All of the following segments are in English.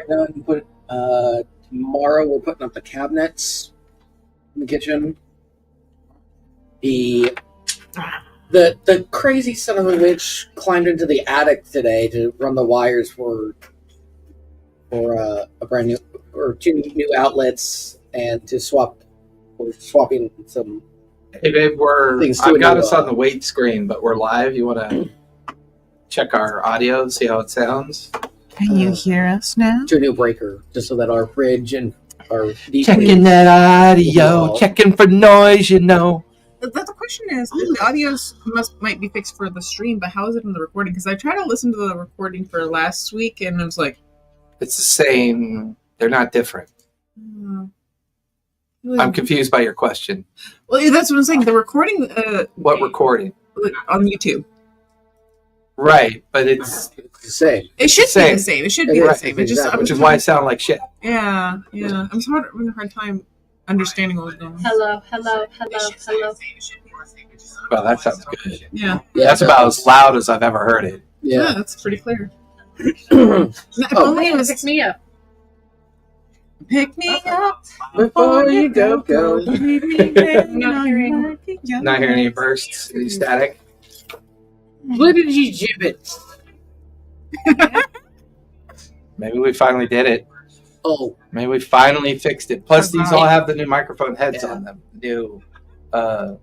right now and put tomorrow we're putting up the cabinets in the kitchen. The crazy son of a bitch climbed into the attic today to run the wires for a brand new or 2 new outlets and to we're swapping some. Hey babe, I've got us on the wait screen, but we're live. You want to check our audio, see how it sounds? Can you hear us now? To a new breaker, just so that our fridge and our deep checking that audio, checking for noise, you know. The question is, the audios might be fixed for the stream, but how is it in the recording? Because I tried to listen to the recording for last week, and I was like, it's the same. They're not different. I'm confused by your question. Well, that's what I'm saying. The recording. What recording? On YouTube. Right, but it's the same. It should be the same. It should be the same. Which is why it sounded like shit. Yeah. I'm having a hard time understanding what was going on. Hello. Well, that sounds good. Yeah. That's about as loud as I've ever heard it. Yeah, that's pretty clear. If only it was pick me up. Pick me up before you go. Not hearing any bursts, any static. What did you gibbet? Maybe we finally did it. Oh, maybe we finally fixed it. Plus, these all have the new microphone heads on them. New, the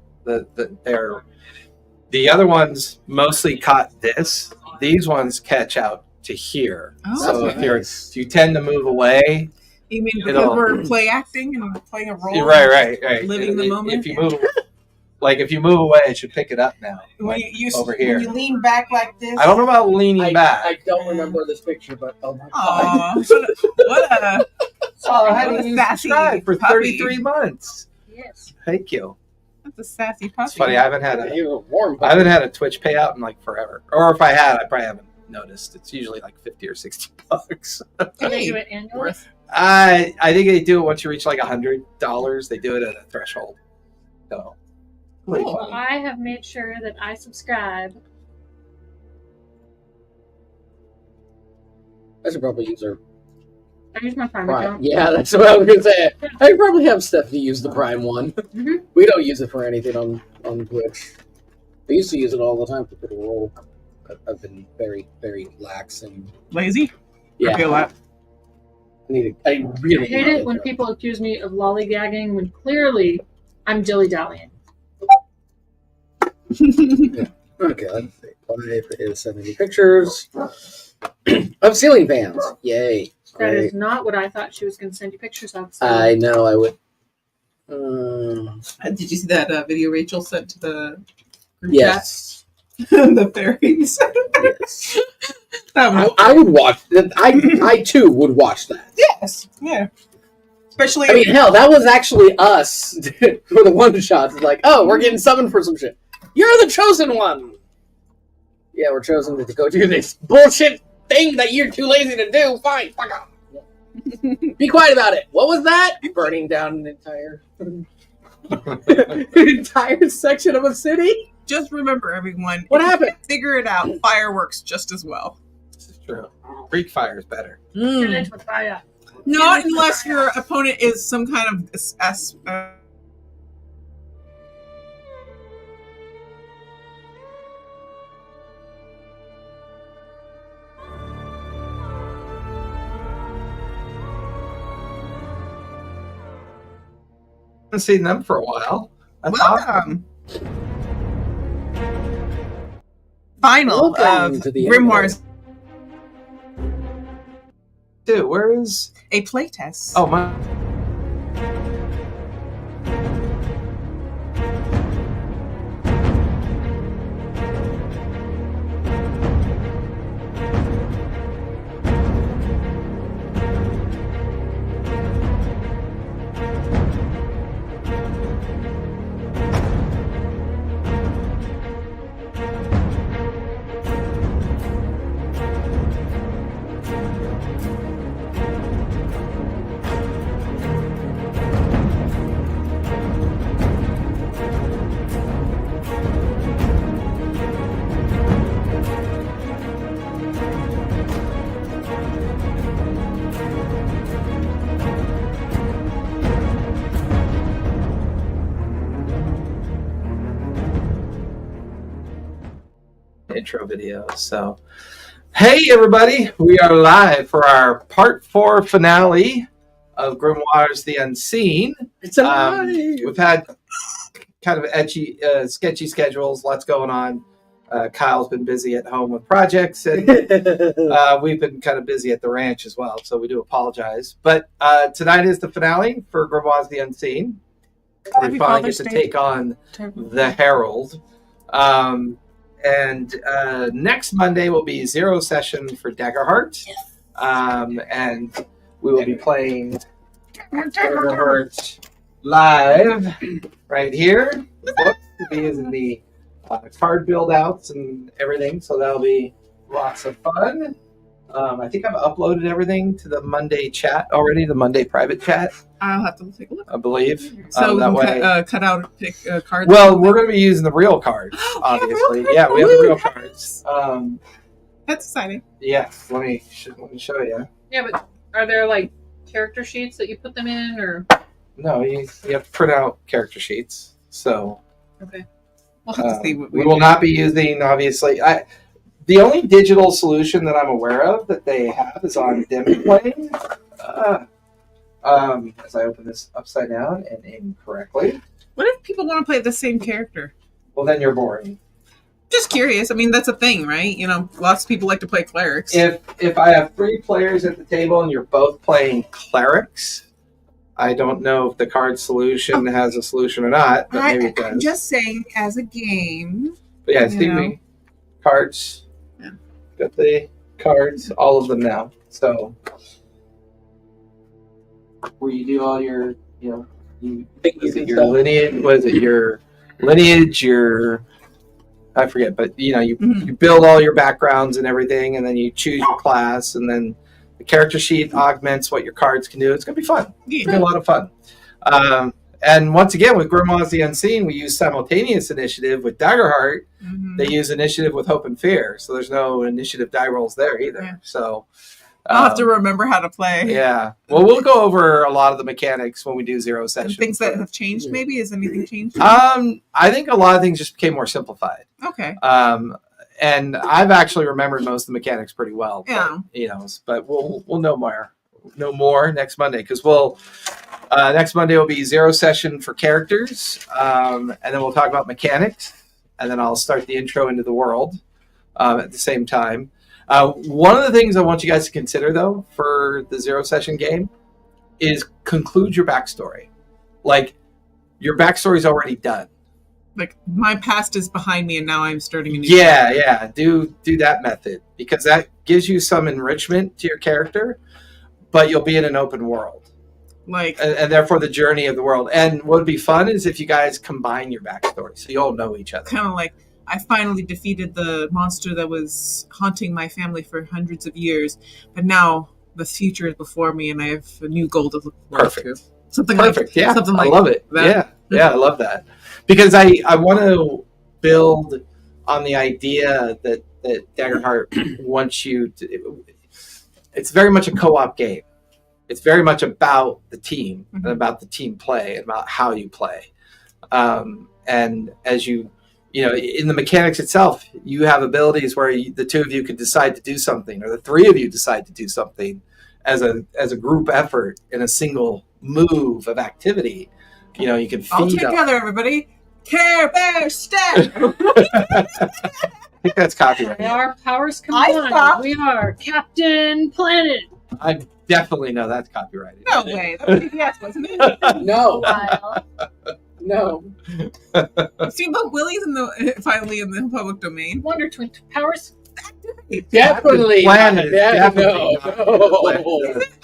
other ones mostly caught this. These ones catch out to here. Oh, so nice. if you tend to move away. You mean because we're play acting and playing a role? Right. Living the moment. If you move away, it should pick it up now. Over here. When you lean back like this. I don't know about leaning back. I don't remember this picture, but oh my god! What a sassy for 33 months. Yes. Thank you. That's a sassy puppy. It's funny. I haven't had a Twitch payout in like forever. Or if I had, I probably haven't noticed. It's usually like $50 or $60. Do they do it annually? I think they do it once you reach like $100. They do it at a threshold. So. Well, I have made sure that I subscribe. I should probably use her. I use my Prime account. Yeah, that's what I was gonna say. I probably have Stephanie use the Prime one. Mm-hmm. We don't use it for anything on Twitch. I used to use it all the time for Critical Role. I've been very, very lax and lazy. Yeah, I feel that. I really hate it when people accuse me of lollygagging when clearly I'm dilly-dallying. Yeah. Okay, let's see. 5 is 70 pictures of ceiling fans. Yay. That is not what I thought she was going to send you pictures of. So. I know, I would. Did you see that video Rachel sent to the group yes. chat? The fairies. Yes. I would watch that. I too would watch that. Yes. Yeah. Especially. I mean, hell, that was actually us for the one shots. It's like, oh, we're getting summoned for some shit. You're the chosen one. Yeah, we're chosen to go do this bullshit thing that you're too lazy to do. Fine, fuck off. Be quiet about it. What was that? Burning down an entire section of a city. Just remember, everyone. What happened? Figure it out. Fireworks just as well. This is true. Greek fire is better. With fire. Not unless your opponent is some kind of haven't seen them for a while. Welcome. Final of Grimoires. Dude, where is a playtest? Oh my. intro video. So, hey everybody, we are live for our part 4 finale of Grimoires the Unseen. It's alive. We've had kind of sketchy schedules, lots going on. Kyle's been busy at home with projects, and we've been kind of busy at the ranch as well, so we do apologize. But tonight is the finale for Grimoires the Unseen. We finally get to take on the Herald. And next Monday will be Zero Session for Daggerheart. And we will be playing Daggerheart live right here. We'll be using the card build outs and everything, so that'll be lots of fun. I think I've uploaded everything to the Monday chat already, the Monday private chat. I'll have to take a look. I believe. So that way. cut out pick cards. Well, we're going to be using the real cards, obviously. Yeah, we have the real cards. That's exciting. Yes, let me show you. Yeah, but are there like character sheets that you put them in, or? No, you have to print out character sheets. So. Okay. We'll have to see what we will not be using, obviously. The only digital solution that I'm aware of that they have is on Demiplane. As I open this upside down and incorrectly. What if people want to play the same character? Well, then you're boring. Just curious. I mean, that's a thing, right? You know, lots of people like to play clerics. If I have 3 players at the table and you're both playing clerics, I don't know if the card solution has a solution or not, but maybe it does. I'm just saying, as a game. But yeah, Stevie, cards. Yeah. Got the cards, all of them now. So, where you do all your, is it your lineage? Was it your lineage? I forget, but you build all your backgrounds and everything, and then you choose your class, and then the character sheet augments what your cards can do. It's going to be fun. It's going to be a lot of fun. And once again, with Grimoires the Unseen, we use simultaneous initiative. With Daggerheart, they use initiative with Hope and Fear. So there's no initiative die rolls there either. Yeah. So I'll have to remember how to play. Yeah. Well, we'll go over a lot of the mechanics when we do Zero Session. Things that have changed, maybe? Has anything changed? I think a lot of things just became more simplified. Okay. And I've actually remembered most of the mechanics pretty well. Yeah. But we'll know more next Monday, because next Monday will be Zero Session for characters, and then we'll talk about mechanics, and then I'll start the intro into the world at the same time. One of the things I want you guys to consider, though, for the Zero Session game is conclude your backstory. Like, your backstory is already done. Like, my past is behind me and now I'm starting a new Yeah. Do that method, because that gives you some enrichment to your character, but you'll be in an open world. And therefore the journey of the world. And what would be fun is if you guys combine your backstory, so you all know each other. Kind of like, I finally defeated the monster that was haunting my family for hundreds of years, but now the future is before me and I have a new goal to look forward to. Something Perfect. Like, yeah. Something like I love it. That. Yeah, I love that. Because I want to build on the idea that Daggerheart wants you to... It's very much a co-op game. It's very much about the team and about the team play and about how you play. And as you in the mechanics itself, you have abilities where the 2 of you could decide to do something, or the 3 of you decide to do something as a group effort in a single move of activity. You can feed all together, everybody. Care Bear Step. I think that's copyrighted. Our powers combined. We are Captain Planet. I definitely know that's copyrighted. No way. That was PBS, wasn't it? No. No. Steamboat Willie's finally in the public domain. Wonder Twin powers. Definitely. Planet. Definitely. No.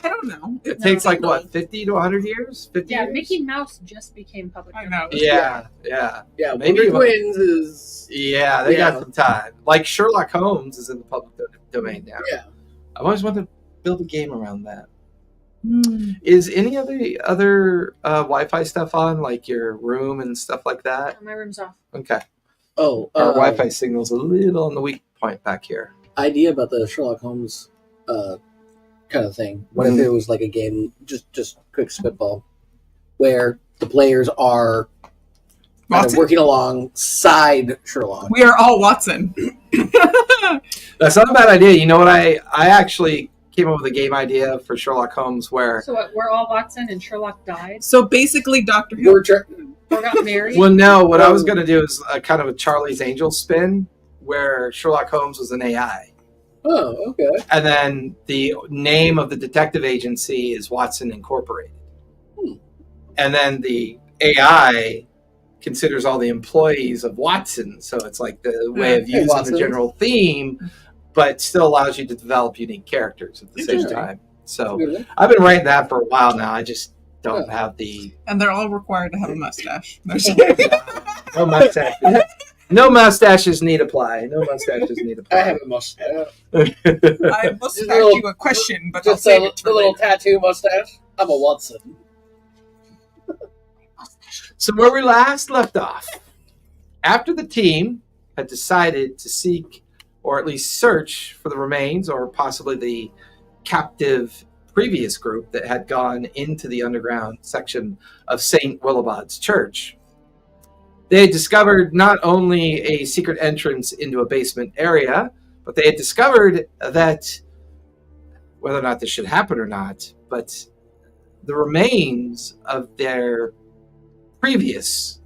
I don't know. It takes like what, 50 to 100 years? 50 Yeah, years? Mickey Mouse just became public. I know. Yeah. Maybe Twins is. Yeah, they got some time. Like Sherlock Holmes is in the public domain now. Yeah. I've always wanted to build a game around that. Is any of the other Wi-Fi stuff on, like your room and stuff like that? My room's off. Okay. Oh, our Wi-Fi signal's a little on the weak point back here. Idea about the Sherlock Holmes kind of thing. What if it was like a game, just quick spitball, where the players are Watson. working alongside Sherlock. We are all Watson. That's not a bad idea. You know what? I actually came up with a game idea for Sherlock Holmes where. So what, we're all Watson and Sherlock died So basically, Doctor Who. We're tr- or got married? Well, no. What I was going to do is a kind of a Charlie's Angels spin where Sherlock Holmes was an AI. oh, okay. And then the name of the detective agency is Watson Incorporated. And then the AI considers all the employees of Watson. So it's like the way of Hey, using Watson. the general theme, but still allows you to develop unique characters at the same Interesting. time. So I've been writing that for a while now. I just don't have the... And they're all required to have a mustache. No mustaches. No mustaches need apply. No mustaches need apply. I have a mustache. I must Just ask a little- you a question, but I'll Just save a it for little later. tattoo mustache. I'm a Watson. So where we last left off, after the team had decided to seek or at least search for the remains or possibly the captive previous group that had gone into the underground section of St. Willibod's Church, they had discovered not only a secret entrance into a basement area, but they had discovered that, whether or not this should happen or not, but the remains of their previous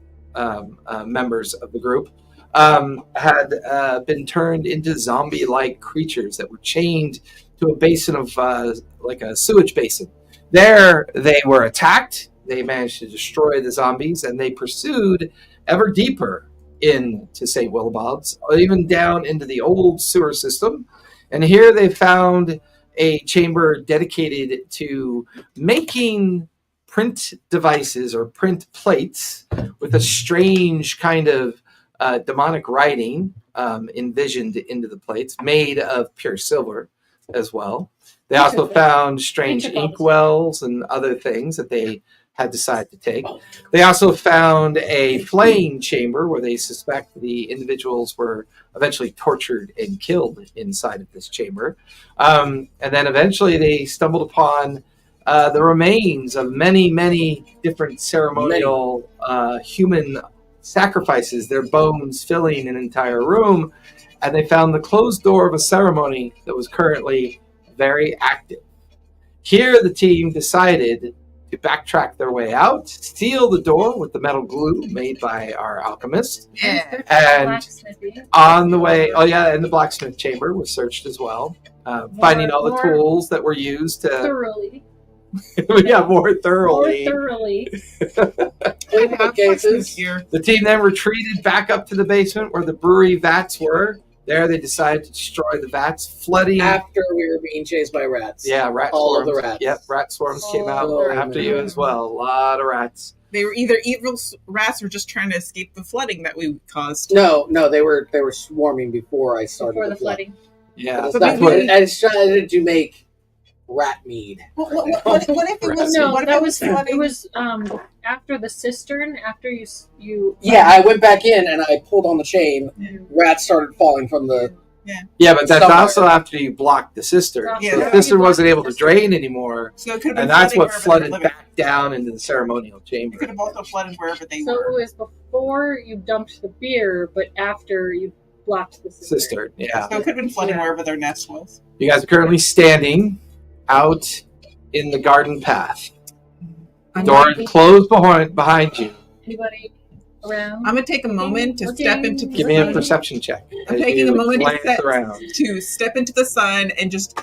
members of the group had been turned into zombie-like creatures that were chained to a basin of like a sewage basin. There they were attacked. They managed to destroy the zombies, and they pursued ever deeper into St. Willibod's, even down into the old sewer system. And here they found a chamber dedicated to making print devices or print plates with a strange kind of demonic writing envisioned into the plates, made of pure silver as well. They also found strange inkwells and other things that they had decided to take. They also found a flaying chamber where they suspect the individuals were eventually tortured and killed inside of this chamber. And then eventually they stumbled upon the remains of many, many different ceremonial human sacrifices, their bones filling an entire room. And they found the closed door of a ceremony that was currently very active. Here the team decided to backtrack their way out, seal the door with the metal glue made by our alchemist. Yeah. And on the way, and the blacksmith chamber was searched as well, finding all the more tools that were used to... thoroughly. more thoroughly. More thoroughly. I have cases. here. The team then retreated back up to the basement where the brewery vats were. There they decided to destroy the vats, flooding... After we were being chased by rats. Yeah, rat All swarms. of the rats. Yep, rat swarms came out Oh, after you man. as well. A lot of rats. They were either evil rats or just trying to escape the flooding that we caused. No, they were swarming before I started Before the flooding. Yeah, But That's maybe- what I decided to make rat mead. What if it was? No, what if that it was flooding? it was after the cistern. After you. Yeah, I went back in and I pulled on the chain. Rats started falling from the. yeah, but that's Somewhere. also after you blocked the cistern. Yeah. So the cistern wasn't able to drain anymore, So it could have been and that's flooding what wherever flooded they were living. back down into the ceremonial It chamber. could have also flooded wherever they So were. it was before you dumped the beer, but after you blocked the cistern. Cistern, yeah. So it could have been flooding Yeah. wherever their nest was. You guys are currently standing out in the garden path. Door is closed behind you. Anybody around? I'm gonna take a moment to step into the Give me a sun. perception check. I'm as taking you a moment glance around. to step into the sun and just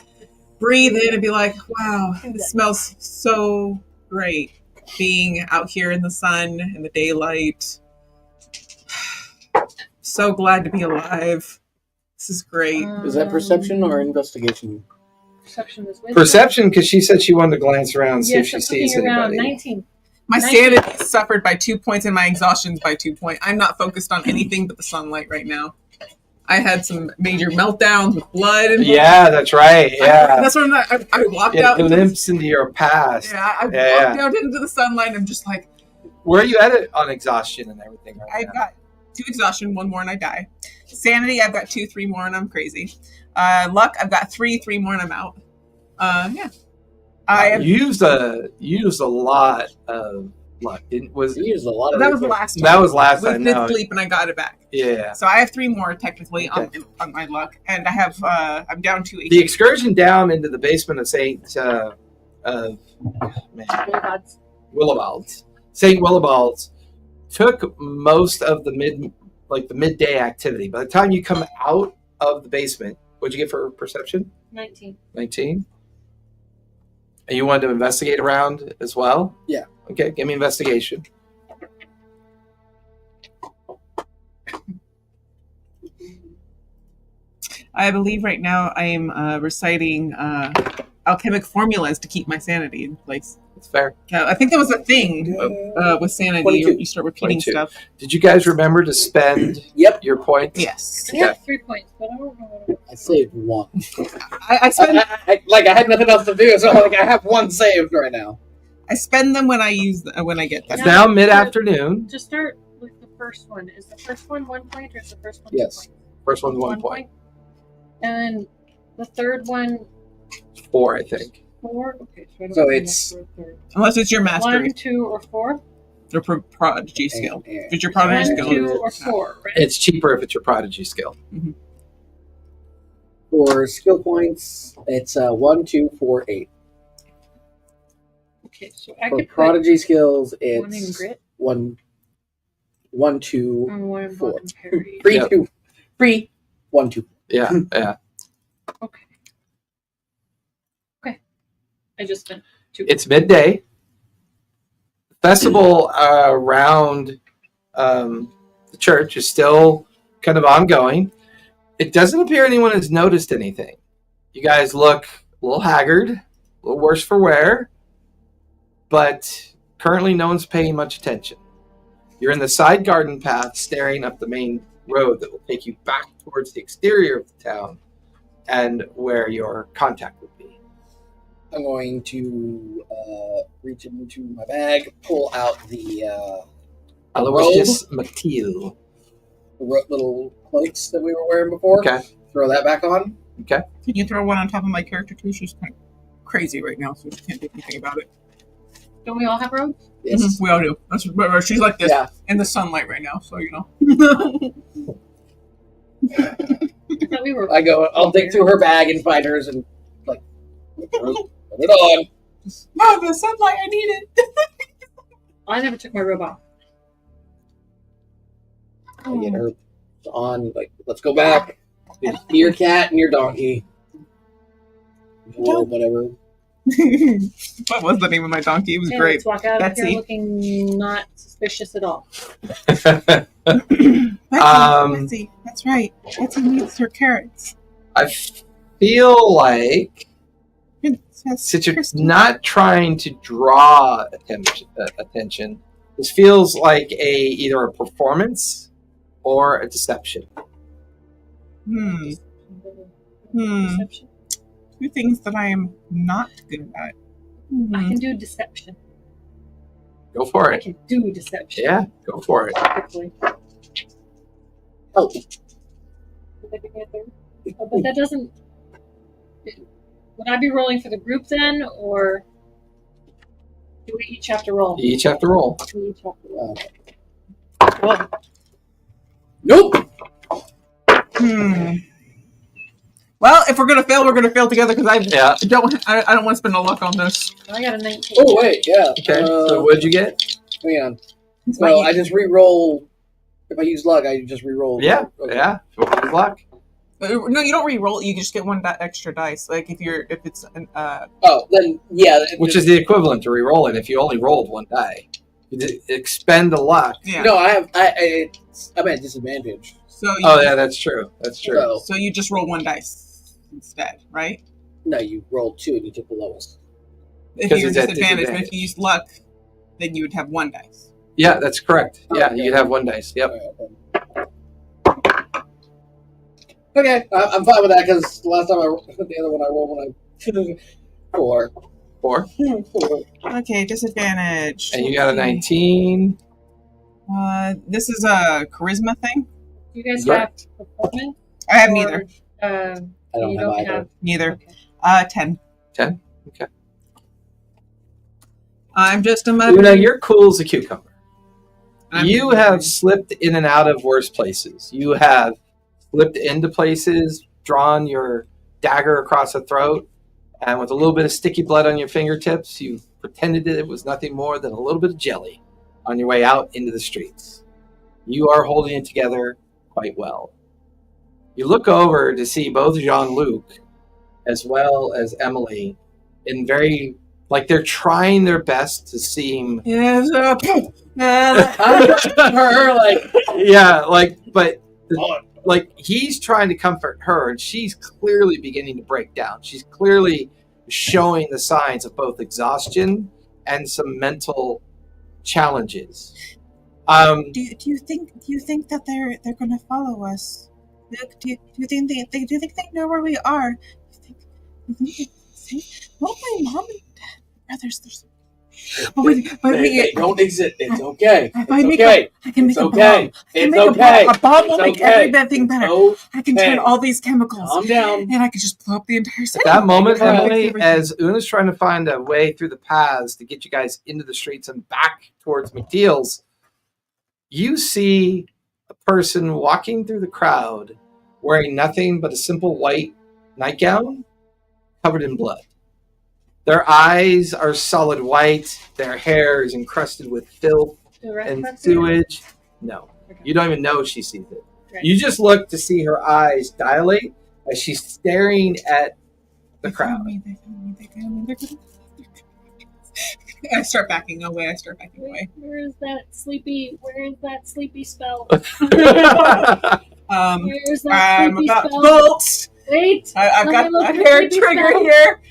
breathe in and be like, wow, this smells so great. Being out here in the sun, in the daylight. So glad to be alive. This is great. Is that perception or investigation? Perception was wisdom. Perception, because she said she wanted to glance around and see if Yes, she I'm sees looking around. anybody. 19. My 19. sanity suffered by 2 points and my exhaustion's by 2 points. I'm not focused on anything but the sunlight right now. I had some major meltdowns with blood. And Yeah, that's right. Yeah. That's when I walked It out. limps into your past. Yeah, I Yeah, walked out into the sunlight and I'm just like, Where are you at it on exhaustion and everything right I've now? got 2 exhaustion, 1 more and I die. Sanity, I've got 2, 3 more and I'm crazy. Luck, I've got 3 more and I'm out. Yeah. I have, You used a lot of luck. Was You used a lot of That was the resources. last time. that was last With time? fifth No. leap, and I got it back. Yeah. So I have 3 more technically Okay. on my luck, and I have I'm down to 8. The excursion down into the basement of Willibald's. St. Willibald's took most of the midday activity. By the time you come out of the basement, what'd you get for perception? 19. 19. And you wanted to investigate around as well? Yeah. Okay, give me investigation. I believe right now I am reciting alchemic formulas to keep my sanity in place. That's fair. I think that was a thing with sanity. 22. You start repeating 22. stuff. Did you guys remember to spend Yep. your points? Yes. I have 3 points, but I don't know what I saved 1. I spend I had nothing else to do, so I have 1 saved right now. I spend them when I when I get them. It's now mid-afternoon. to start with the first one. Is the first one 1 point or is the first one Yes. 2 points? First one's 1 point. And then the third one 4, I think. 4. Okay, so, I don't So have it's- enough for a third. Unless it's your mastery 1, 2, or 4. or prodigy skill. And- If it's your prodigy 1, skill. 2, or 4. Right? It's cheaper if it's your prodigy skill. For skill points, it's 1, 2, 4, 8. Okay, so I For could prodigy skills, put 1 in it's grit 1, 2, and 1 in 4. block and parry. 3, Yep. 2, 3, 1, 2. Yeah, yeah. Okay. Okay. I just spent 2. It's midday. Festival around the church is still kind of ongoing. It doesn't appear anyone has noticed anything. You guys look a little haggard, a little worse for wear, but currently no one's paying much attention. You're in the side garden path staring up the main road that will take you back towards the exterior of the town and where your contact would be. I'm going to reach into my bag, pull out the Aloysius Matil. little cloaks that we were wearing before. Okay. Throw that back on. Can you throw one on top of my character too? She's kind of crazy right now, so she can't do anything about it. Don't we all have robes? Yes. Mhm, we all do. She's like this Yeah. in the sunlight right now, so you know. I thought we were. I go. I'll dig through her bag and find hers and like put it on. No, the sunlight. I need it. I never took my robe off. I get her on. Like, let's go back. Be your cat and your donkey. Or whatever. What was the name of my donkey? It was Okay, great. let's walk out of Betsy. here looking not suspicious at all. Betsy, that's right. Betsy needs her carrots. I feel like Princess since you're Kristen. not trying to draw attention, this feels like either a performance or a deception. Hmm. Deception. 2 things that I am not good at. I can do deception. Go for I it. can do deception. Yeah, go for it. Quickly. Oh, Did that give me a third? Oh, but that doesn't. Would I be rolling for the group then, or do we each have to roll? You each have to roll. We each have to roll. Well, nope. well, if we're gonna fail, we're gonna fail together because I Yeah. don't want to spend a luck on this. I got a 19. Oh wait, yeah. Okay. So what'd you get? Hang on. It's So my- I just re-roll. If I use luck, I just re-roll. Yeah. Okay. Yeah. Good luck. No, you don't re-roll. You just get 1 extra dice. Like if it's an Oh, then yeah. Which is the equivalent to re-rolling if you only rolled 1 die. You expend the luck. yeah. No, I have. I'm at disadvantage. So you, Oh yeah, that's true. That's true. So so you just roll 1 dice instead, right? no, you rolled 2 and you took the lowest. If 'Cause you're it's at disadvantaged, but disadvantage. if you use luck, then you would have 1 dice. Yeah, that's correct. Yeah, Okay. you'd have 1 dice. Yep. Okay, I'm fine with that because the last time the other one I rolled when I 4. 4. 4. Okay, disadvantage. And you got a 19. This is a charisma thing. You guys Right. have performance? I have or, neither. I don't you have don't either. have. Neither. Okay. 10. 10. Okay. I'm just a Una, you're cool as a cucumber. I'm You have slipped in and out of worse places. You have slipped into places, drawn your dagger across the throat, and with a little bit of sticky blood on your fingertips, you pretended that it was nothing more than a little bit of jelly on your way out into the streets. You are holding it together quite well. You look over to see both Jean-Luc as well as Emily in very, like, they're trying their best to seem... Yes, Her, like, Yeah, like, but... Like, he's trying to comfort her, and she's clearly beginning to break down. She's clearly showing the signs of both exhaustion and some mental challenges. Do you think that they're going to follow us? Look, do you think they know where we are? Do you think they're safe? Well, my mom and dad, brothers, they don't exist. It's okay. If It's okay. I can make It's a okay. bomb. I can It's make okay. a bomb will It's make okay. everything better. It's I can turn okay. all these chemicals. Calm down. And I could just blow up the entire city. At that moment, Right. Emily, as Una's trying to find a way through the paths to get you guys into the streets and back towards McDeal's, you see a person walking through the crowd wearing nothing but a simple white nightgown covered in blood. Their eyes are solid white. Their hair is encrusted with filth and sewage. No, you don't even know she sees it. Right. You just look to see her eyes dilate as she's staring at the crowd. They found me. I start backing away. Where is that sleepy spell? Um, Where's that I'm sleepy about spell? bolts. Wait, I've let got me look a at the hair sleepy trigger spell. here.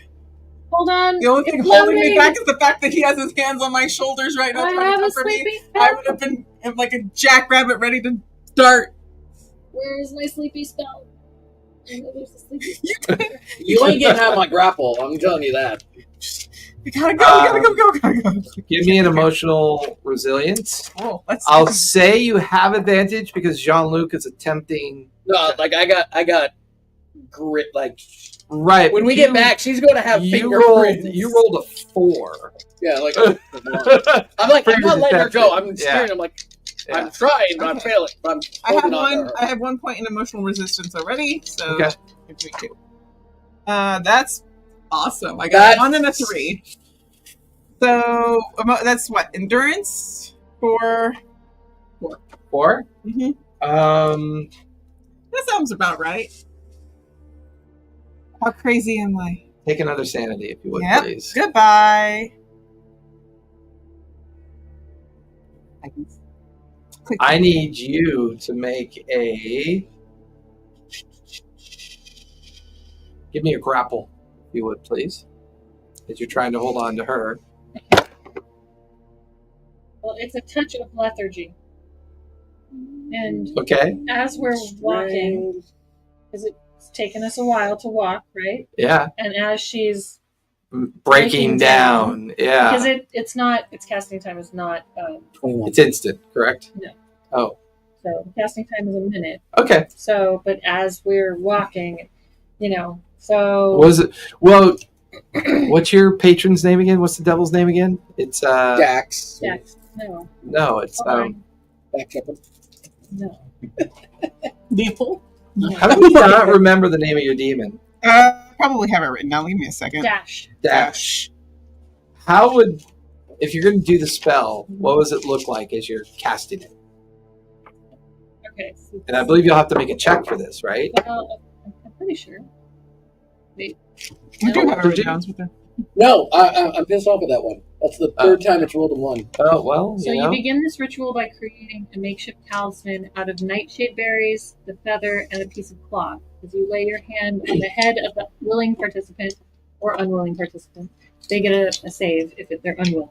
Hold on. The only thing it's holding me loading. back is the fact that he has his hands on my shoulders right now I trying have to a comfort me. sleepy I spell. would have been like a jackrabbit ready to dart. Where is my sleepy spell? I know there's a sleepy spell. You ain't getting out of my grapple. I'm telling you that. We gotta go. Give me an emotional resilience. Oh, let's. I'll say you have advantage because Jean-Luc is attempting. No, like I got grit. Like Right. when we you- get back, she's going to have you rolled, fingerprints. you rolled a 4. Yeah, like I'm like I'm not letting her go. I'm Yeah. staring. I'm like Yeah. I'm trying, but I'm Okay. failing. But I'm I have holding on to one. her. I have 1 point in emotional resistance already. So Okay. That's awesome. I got That's- 1 and a 3. So that's what endurance for. 4? Mm-hmm. That sounds about right. How crazy am I? Take another sanity if you would, Yep. please. Goodbye. I can click. I need you to make a. Give me a grapple, if you would, please. As you're trying to hold on to her. Well, it's a touch of lethargy. And Okay? as we're walking, because it's taken us a while to walk, right? Yeah. And as she's Breaking down. Yeah. because it's not its casting time is not 21. It's instant, correct? No. Oh. so casting time is a minute. Okay. So, but as we're walking, so Was it? Well, what's your patron's name again? What's the devil's name again? It's Dax. Jax, no, No, it's Dax Shepherd. no. Lethal. How do you not remember the name of your demon? Probably have it written down. Give me a second. Dash. Dash. How would, if you're going to do the spell, what does it look like as you're casting it? Okay. So And I believe you'll have to make a check for this, right? well, I'm pretty sure. We do have it Did written you? down. With the... No, I'm pissed off at that one. That's the third time it's rolled a 1. Oh, well, So you you know. begin this ritual by creating a makeshift talisman out of nightshade berries, the feather, and a piece of cloth. As you lay your hand on the head of the willing participant or unwilling participant, they get a save if they're unwilling.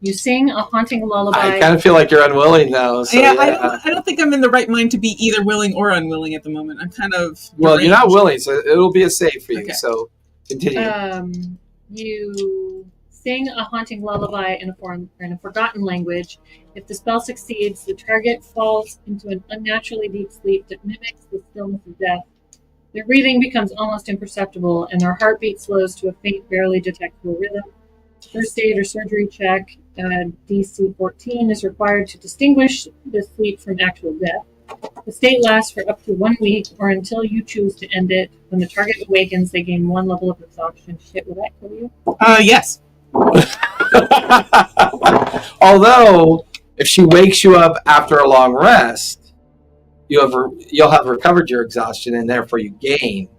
You sing a haunting lullaby. I kind of feel like you're unwilling now. So, yeah, yeah. I don't think I'm in the right mind to be either willing or unwilling at the moment. I'm kind of Well, you're not deranged. willing, so it'll be a save for you. Okay. So continue. You sing a haunting lullaby in a forgotten language. If the spell succeeds, the target falls into an unnaturally deep sleep that mimics the stillness of death. Their breathing becomes almost imperceptible, and their heartbeat slows to a faint, barely detectable rhythm. First aid or surgery check, DC 14 is required to distinguish the sleep from actual death. The state lasts for up to 1 week or until you choose to end it. When the target awakens, they gain 1 level of exhaustion. Shit, would that kill you? Yes. Although, if she wakes you up after a long rest, you'll have recovered your exhaustion, and therefore you gain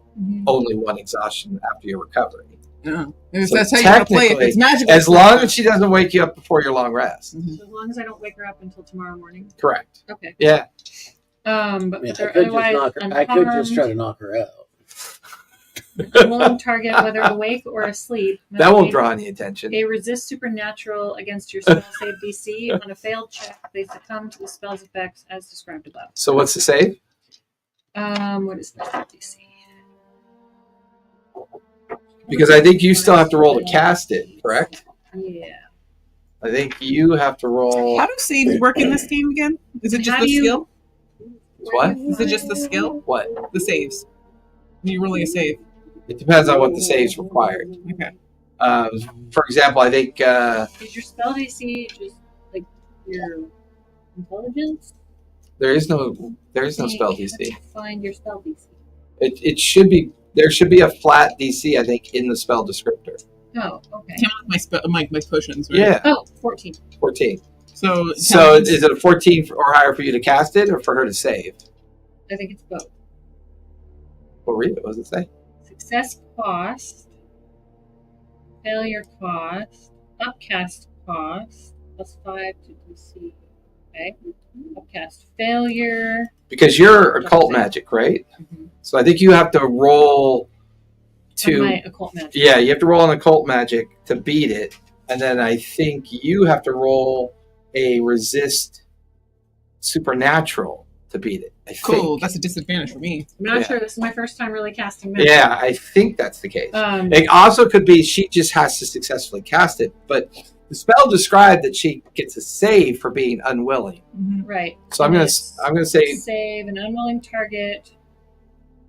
only 1 exhaustion after your recovery. No. So That's how you gotta play it. It's magical. As long as she doesn't wake you up before your long rest. So as long as I don't wake her up until tomorrow morning. Correct. Okay. Yeah. But Yeah, they're I could otherwise just try to knock her out. unharmed, target, whether awake or asleep. That won't draw any attention. They resist supernatural against your spell save DC. On a failed check, they succumb to the spell's effects as described above. So what's the save? What is spell save DC? Because I think you still have to roll to cast it, correct? Yeah. I think you have to roll. How do saves work in this game again? Is it just How the do you- skill? What? Is it just the skill? What? The saves. You're rolling a save. It depends on what the save's required. Okay. For example, I think Is your spell DC just like your intelligence? there is no spell You have DC. to find your spell DC. It should be there should be a flat DC, I think, in the spell descriptor. Oh, okay. Count my potions, right? Yeah, Oh, 14. 14. So So is it a 14 or higher for you to cast it, or for her to save? I think it's both. What does it say? Success cost, failure cost, upcast cost, +5 to DC. Okay. Upcast failure. Because you're occult magic, right? So I think you have to roll On my occult magic. Yeah, you have to roll an occult magic to beat it, and then I think you have to roll a resist supernatural to beat it. I cool. think. That's a disadvantage for me. I'm not Yeah. sure. This is my first time really casting magic. Yeah, I think that's the case. Um, It also could be she just has to successfully cast it, but the spell described that she gets a save for being unwilling. right. So I'm gonna say save an unwilling target.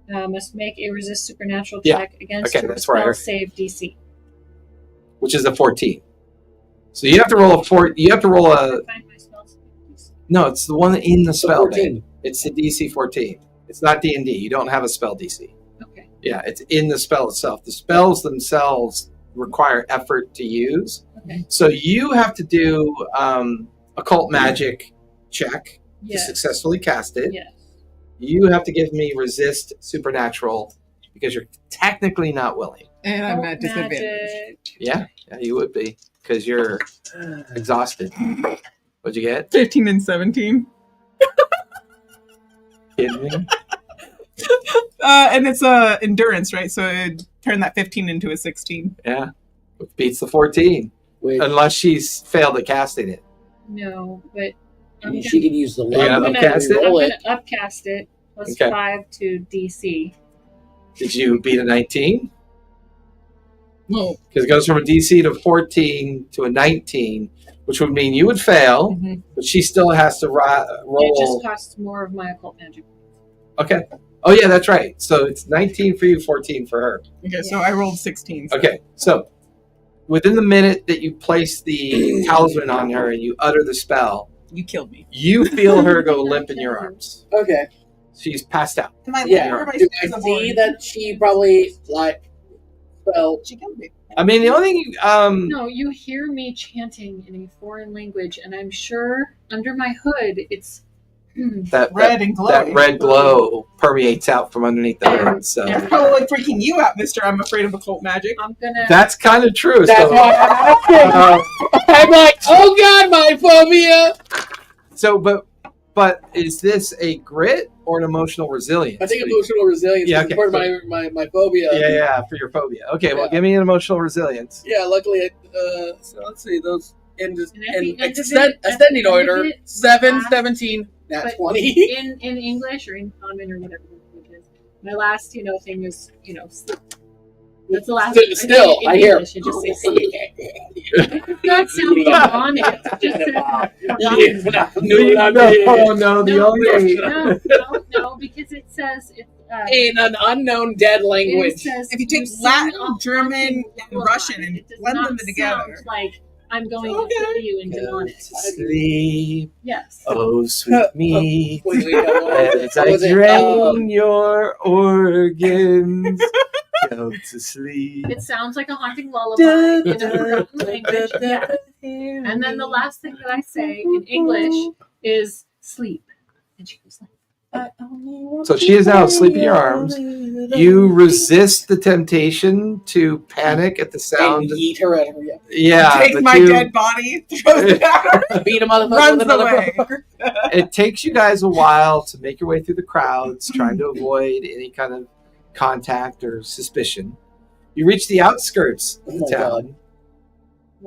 Must make a resist supernatural Yeah. check against Okay, your that's where I spell heard. save DC. which is a 14. So you have to roll You have to roll a. Find my spell save DC. No, it's the one in the spell. 14. Bed. It's the DC 14. It's not D&D. You don't have a spell DC. Okay. Yeah, it's in the spell itself. The spells themselves require effort to use. Okay. So you have to do occult magic check to Yes. successfully cast it. Yes. You have to give me resist supernatural because you're technically not willing. And I'm Occult at disadvantage. magic. Yeah, you would be because you're exhausted. What'd you get? 15 and 17. Kidding me? And it's endurance, right? So it turn that 15 into a 16. Yeah, which beats the 14 Wait, unless she's failed at casting it. No, but I'm she could use the You're gonna one. upcast it? I'm Roll going it. to upcast it plus Okay. 5 to DC. Did you beat a 19? Well, Because it goes from a DC to 14 to a 19, which would mean you would fail, but she still has to It roll. just costs more of my occult magic. Okay. Oh, yeah, that's right. So it's 19 for you, 14 for her. okay, so I rolled 16. Okay, so within the minute that you place the talisman on her and you utter the spell, You killed me. you feel her go limp in your arms. Okay. She's passed out. Am I Yeah. or am I Do I still see born? that she probably well, She killed me. I mean, the only thing, No, you hear me chanting in a foreign language, and I'm sure under my hood it's that Red and glowing. that red glow permeates out from underneath the hood. So It's probably freaking you out, mister. I'm afraid of occult magic. I'm gonna. that's kind of true. that's So, why I'm asking. I'm like, oh god, my phobia. but is this a grit or an emotional resilience? I think for you? emotional resilience Yeah, is okay. part of my phobia. Yeah, for your phobia. Okay, well, Yeah. give me an emotional resilience. Yeah, luckily, so let's see those in at the end of ascending it- order. it 7, lasts- 17, nat but 20. in English or in common or whatever the language is. My last thing is sleep. That's the last. Still, in I hear. English, it just says sleep. It's not sounding on it. It just says Oh no, the only no, because it says it's in an unknown dead it language. says If you take sing Latin, a German, haunting and lullaby. Russian and It does blend not them together. sound like I'm going Okay. to kill you in demonic. Sleep, Yes. oh sweet me, Wait, no, as I was it, drain your organs. Go to sleep. It sounds like a haunting lullaby in a forgotten language. Yes. And then the last thing that I say in English is sleep. And she goes like, So she is now asleep in your arms. You resist the temptation to panic at the sound. and eat her at her. Yeah. Yeah, Takes but my you- dead body, throws it at her, Beat a motherfucker runs with another away. motherfucker. It takes you guys a while to make your way through the crowds, trying to avoid any kind of contact or suspicion. You reach the outskirts of Oh the my town,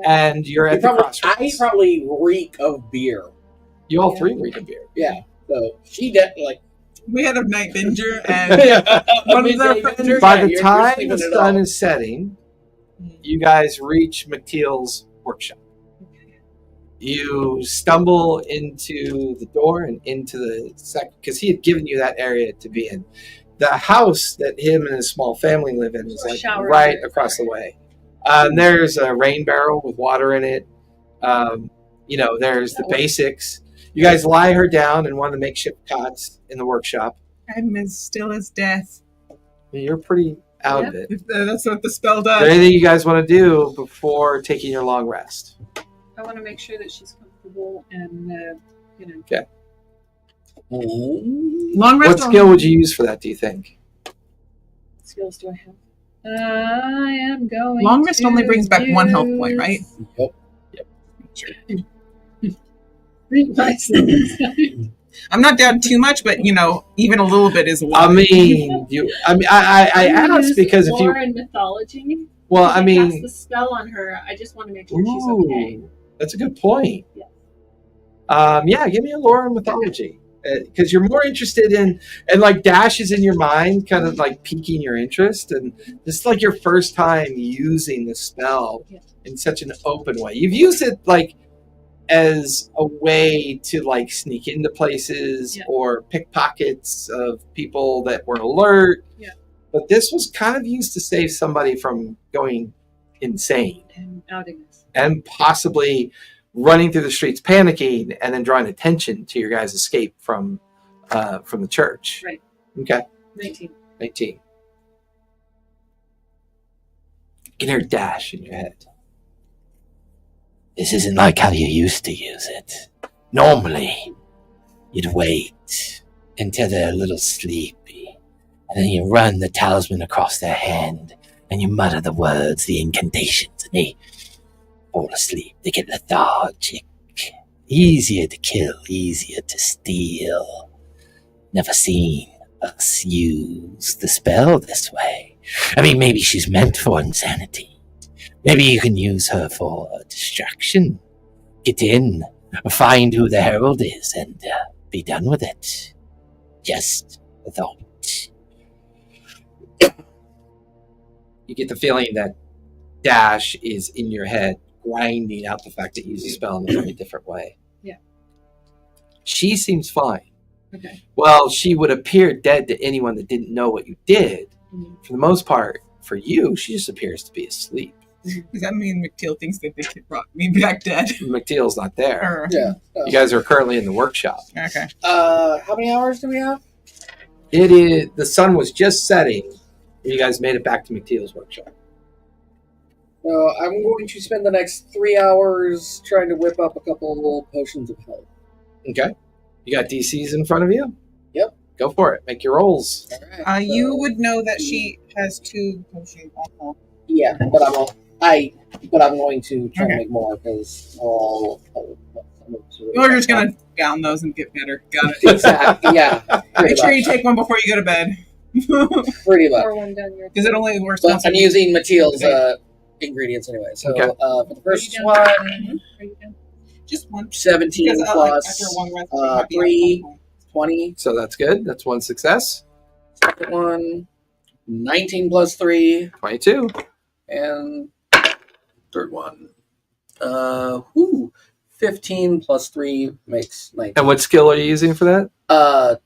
and you're at the I crossroads. probably reek of beer. You all three reek of beer. Yeah. So she did like. We had a night binger, and one of their friends. By the time the sun is setting, you guys reach McTeal's workshop. You stumble into the door and into the second, because he had given you that area to be in. The house that him and his small family live in is Or like shower right area. across the way. There's a rain barrel with water in it. There's the basics. You guys lie her down in one of the makeshift cots in the workshop. I'm as still as death. You're pretty out of it. If that's what the spell Is there does. anything you guys want to do before taking your long rest? I want to make sure that she's comfortable and, Okay. Long rest. What skill would you use for that, do you think? what skills do I have? I am going Long rest to only brings back one health point, use- right? Read my skills. I'm not down too much, but even a little bit is a lot. I asked because if you, lore and mythology. well, If I cast mean, the spell on her. I just want to make sure she's okay. ooh, that's a good point. Yeah. Give me a lore and mythology. Because you're more interested in, and like Dash is in your mind, kind of like piquing your interest, and this is like your first time using the spell in such an open way. You've used it like as a way to like sneak into places or pickpockets of people that were alert. Yeah. But this was kind of used to save somebody from going insane And outing us. and possibly running through the streets panicking and then drawing attention to your guys' escape from the church. Right. Okay. 19. 19. You can hear Dash in your head. This isn't like how you used to use it. Normally, you'd wait until they're a little sleepy, and then you run the talisman across their hand, and you mutter the words, the incantations, and they fall asleep. They get lethargic. Easier to kill, easier to steal. Never seen us use the spell this way. I mean, maybe she's meant for insanity. Maybe you can use her for a distraction. Get in, find who the Herald is, and be done with it. Just a thought. You get the feeling that Dash is in your head, grinding out the fact that you use a spell in a very different way. Yeah. She seems fine. Okay. Well, she would appear dead to anyone that didn't know what you did. Mhm. For the most part, for you, she just appears to be asleep. Does that mean McTeal thinks that they could brought me back dead? McTeal's not there. Or- Yeah. You guys are currently in the workshop. Okay. How many hours do we have? It is the sun was just setting when you guys made it back to McTeal's workshop. So I'm going to spend the next 3 hours trying to whip up a couple of little potions of health. Okay. You got DCs in front of you? Yep. Go for it. Make your rolls. All right, You so- would know that she has 2 potions. Yeah, but I'm going to try to Okay. make more because all. You're just gonna down those and get better. Got it. Exactly. Yeah. Make sure you take one before you go to bed. Pretty much. Or one down your Because it only works But once. I'm using Mathilde's ingredients anyway. So Okay. for the first Are you one, Are you done? Just one. 17 Because, plus after one rest, you might be 3, out. 20. So that's good. That's one success. Second one, 19 plus 3. 22. And third one, 15 plus 3 makes 19. And what skill are you using for that?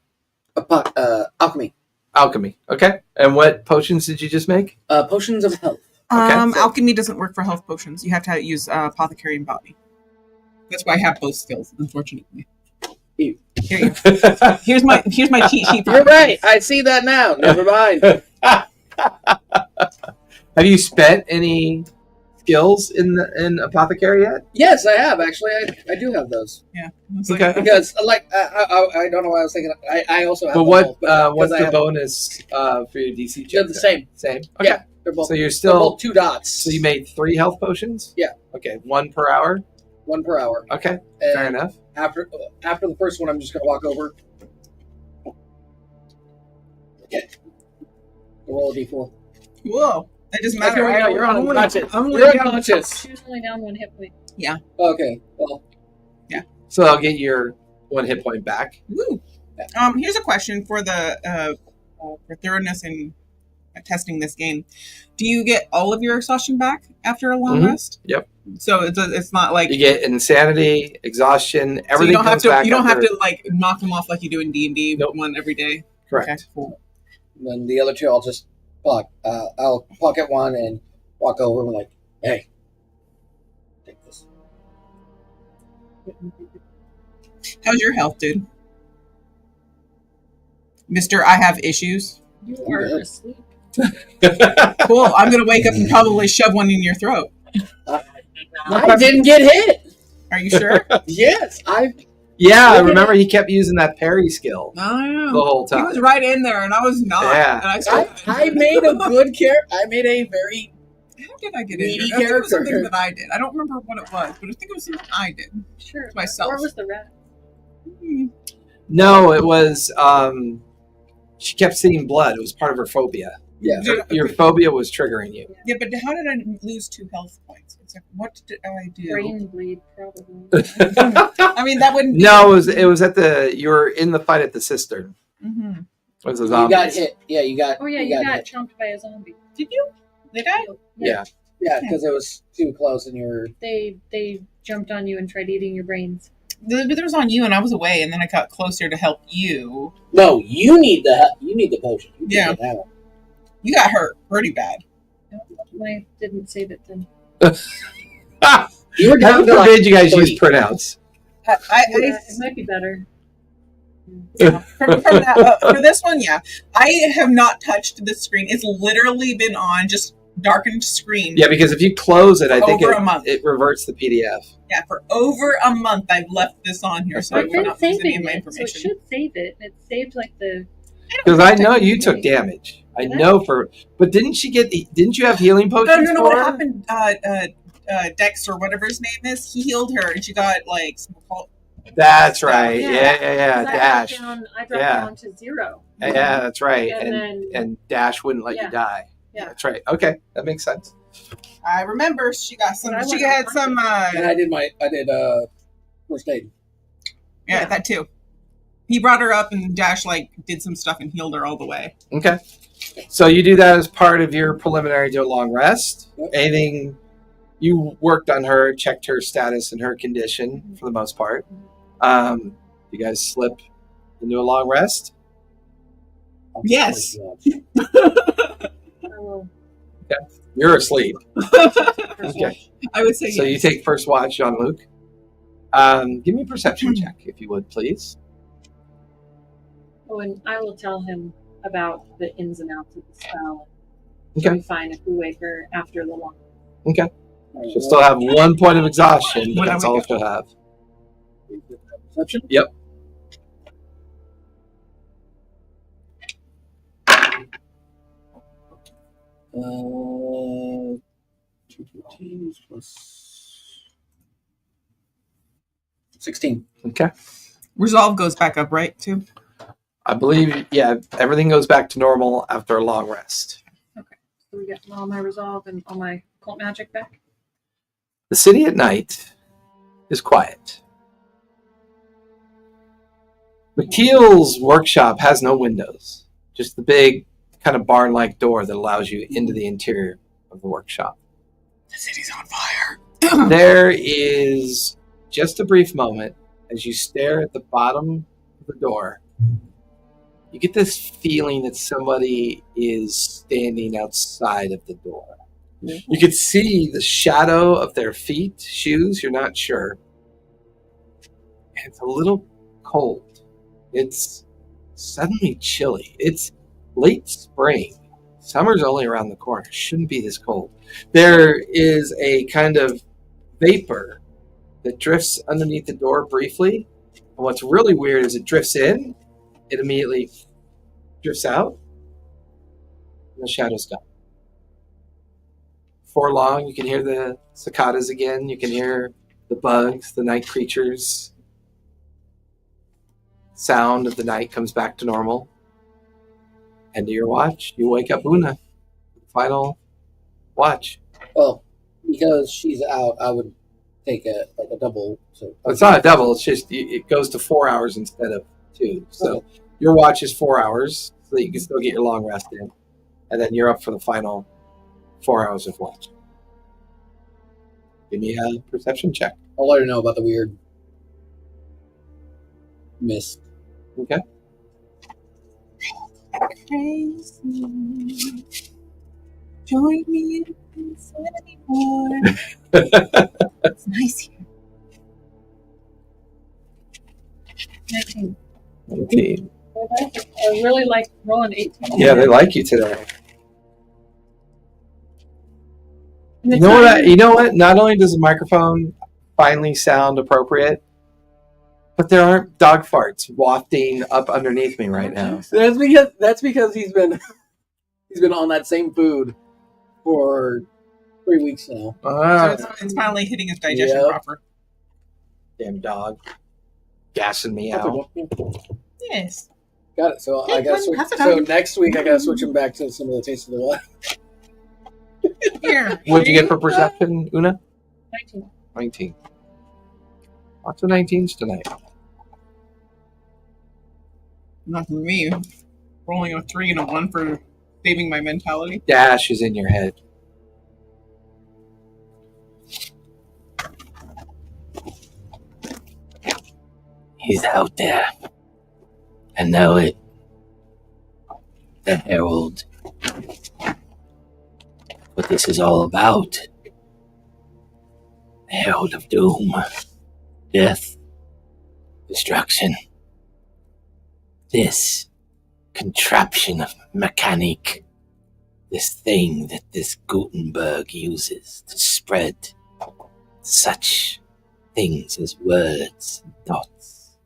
Alchemy. Alchemy. Okay. And what potions did you just make? Potions of health. Okay, so- Alchemy doesn't work for health potions. You have to use apothecary and botany. That's why I have both skills, unfortunately. Ew. Here you go. Here's my cheat sheet. You're right. I see that now. Never mind. Have you spent any skills in apothecary yet? Yes, I have actually. I do have those Yeah. Okay. because I don't know why I was thinking. I also have. But them what both, what's because I the have- bonus for your DC check? They're the same. Same. Okay. Yeah, they're both. So you're they're still both 2 dots. so you made 3 health potions? Yeah. Okay, 1 per hour. 1 per hour. Okay, And fair enough. After the first one, I'm just gonna walk over. Okay. Roll a d4. Whoa. That doesn't matter. Okay, right now, you're unconscious. I'm You're only down. unconscious. She was only down 1 hit point. Okay. Well, So I'll get your 1 hit point back. Woo. Here's a question for the for thoroughness in testing this game. Do you get all of your exhaustion back after a long Mhm. rest? Yep. So it's not like You get insanity, exhaustion, so everything you don't have comes to back. you don't have after- to like knock them off like you do in D&D Nope. one every day. Correct. Okay, cool. and then the other 2, I'll just pluck. I'll pluck at 1 and walk over and like, hey, take this. How's your health, dude? Mr. I have issues. You are Good. asleep. Cool. I'm gonna wake up and probably shove one in your throat. I didn't get hit. Are you sure? Yes, Yeah, I remember he kept using that parry skill I don't the know. whole He time. was right in there, and I was not. Yeah. And I, still, I made a good character. I made a very How did I get in Needy there? I think it was character. something that I did. I don't remember what it was, but I think it was something I did. Sure. Myself. Where was the rat? Hmm. No, it was she kept seeing blood. It was part of her phobia. yeah. Your phobia was triggering you. Yeah, but how did I lose 2 health points? It's like, what did I do? Brain bleed, probably. I mean, that wouldn't. No, it was at the you were in the fight at the cistern. Mm-hmm. It was a You zombie. got hit. Yeah, you got. Oh yeah, you got hit. chomped by a zombie. Did you? Did I? Yeah. Yeah, because it was too close, and you were. They jumped on you and tried eating your brains. But there was on you, and I was away, and then I got closer to help you. No, you need the potion. You need Yeah. it now. You got hurt pretty bad. I didn't save it then. You were down Heaven to like forbid you guys 3. use printouts. It might be better. For this one, yeah. I have not touched this screen. It's literally been on just darkened screen. Yeah, because if you close it, I think Over a month. it reverts the PDF. Yeah, for over a month I've left this on here, so I I've would been not lose any saving of my it, so it information. should save it. It saved like the. Because I know you took damage. I know but didn't you have healing potions No, for what her? happened, Dex or whatever his name is, he healed her and she got like some That's right. Yeah. Yeah. 'cause Dash. I dropped Yeah. down to 0. Yeah, that's right. And then And Dash wouldn't let you Yeah. die. Yeah. That's right. Okay, that makes sense. I remember she got some But I she went had on some And I did first aid. yeah, that too. He brought her up and Dash like did some stuff and healed her all the way. Okay. So you do that as part of your preliminary to a long rest. Yep. Anything you worked on her, checked her status and her condition for the most part. You guys slip into a long rest. Yes. I will. You're asleep. First Okay. watch. I would say So yes. you take first watch, Jean-Luc. Give me a perception check, if you would, please. Oh, and I will tell him about the ins and outs of the spell. Okay. Be fine if we wake her after the long. Okay. She'll still have 1 point of exhaustion, but When I that's wake all up. she'll have. Perception? Yep. Uh, 2 plus 16. Okay. Resolve goes back up, right? Too. I believe, yeah, everything goes back to normal after a long rest. So we get all my resolve and all my occult magic back. The city at night is quiet. McTeal's workshop has no windows, just the big kind of barn-like door that allows you into the interior of the workshop. The city's on fire. There is just a brief moment as you stare at the bottom of the door. you get this feeling that somebody is standing outside of the door. You could see the shadow of their feet, shoes, you're not sure. And it's a little cold. It's suddenly chilly. It's late spring. Summer's only around the corner. It shouldn't be this cold. There is a kind of vapor that drifts underneath the door briefly. And what's really weird is it drifts in, it immediately drifts out, and the shadow's gone. Before long, you can hear the cicadas again. You can hear the bugs, the night creatures. Sound of the night comes back to normal. End of your watch, you wake up Una. Final watch. Well, because she's out, I would take a double. So It's not a double. It's just it goes to 4 hours instead of 2. So your watch is 4 hours, so that you can still get your long rest in, and then you're up for the final 4 hours of watch. Give me a perception check. I'll let her know about the weird mist. Okay. Crazy. Join me in insanity more. It's nice here. 19. 19. I really like rolling 18. Yeah, they like you today. And You it's know not what? even- You know what? Not only does the microphone finally sound appropriate, but there aren't dog farts wafting up underneath me right now. So that's because he's been on that same food for 3 weeks now. So it's finally hitting his digestion Yep. proper. Damn dog, gassing me out. Yes. Got it. So I Hey, gotta switch. pass it So on. next week I gotta switch him back to some of the taste of the wild. Here. What'd you get for perception, Una? 19. 19. Lots of 19s tonight. Not for me. Rolling a 3 and a 1 for saving my mentality. Dash is in your head. He's out there. I know it. The Herald. What this is all about. The Herald of Doom. Death. Destruction. This contraption of mechanic. This thing that this Gutenberg uses to spread such things as words and thoughts.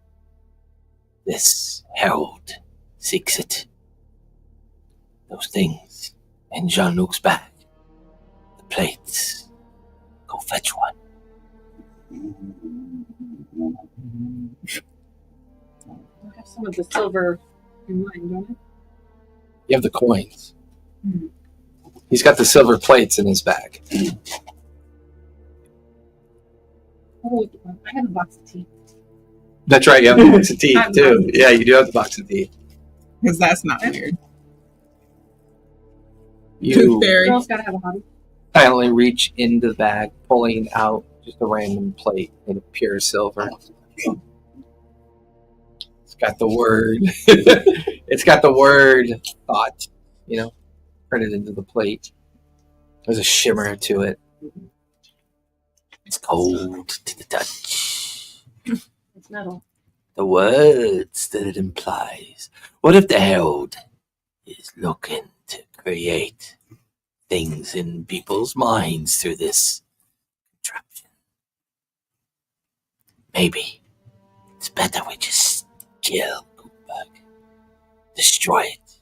This herald seeks it. Those things in Jean-Luc's bag. The plates. Go fetch one. I have some of the silver in mind, don't I? You have the coins. Hmm. He's got the silver plates in his bag. Oh, I have a box of tea. That's right, you have the box of teeth, too. Yeah, you do have the box of teeth. Because that's not weird. You Tooth fairy. Girls gotta have a hobby. silently reach into the bag, pulling out just a random plate made of pure silver. It's got the word. It's got the word thought, printed into the plate. There's a shimmer to it. It's cold to the touch. It's metal. The words that it implies. What if the Herald is looking to create things in people's minds through this contraption? Maybe it's better we just kill Gutenberg, destroy it,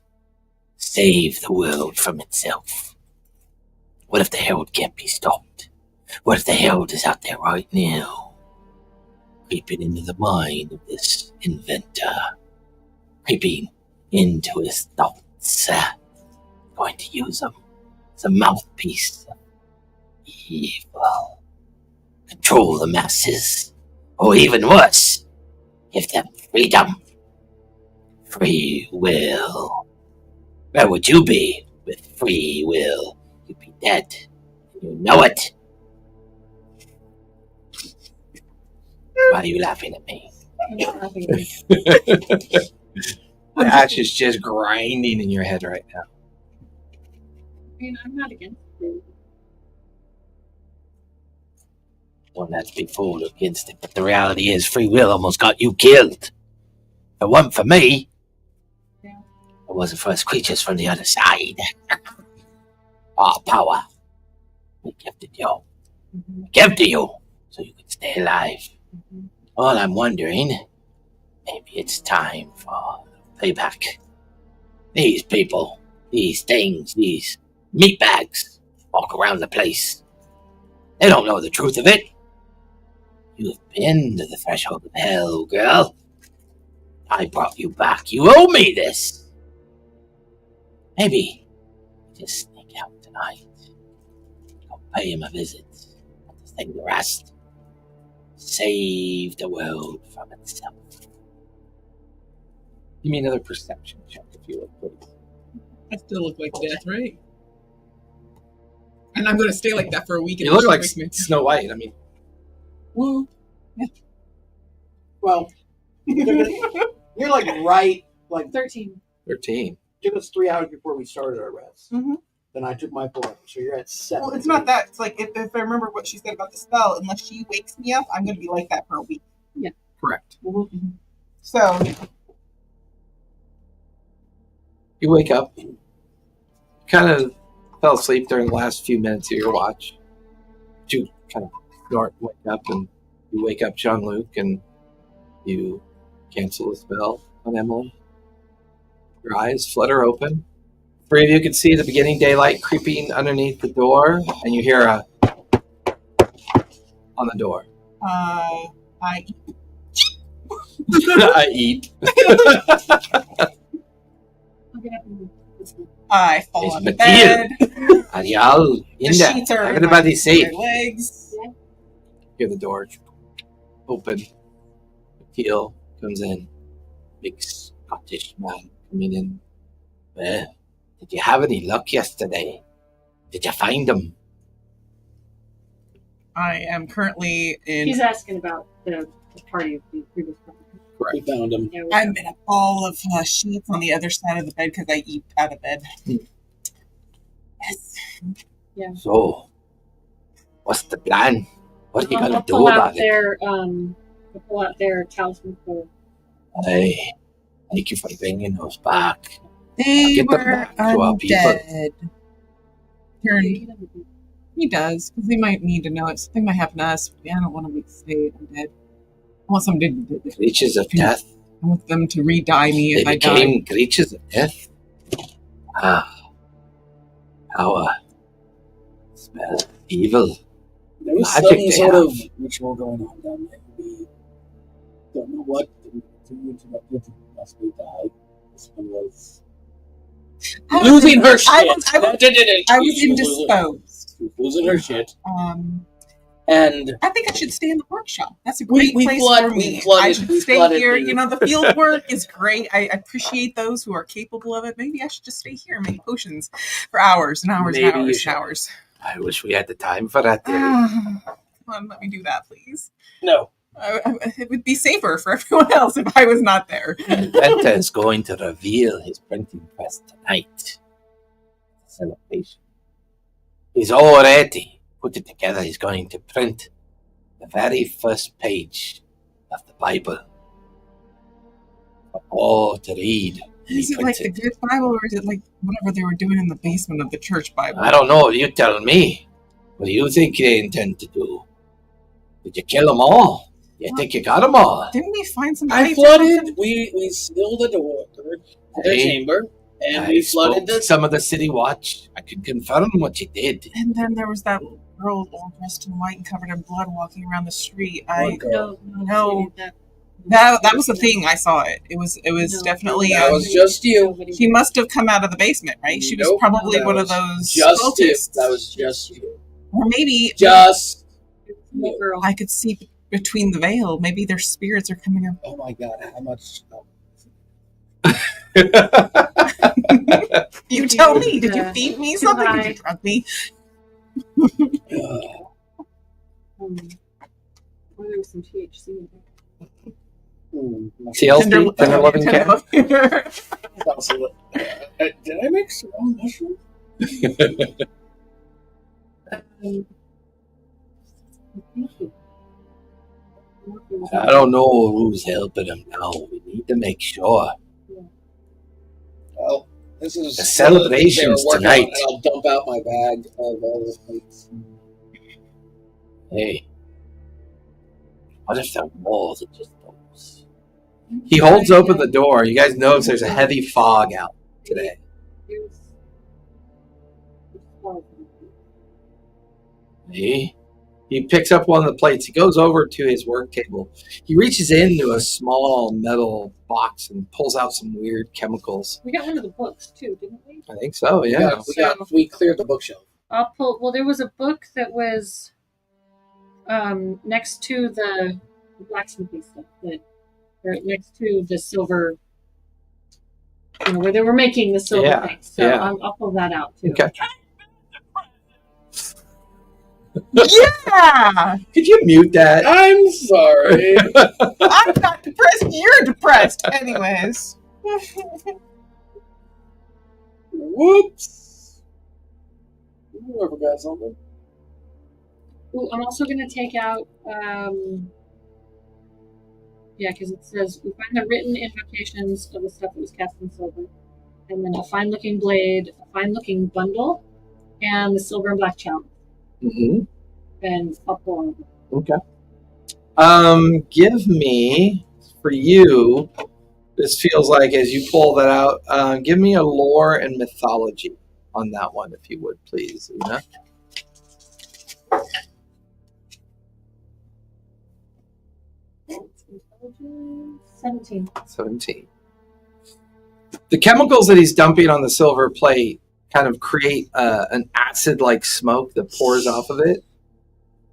save the world from itself. What if the Herald can't be stopped? What if the Herald is out there right now, creeping into the mind of this inventor, creeping into his thoughts, going to use them as a mouthpiece of evil, control the masses, or even worse, give them freedom, free will. Where would you be with free will? You'd be dead, and you know it. Why are you laughing at me? I'm not laughing at you. The ash is just grinding in your head right now. I mean, I'm not against it. Don't have to be fooled against it, but the reality is free will almost got you killed. If it wasn't for me, Yeah. it wasn't for us creatures from the other side. Our power. We gifted you. Mm-hmm. We gave to you so you could stay alive. Mm-hmm. All I'm wondering, maybe it's time for payback. These people, these things, these meat bags walk around the place. They don't know the truth of it. You've been to the threshold of hell, girl. I brought you back. You owe me this. Maybe just sneak out tonight. Go pay him a visit. Just think the rest. Save the world from itself. Give me another perception check if you would, please. I still look like death, right? And I'm going to stay like that for a week. You look like Snow White. I mean, Woo. Well, you're like right, like 13. 13. it took us 3 hours before we started our rest. Mhm. Then I took my 4, so you're at 7. Well, it's not that. It's like if I remember what she said about the spell, unless she wakes me up, I'm going to be like that for a week. Correct. So, You wake up. Kind of fell asleep during the last few minutes of your watch. But you kind of wake up and you wake up Jean-Luc and you cancel the spell on Emily. Your eyes flutter open. 3 of you can see the beginning daylight creeping underneath the door, and you hear a on the door. I I eat. I fall It's on the Matilda. bed. Are y'all in The there? sheets are Everybody's safe. my legs. Hear the door open. Teal comes in. Big Scottish man coming in. Well, did you have any luck yesterday? Did you find them? I am currently in. He's asking about the party of the previous party. We found him. Yeah, I'm in a ball of sheets on the other side of the bed because I eat out of bed. Yes. So, what's the plan? What are you I'll gonna pull do out about it? I'll pull out their talisman for. Hey, thank you for bringing those back. They Get them were back to our people. undead. Turned. He does, because they might need to know it. Something might happen to us. I don't want to stay undead. I want some to Creatures of death. I want them to re-die me They if I die. became creatures of death. Ah, power. Smell evil. There was Magic some they sort have. of ritual going on down there. We don't know what to interrupt to possibly die. This one was I was losing in- her shit. I was She indisposed. was losing her shit. And I think I should stay in the workshop. That's a great we place flood- for we me. flooded- I should we stay flooded here. the- You know, the field work is great. I appreciate those who are capable of it. Maybe I should just stay here and make potions for hours and hours Maybe and you hours should. and hours. I wish we had the time for that. Dearie. Come on, let me do that, please. no. It would be safer for everyone else if I was not there. The inventor is going to reveal his printing press tonight. Celebration. He's already put it together. He's going to print the very first page of the Bible for all to read. Is it like the good Bible or is it like whatever they were doing in the basement of the church Bible? I don't know. You tell me. What do you think they intend to do? Did you kill them all? You think you got them all? Didn't we find some I pipes or something? flooded. We sealed the door to their Hey, chamber, and I we spoke flooded to the. some of the city watch. I can confirm what you did. And then there was that girl all dressed in white and covered in blood walking around the street. Girl. No. That That was the thing. I saw it. It was No. definitely. That was just you. She must have come out of the basement, right? She was Nope. probably That one of was those Just you. cultists. That was just you. Or maybe Just. the girl. I could see between the veil. Maybe their spirits are coming up. Oh my god! How much? Oh. You tell me. Did you Yeah. feed me something? Did Goodbye. you drug me? Well, there was some THC in there. TLC, tender loving care. Did I make some wrong mushroom? I don't know who's helping him now. We need to make sure. Well, this is The celebration's they were working on, tonight. and I'll dump out my bag of all the plates. Hey, what if there are more than just those? He holds open the door. You guys notice there's a heavy fog out today. Hey, He picks up one of the plates. He goes over to his work table. He reaches into a small metal box and pulls out some weird chemicals. We got one of the books too, didn't we? I think so, yeah. We cleared the bookshelf. I'll pull. Well, there was a book that was next to the blacksmithing stuff, or next to the silver. Where they were making the silver things. So yeah. I'll pull that out too. Okay. Yeah! Could you mute that? I'm sorry. I'm not depressed. You're depressed. Anyways. Whoops. Whoever got something. Ooh, I'm also going to take out. Because it says we find the written invocations of the stuff that was cast in silver, and then a fine-looking blade, a fine-looking bundle, and the silver and black chalice. Mm-hmm. And I'll pull them. Okay. Give me, for you, this feels like as you pull that out, give me a lore and mythology on that one, if you would, please, Una. Intelligence, 17. The chemicals that he's dumping on the silver plate kind of create an acid-like smoke that pours off of it.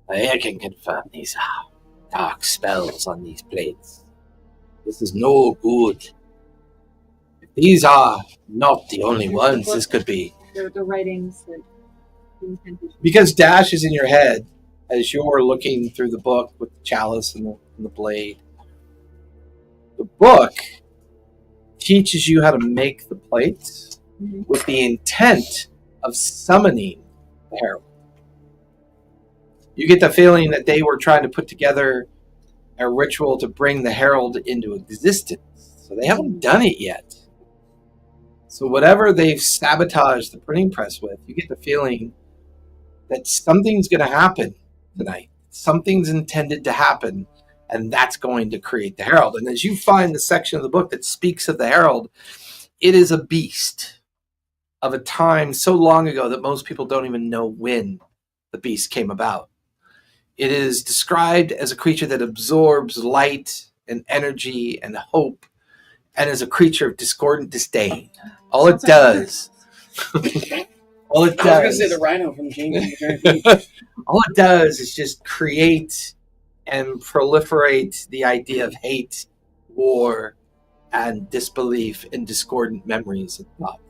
I can confirm these dark spells on these plates. This is no good. If these are not the only ones, this could be. the writings that. Because Dash is in your head as you're looking through the book with the chalice and the blade. The book teaches you how to make the plates with the intent of summoning the Herald. You get the feeling that they were trying to put together a ritual to bring the Herald into existence. So they haven't done it yet. So whatever they've sabotaged the printing press with, you get the feeling that something's going to happen tonight. Something's intended to happen, and that's going to create the Herald. And as you find the section of the book that speaks of the Herald, it is a beast of a time so long ago that most people don't even know when the beast came about. It is described as a creature that absorbs light and energy and hope, and is a creature of discordant disdain. All it does... All it does, I was going to say the rhino from James. all it does is just create and proliferate the idea of hate, war, and disbelief and discordant memories and thoughts.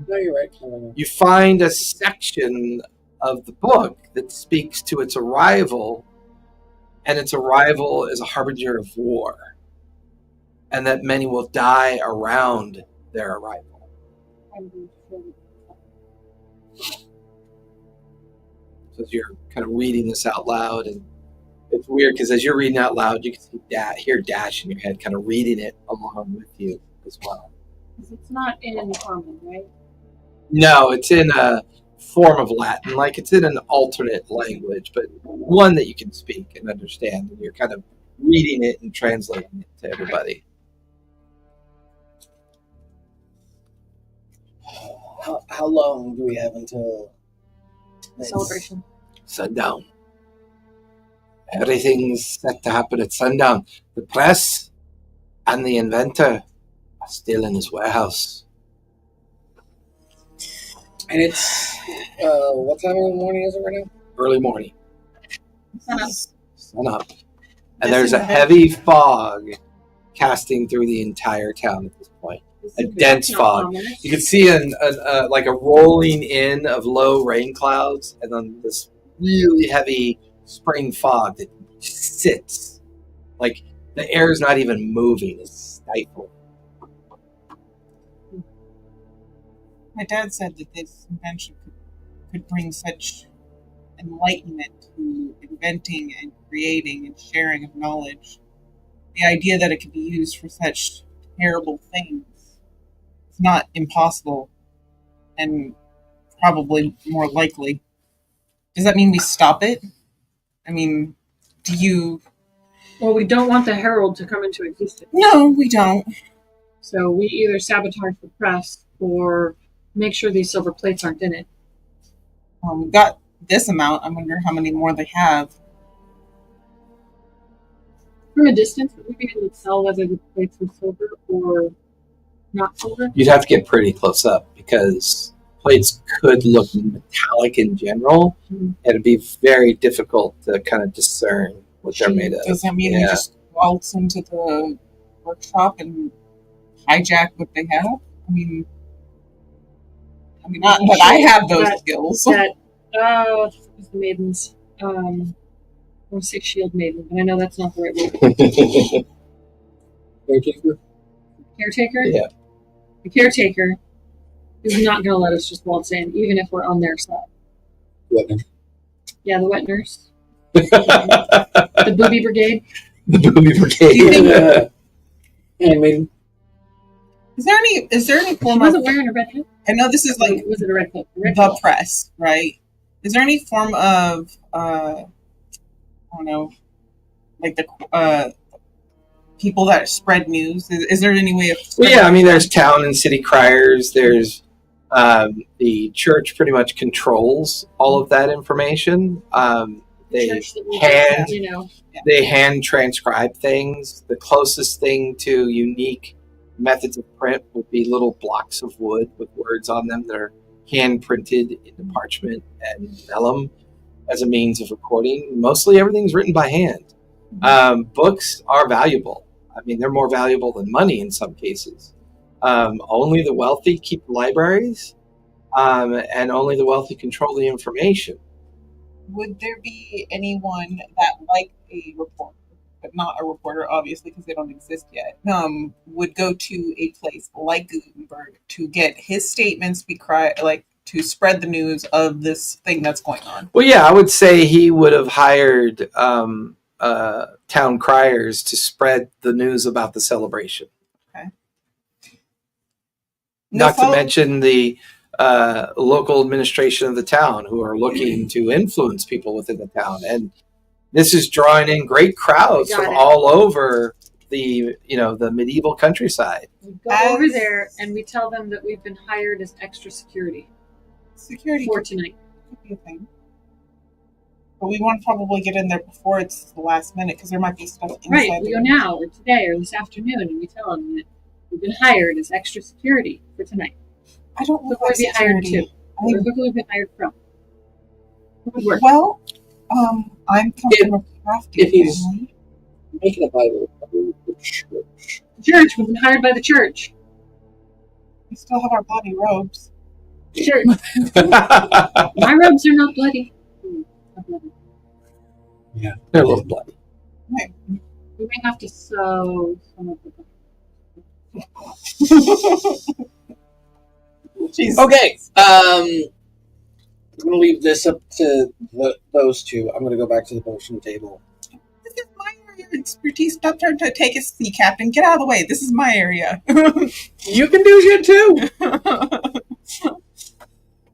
No, you're right. You find a section of the book that speaks to its arrival, and its arrival is a harbinger of war, and that many will die around their arrival. So as you're kind of reading this out loud, and it's weird because as you're reading out loud, you can see hear Dash in your head kind of reading it along with you as well. It's not in common, right? No, it's in a form of Latin, like it's in an alternate language, but one that you can speak and understand, and you're kind of reading it and translating it to everybody. How long do we have until Celebration. Sundown. Everything's set to happen at sundown. The press and the inventor are still in his warehouse. And it's what time of the morning is it right now? Early morning. Sun up. And there's a heavy fog casting through the entire town at this point. A dense fog. You can see like a rolling in of low rain clouds, and then this really heavy spring fog that sits like The air is not even moving; it's stifled. My dad said that this invention could bring such enlightenment to inventing and creating and sharing of knowledge. The idea that it could be used for such terrible things is not impossible and probably more likely. Does that mean we stop it? I mean, do you... Well, we don't want the Herald to come into existence. No, we don't. So we either sabotage the press or make sure these silver plates aren't in it. We got this amount. I wonder how many more they have. From a distance, would we be able to tell whether the plates were silver or not silver? You'd have to get pretty close up because plates could look metallic in general. Mm-hmm. It'd be very difficult to kind of discern what they're made of. Does that mean we just waltz into the workshop and hijack what they have? I mean, not that I have those skills. That was the maidens. Or six shield maiden, but I know that's not the right word. Caretaker? Caretaker? Yeah. The caretaker is not going to let us just waltz in, even if we're on their side. What? Yeah, the wet nurse. The booby brigade. The booby brigade. Handmaiden. Is there any She form of... wasn't wearing a red hat. I know this is like Was it a red coat? the press, right? Is there any form of I don't know, like the people that spread news? Is there any way of... Well, yeah, I mean, there's town and city criers. There's the church pretty much controls all of that information. They hand transcribe things. The closest thing to unique methods of print would be little blocks of wood with words on them that are hand printed into parchment and vellum as a means of recording. Mostly everything's written by hand. Books are valuable. I mean, they're more valuable than money in some cases. Only the wealthy keep libraries, and only the wealthy control the information. Would there be anyone that, like a reporter, but not a reporter, obviously, because they don't exist yet, would go to a place like Gutenberg to get his statements to spread the news of this thing that's going on? Well, yeah, I would say he would have hired town criers to spread the news about the celebration. Okay. Not to mention the local administration of the town who are looking to influence people within the town. And this is drawing in great crowds from all over the medieval countryside. We go over there and we tell them that we've been hired as extra security. Security for tonight. Could be a thing. But we want to probably get in there before it's the last minute because there might be stuff inside. Right, we go now or today or this afternoon and we tell them that we've been hired as extra security for tonight. I don't know who would be hired to. Who would we be hired from? Who would work? Well, I'm coming from a crafty he's family. making a Bible, probably the church. Church, we've been hired by the church. We still have our bloody robes. Church. My robes are not bloody. Yeah, they're a little bloody. Right. We may have to sew some of the. Okay, I'm going to leave this up to those two. I'm going to go back to the potion table. This is my area of expertise. Stop trying to take a sea captain. Get out of the way. This is my area. You can do shit too.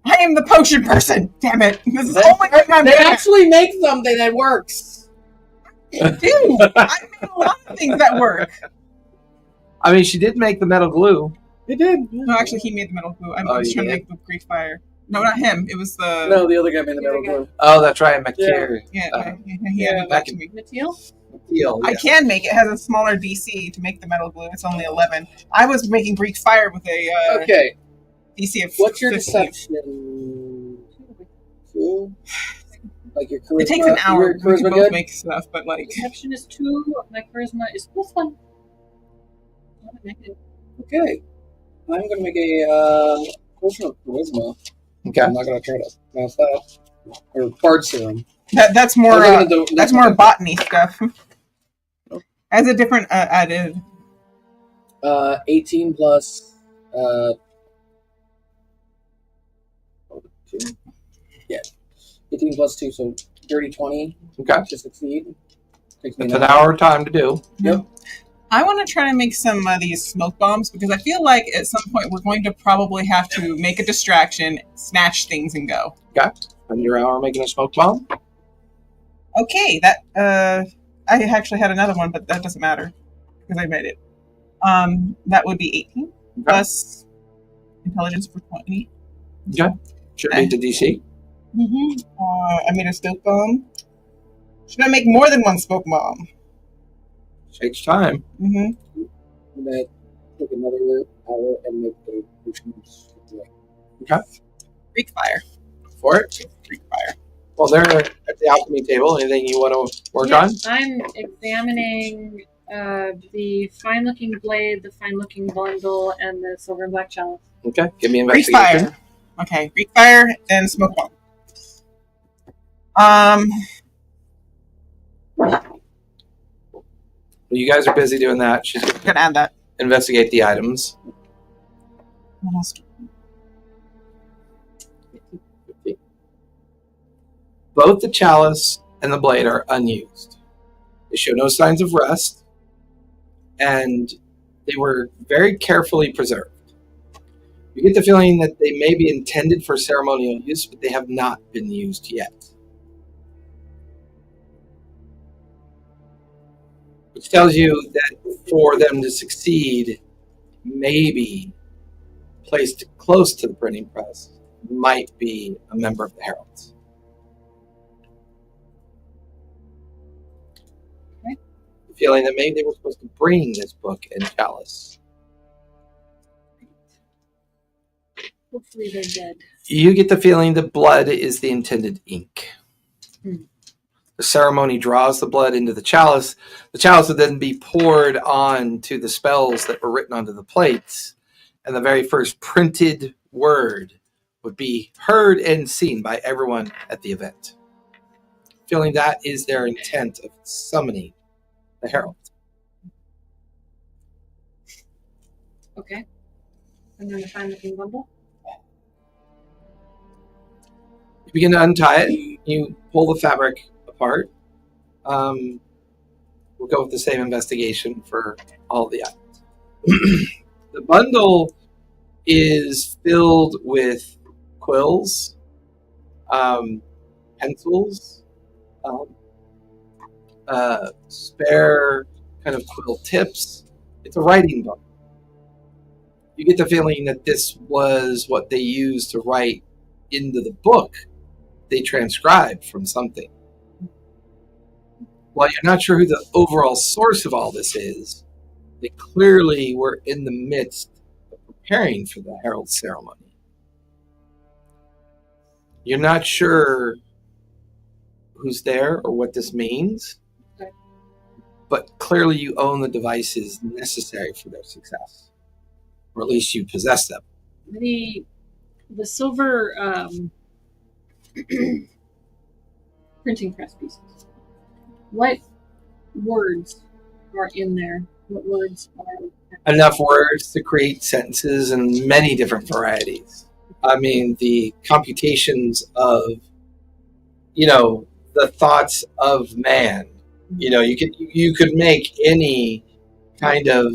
I am the potion person. Damn it. This is the only thing I'm They good at. actually make something that works. I do. I make a lot of things that work. I mean, she did make the metal glue. It did. No, actually, he made the metal glue. I was trying to make the Greek fire. No, not him. It was the... No, the other guy made the metal glue. Oh, that's right, McTeer. Yeah, he had it back to me. Mateel? I can make it. It has a smaller DC to make the metal glue. It's only 11. I was making Greek fire with a Okay. DC of What's your 15. deception? 2? Like your charisma? It takes an hour. Your We charisma can both good? make stuff, but like... Deception is 2. My charisma is +1. Okay. I'm going to make a potion of charisma. Okay. I'm not going to try to pronounce that. Or bard serum. That's more botany stuff. As a different added. 18 plus 2. Yeah. 18 plus 2, so dirty 20 Okay. to succeed. Takes me It's an 9. hour time to do. Yep. I want to try to make some of these smoke bombs because I feel like at some point we're going to probably have to make a distraction, snatch things, and go. Okay. Spend your hour making a smoke bomb. Okay, that I actually had another one, but that doesn't matter because I made it. That would be 18 plus intelligence for 20. Okay. Should beat the DC. I made a smoke bomb. Should I make more than one smoke bomb? Takes time. I'm gonna take another hour and make a potion. Okay. Freak fire. For it. Freak fire. Well, they're at the alchemy table. Anything you want to work on? I'm examining the fine-looking blade, the fine-looking bundle, and the silver and black chalice. Okay. Give me Freak investigation. fire. Okay, freak fire and smoke bomb. You guys are busy doing that. She's going Gonna add that. to investigate the items. What else? Both the chalice and the blade are unused. They show no signs of rust, and they were very carefully preserved. You get the feeling that they may be intended for ceremonial use, but they have not been used yet. Which tells you that for them to succeed, maybe placed close to the printing press might be a member of the Heralds. Okay. The feeling that maybe they were supposed to bring this book and chalice. Hopefully they're dead. You get the feeling that blood is the intended ink. The ceremony draws the blood into the chalice. The chalice would then be poured on to the spells that were written onto the plates, and the very first printed word would be heard and seen by everyone at the event. Feeling that is their intent of summoning the Herald. Okay. And then the fine-looking bundle. You begin to untie it. You pull the fabric apart. We'll go with the same investigation for all the items. The bundle is filled with quills, pencils, spare kind of quill tips. It's a writing book. You get the feeling that this was what they used to write into the book they transcribed from something. While you're not sure who the overall source of all this is, they clearly were in the midst of preparing for the Herald ceremony. You're not sure who's there or what this means, but clearly you own the devices necessary for their success, or at least you possess them. The silver printing press pieces. What words are in there? What words are... Enough words to create sentences in many different varieties. I mean, the computations of, the thoughts of man. You could make any kind of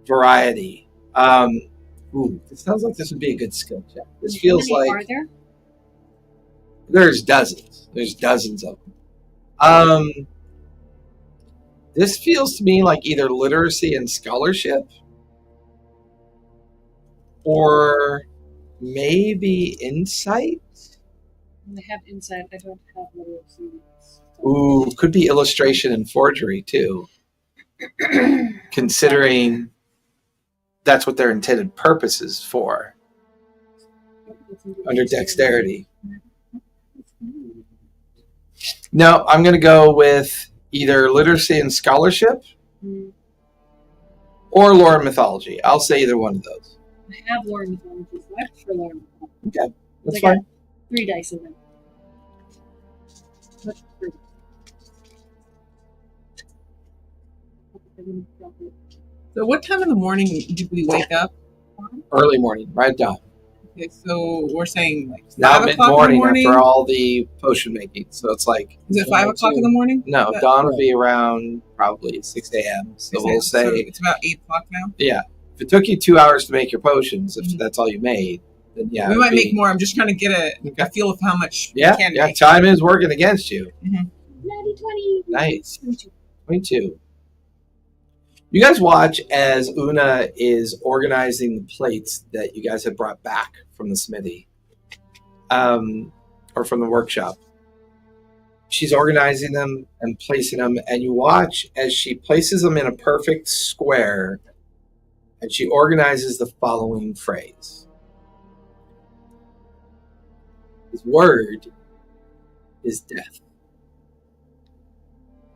variety. It sounds like this would be a good skill check. This feels How many like are there? there's dozens. There's dozens of them. This feels to me like either literacy and scholarship, or maybe insight. I have insight. I don't have literacy. Ooh, could be illustration and forgery too. Considering that's what their intended purpose is for. Under dexterity. No, I'm going to go with either literacy and scholarship or lore and mythology. I'll say either one of those. I have lore and mythology, so I prefer lore and mythology. Okay, that's I got fine. 3 dice in them. I wouldn't drop it. So what time in the morning did we wake up? Early morning, right down. Okay, so we're saying like Now 5 o'clock in the mid-morning morning. after all the potion making. So it's like, Is it 5 o'clock in the morning? no, That- dawn will be around probably 6 a.m. So we'll say, so it's about 8 o'clock now. yeah, if it took you 2 hours to make your potions, if Mhm. that's all you made, then yeah. We it'd might be- make more. I'm just trying to get a feel of how much Yeah, we can yeah, make. time is working against you. Natty 20. Nice. 22. You guys watch as Una is organizing the plates that you guys had brought back from the smithy, or from the workshop. She's organizing them and placing them, and you watch as she places them in a perfect square, and she organizes the following phrase. His word is death.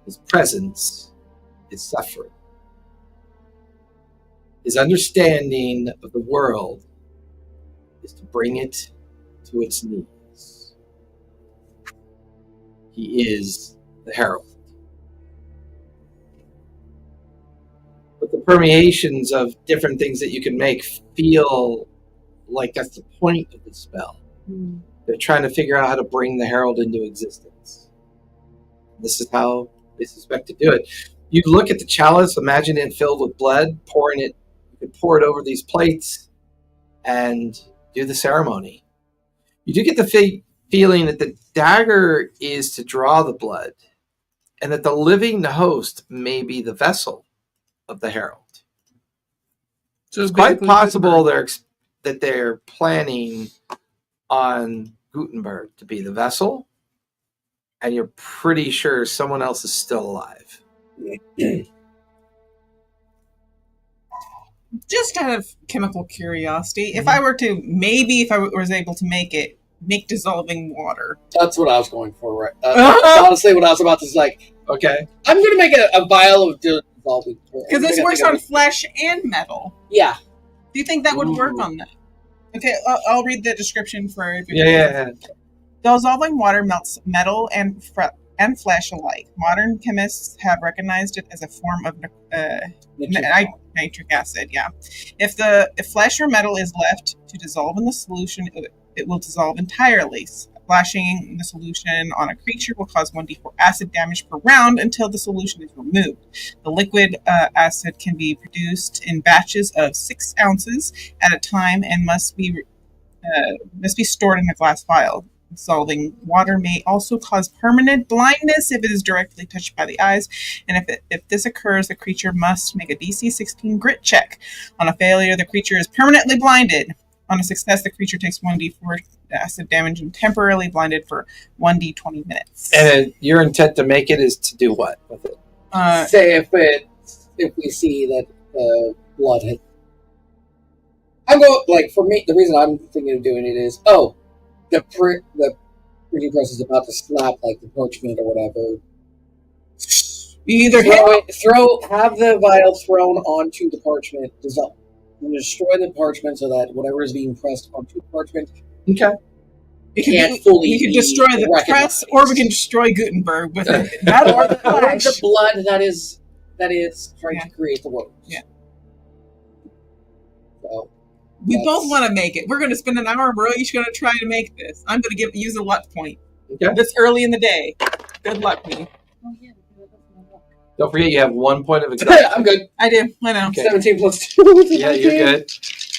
His presence is suffering. His understanding of the world is to bring it to its knees. He is the Herald. But the permeations of different things that you can make feel like that's the point of the spell. They're trying to figure out how to bring the Herald into existence. This is how they suspect to do it. You look at the chalice, imagine it filled with blood, pouring it. You could pour it over these plates and do the ceremony. You do get the feeling that the dagger is to draw the blood, and that the living host may be the vessel of the Herald. So It's quite possible that they're planning on Gutenberg to be the vessel, and you're pretty sure someone else is still alive. Just out of chemical curiosity, if I were to, maybe if I was able to make dissolving water. That's what I was going for, right? Honestly, what I was about to say, like, Okay. I'm going to make a vial of dissolving. Because this works on flesh and metal. Yeah. Do you think that would work Ooh. on that? Okay, I'll read the description for... Yeah. Dissolving water melts metal and flesh alike. Modern chemists have recognized it as a form of nitric acid. Yeah, if flesh or metal is left to dissolve in the solution, it will dissolve entirely. Splashing the solution on a creature will cause 1d4 acid damage per round until the solution is removed. The liquid acid can be produced in batches of 6 ounces at a time and must be stored in a glass vial. Dissolving water may also cause permanent blindness if it is directly touched by the eyes, and if this occurs, the creature must make a DC 16 grit check. On a failure, the creature is permanently blinded. On a success, the creature takes 1d4 acid damage and temporarily blinded for 1d20 minutes. And your intent to make it is to do what with it? Say if we see that blood had... I'm going, like, for me, the reason I'm thinking of doing it is, the printing press is about to slap, like, the parchment or whatever. You either have the vial thrown onto the parchment, dissolve, and destroy the parchment so that whatever is being pressed onto the parchment Okay. we can destroy the recognized. press, or we can destroy Gutenberg with it. or the blood that is trying to create the words. Yeah. So We both want to make it. We're going to spend an hour. We're each going to try to make this. I'm going to use a luck point. Okay. This early in the day. Good luck, me. Oh, yeah. That's my luck. Don't forget you have 1 point of exact. I'm good. I do. I know. Okay. 17 plus 2. Yeah, you're good.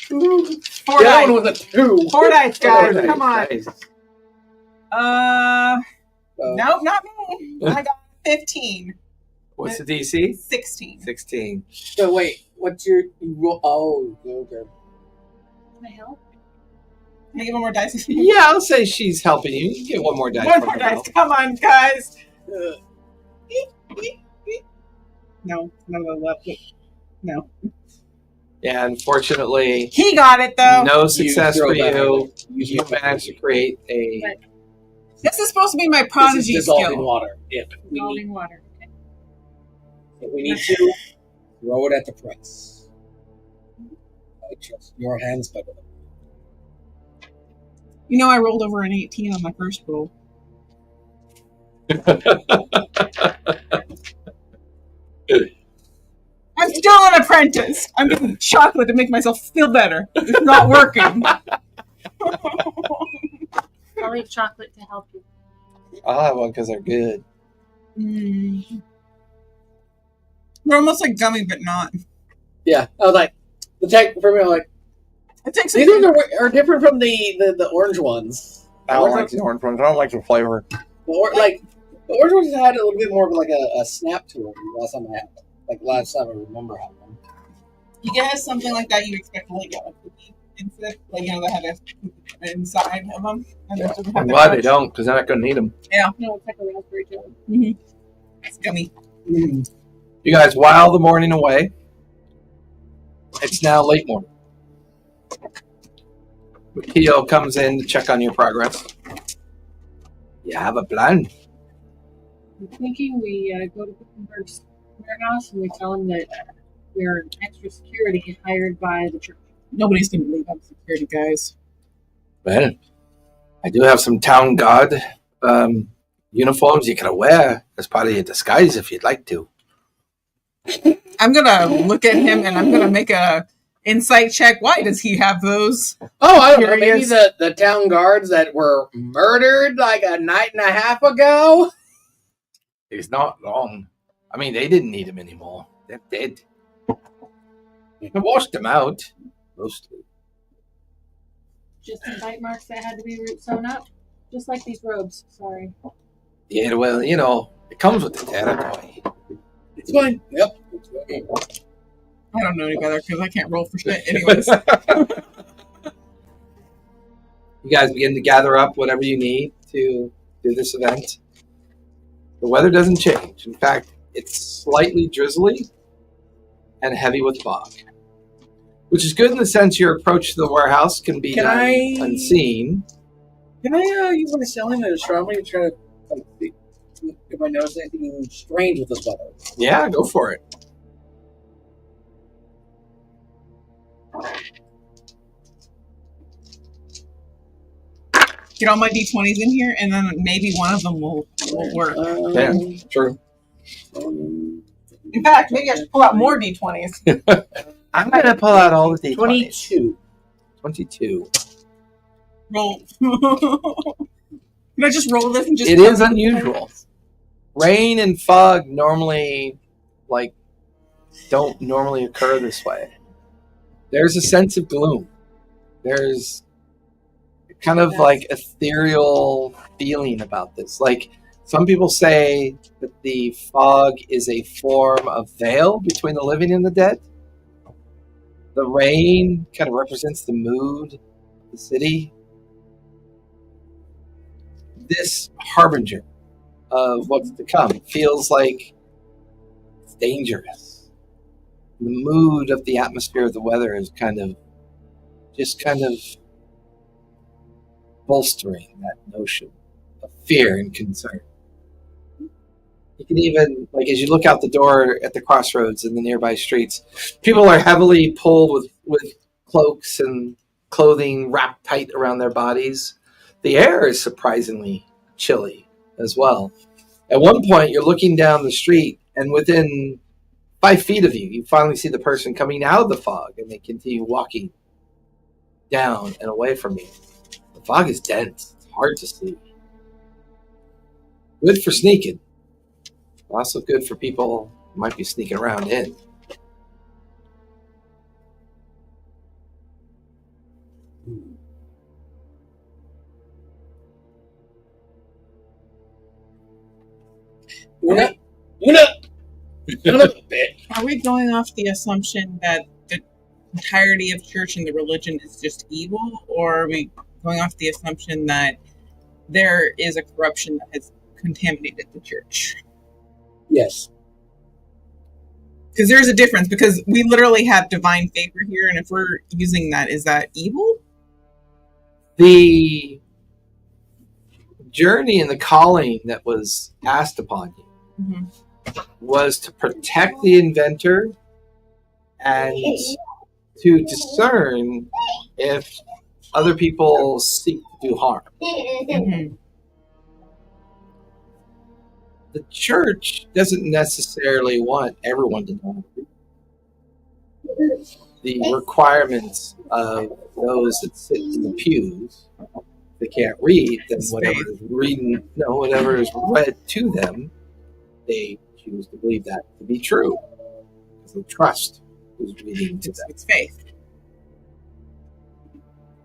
4 The other dice. one was a 2. 4 dice, guys. Nice, Come on. nice. Nope, not me. I got 15. What's the DC? 16. 16. So wait, what's your roll? Oh, okay. Can I help? Can I give one more dice? Yeah, I'll say she's helping you. You get 1 more dice. One from more her dice. mouth. Come on, guys. No, none of the left. No. Yeah, unfortunately, He got it, though. no success throw for that you. in. You managed to create a. But This is supposed to be my This is prodigy dissolving skill. water. If dissolving water. Okay. we need to throw it at the press. I trust your hands better than You know, I rolled over an 18 on my first roll. apprentice. I'm getting chocolate to make myself feel better. It's not working. I'll eat chocolate to help you. I'll have one because they're good. Mm. They're almost like gummy, but not. Yeah, I was like, the tech for me, I'm like, It takes these ones are different from the orange ones. I don't like the orange ones. I don't like the flavor. The orange ones had a little bit more of like a snap to them last time I had them. Like last time I remember having them. You get something like that, you expect to like get a cookie instead, like that had a inside of them. And it doesn't have I'm the glad they crunch. don't, because then I couldn't eat them. No, it's like a raspberry jelly. Mm-hmm. It's gummy. Mm. You guys while the morning away. It's now late morning. Keo comes in to check on your progress. You have a plan? I'm thinking we go to Gutenberg's warehouse and we tell him that we're extra security hired by the church. Nobody's gonna believe I'm security guys. Well, I do have some town guard uniforms you can wear as part of your disguise if you'd like to. I'm gonna look at him and I'm gonna make a insight check. Why does he have those? Oh, I don't know. Maybe Curious. the town guards that were murdered like a night and a half ago. He's not wrong. I mean, they didn't need him anymore. They're dead. I washed them out, mostly. Just some bite marks that had to be sewn up. Just like these robes. Sorry. Yeah, well, it comes with the territory. It's fine. Yep. I don't know any better because I can't roll for shit. Anyways, You guys begin to gather up whatever you need to do this event. The weather doesn't change. In fact, it's slightly drizzly and heavy with fog. Which is good in the sense your approach to the warehouse can be done unseen. Can I use my selling and astronomy to try to see if I notice anything strange with this weather? Yeah, go for it. get all my d20s in here, and then maybe one of them will work. Yeah, true. In fact, maybe I should pull out more d20s. I'm going to pull out all the D20s. 22. 22. Roll. Can I just roll this and just? It is unusual. Rain and fog normally, don't normally occur this way. There's a sense of gloom. There's kind of ethereal feeling about this. Some people say that the fog is a form of veil between the living and the dead. The rain kind of represents the mood of the city. This harbinger of what's to come feels like it's dangerous. The mood of the atmosphere of the weather is kind of bolstering that notion of fear and concern. You can even, as you look out the door at the crossroads in the nearby streets, people are heavily pulled with cloaks and clothing wrapped tight around their bodies. The air is surprisingly chilly as well. At one point, you're looking down the street, and within 5 feet of you, you finally see the person coming out of the fog, and they continue walking down and away from you. The fog is dense. It's hard to see. Good for sneaking. Also good for people who might be sneaking around in. Una! Are we going off the assumption that the entirety of church and the religion is just evil, or are we going off the assumption that there is a corruption that has contaminated the church? Yes. Because there's a difference, because we literally have divine favor here, and if we're using that, is that evil? The journey and the calling that was asked upon you was to protect the inventor and to discern if other people seek to do harm. The church doesn't necessarily want everyone to know. the requirements of those that sit in the pews. They can't read, then whatever is read to them, they choose to believe that to be true. Because they trust who's reading to them. It's faith.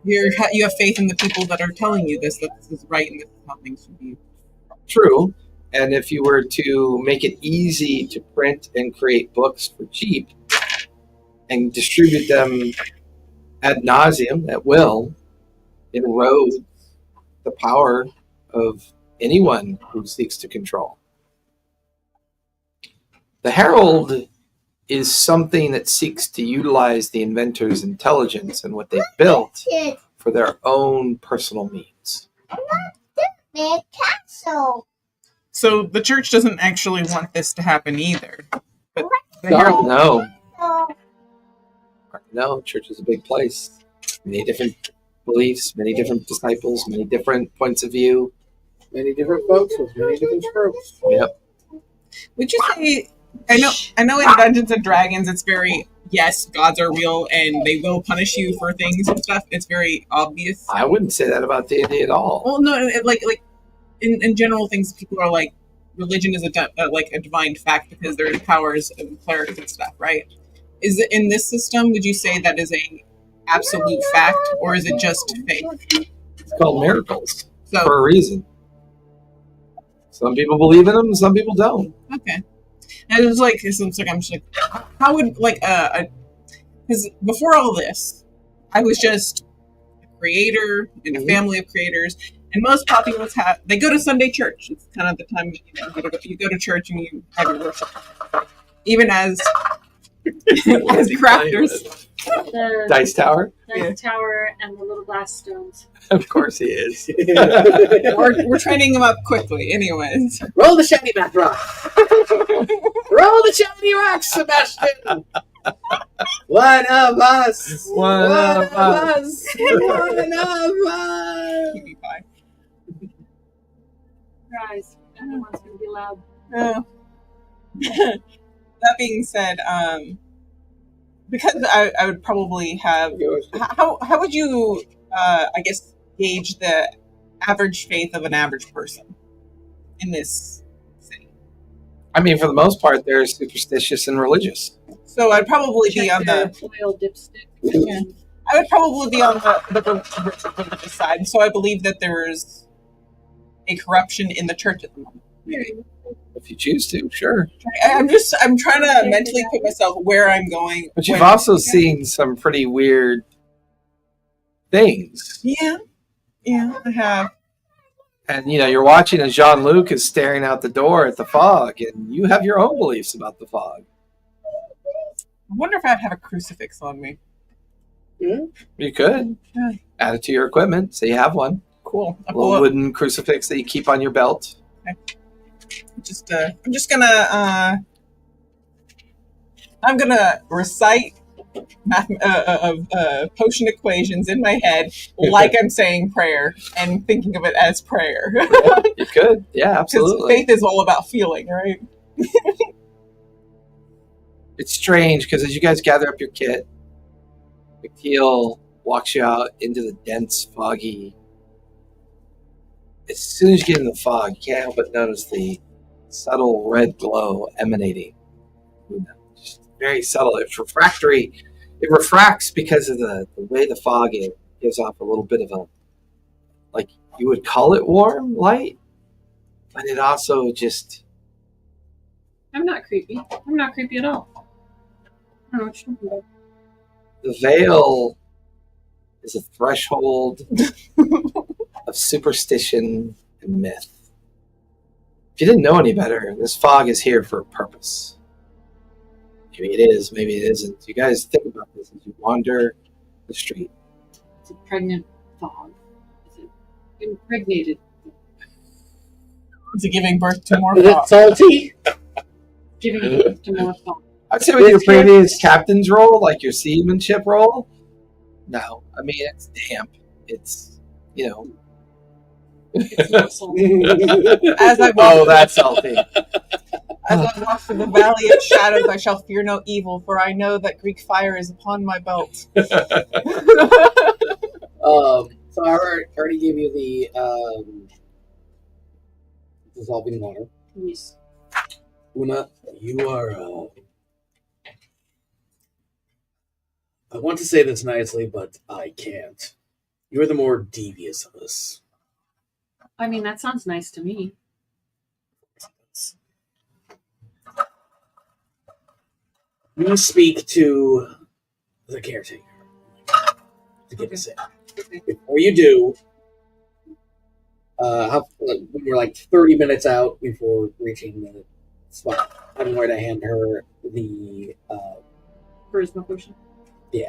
You have faith in the people that are telling you this, that this is right and this is how things should be. True. And if you were to make it easy to print and create books for cheap and distribute them ad nauseum at will, it erodes the power of anyone who seeks to control. The Herald is something that seeks to utilize the inventor's intelligence and what they've built for their own personal needs. So the church doesn't actually want this to happen either. But No, church is a big place. Many different beliefs, many different disciples, many different points of view. Many different folks with many different strokes. Yep. Would you say, I know in Dungeons and Dragons it's very, yes, gods are real and they will punish you for things and stuff. It's very obvious. I wouldn't say that about D&D at all. Well, no, like in general things, people are like, religion is a divine fact because there's powers of clerics and stuff, right? Is it in this system? Would you say that is a absolute fact, or is it just faith? It's called miracles So for a reason. Some people believe in them, some people don't. okay, and it's like I'm just like, how would because before all this, I was just a creator in a family of creators. And most populace they go to Sunday church. It's kind of the time you go to church and you have your worship. Even as crafters. The Dice Tower? Dice Tower and the little glass stones. Of course he is. We're training them up quickly, anyways. Roll the shiny math rock. Roll the shiny rock, Sebastian. One of us. One of us. One of us. Keep me fine. Guys, everyone's going to be loud. That being said, because I would probably have how would you I guess gauge the average faith of an average person in this city? I mean, for the most part, they're superstitious and religious. So I'd probably be on the oil dipstick. yeah, I would probably be on the religious side. So I believe that there is a corruption in the church at the moment. If you choose to, sure. I'm trying to mentally put myself where I'm going. But you've also seen some pretty weird things. Yeah, I have. And, you're watching as Jean-Luc is staring out the door at the fog, and you have your own beliefs about the fog. I wonder if I'd have a crucifix on me. You could. Yeah. Add it to your equipment, so you have one. Cool. A little wooden crucifix that you keep on your belt. Okay. I'm gonna recite potion equations in my head like I'm saying prayer and thinking of it as prayer. You could, yeah, absolutely. Faith is all about feeling, right? It's strange because as you guys gather up your kit, McTeal walks you out into the dense, foggy. As soon as you get in the fog, you can't help but notice the subtle red glow emanating. Just very subtle. It's refractory. It refracts because of the way the fog is. It gives off a little bit of a, like you would call it warm light, but it also just... I'm not creepy. I'm not creepy at all. I don't know what you're talking about. The veil is a threshold of superstition and myth. If you didn't know any better, this fog is here for a purpose. Maybe it is, maybe it isn't. You guys think about this as you wander the street. It's a pregnant fog. Is it impregnated? Is it giving birth to more Is it fog? salty? Giving birth to more fog. I'd say with your previous captain's role, like your seamanship role, no. I mean, it's damp. It's, It's not salty. As I oh, that's salty. As I walk through the valley of shadows, I shall fear no evil, for I know that Greek fire is upon my belt. So I already gave you the dissolving water. Yes. Una, you are. I want to say this nicely, but I can't. You're the more devious of us. I mean, that sounds nice to me. You speak to the caretaker to get us in. Before you do, when you're like 30 minutes out before reaching the spot, I'm going to hand her the Charisma potion. the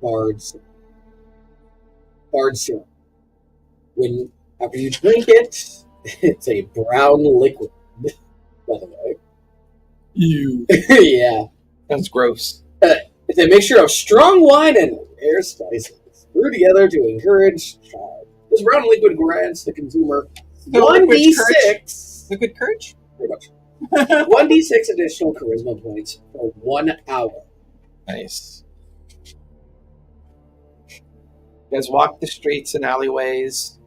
bard's syrup. When after you drink it, it's a brown liquid. By the way, yeah. That's gross. It's a mixture of strong wine and rare spices, brewed together to encourage charm. This brown liquid grants the consumer 1d6. Liquid courage? Pretty much. 1d6 additional charisma points for 1 hour. Nice. You guys walk the streets and alleyways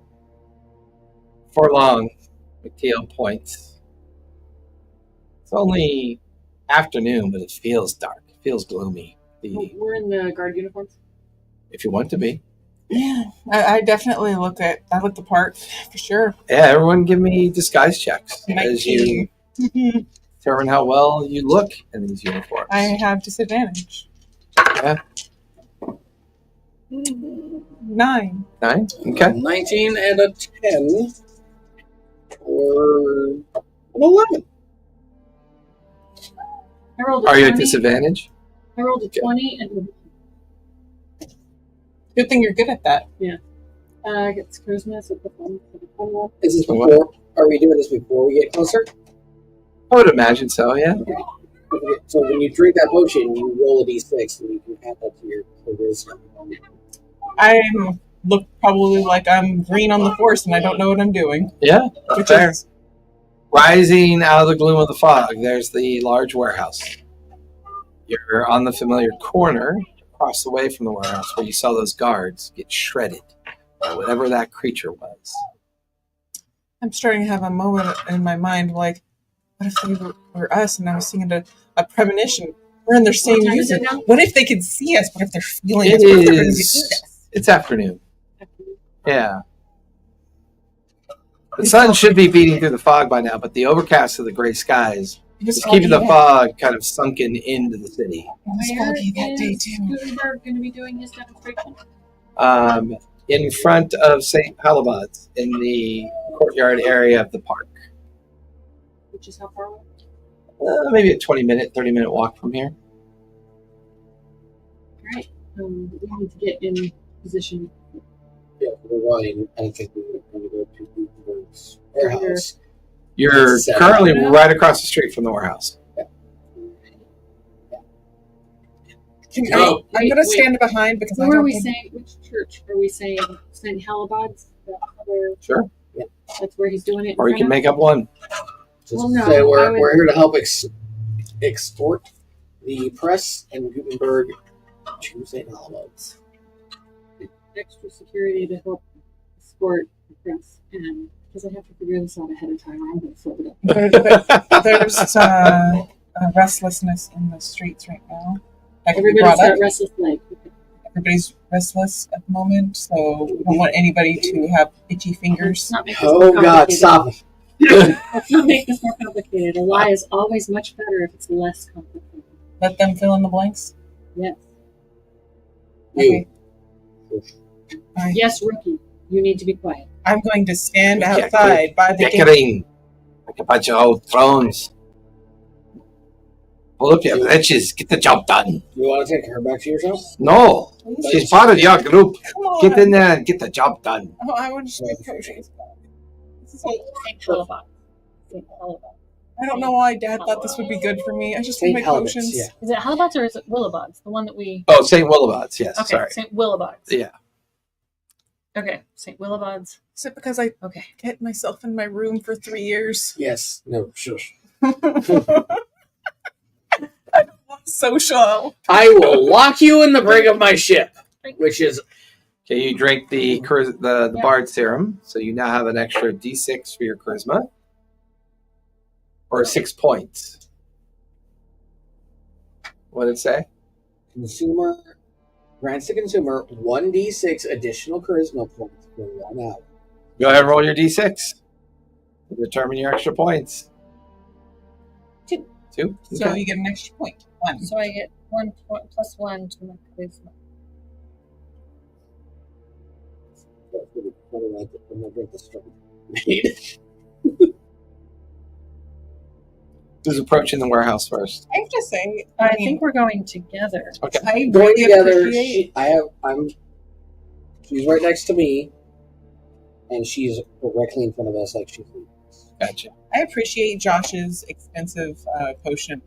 for long. McTeal points. It's only afternoon, but it feels dark. It feels gloomy. We're in the guard uniforms. If you want to be. Yeah, I definitely look the part for sure. Yeah, everyone give me disguise checks as you 19. determine how well you look in these uniforms. I have disadvantage. Yeah. 9. 9? Okay. 19 and a 10 or an 11. I rolled a Are you at 20. disadvantage? I rolled a 20 and Good thing you're good at that. I get charisma, so the fun. Is this before? Are we doing this before we get closer? I would imagine so, yeah. Okay, so when you drink that potion, you roll a d6 and you can add that to your charisma. I look probably like I'm green on the force and I don't know what I'm doing. Yeah, Which fair. is Rising out of the gloom of the fog, there's the large warehouse. You're on the familiar corner across the way from the warehouse where you saw those guards get shredded by whatever that creature was. I'm starting to have a moment in my mind like, what if they were us? And I was thinking a premonition. We're in their same What time is it music. now? What if they could see us? What if they're feeling It us? What if they're going to is- eat us? It's afternoon. Yeah. The sun should be beating through the fog by now, but the overcast of the gray skies is keeping the fog kind of sunken into the city. It was Where foggy that day is too. Gutenberg going to be doing his demonstration? In front of St. Halibut's in the courtyard area of the park. Which is how far away? Maybe a 20-minute, 30-minute walk from here. Alright. We need to get in position. Yeah, we're running. I think we're going to go to Gutenberg's warehouse. You're Seven. currently right across the street from the warehouse. Oh, I'm going to wait. stand behind because I Who are don't we think... saying? Which church are we saying? St. Halibut's? Sure. That's where he's doing it. Or you can make up one. Just Well, no, say I we're would- we're here to help extort the press and Gutenberg to St. Albans. extra security to help escort the press, and because I have to figure this out ahead of time, I'm going to flip it up. There's a restlessness in the streets right now. That could be Everybody's brought up. got restless leg. Everybody's restless at the moment, so we don't want anybody to have itchy Let's fingers. not make this more Oh God, complicated. stop it! Let's not make this more complicated. A lie is always much better if it's less complicated. Let them fill in the blanks. Yes. You. Alright. Yes, rookie. You need to be quiet. I'm going to stand Yeah, outside by the gate. Decorating like a bunch of old thrones. Pull up your wretches. Get the job done. You want to take her back to yourself? No, she's part of your group. Come on. Get in there and get the job done. Oh, I want to just make potions. This is all- St. Halibut. St. Halibut. I don't know why Dad thought this would be good for me. I just want St. to make Halibut's, potions. yeah. Is it Halibut's or is it Willibud's? The one that we... Oh, St. Willibud's. Yes, Okay, sorry. St. Willibud's. Yeah. Okay, St. Willibud's. Is it because I Okay. kept myself in my room for 3 years? Yes. No. Shush. I don't want social. I will lock you in the brig of my ship, which is Okay, you drink the Yeah. bard serum, so you now have an extra D6 for your charisma, or 6 points. What did it say? consumer grants the consumer 1d6 additional charisma points for 1 hour. Go ahead and roll your D6. Determine your extra points. 2. 2? So Okay. you get an extra point. 1. So I get 1 point plus 1 to my charisma. I'm gonna drink the strength. Who's approaching the warehouse first? I have to say, I think we're going together. Okay. I Going really together. appreciate. She's right next to me, and she's directly in front of us, like she's. Gotcha. I appreciate Josh's expensive potion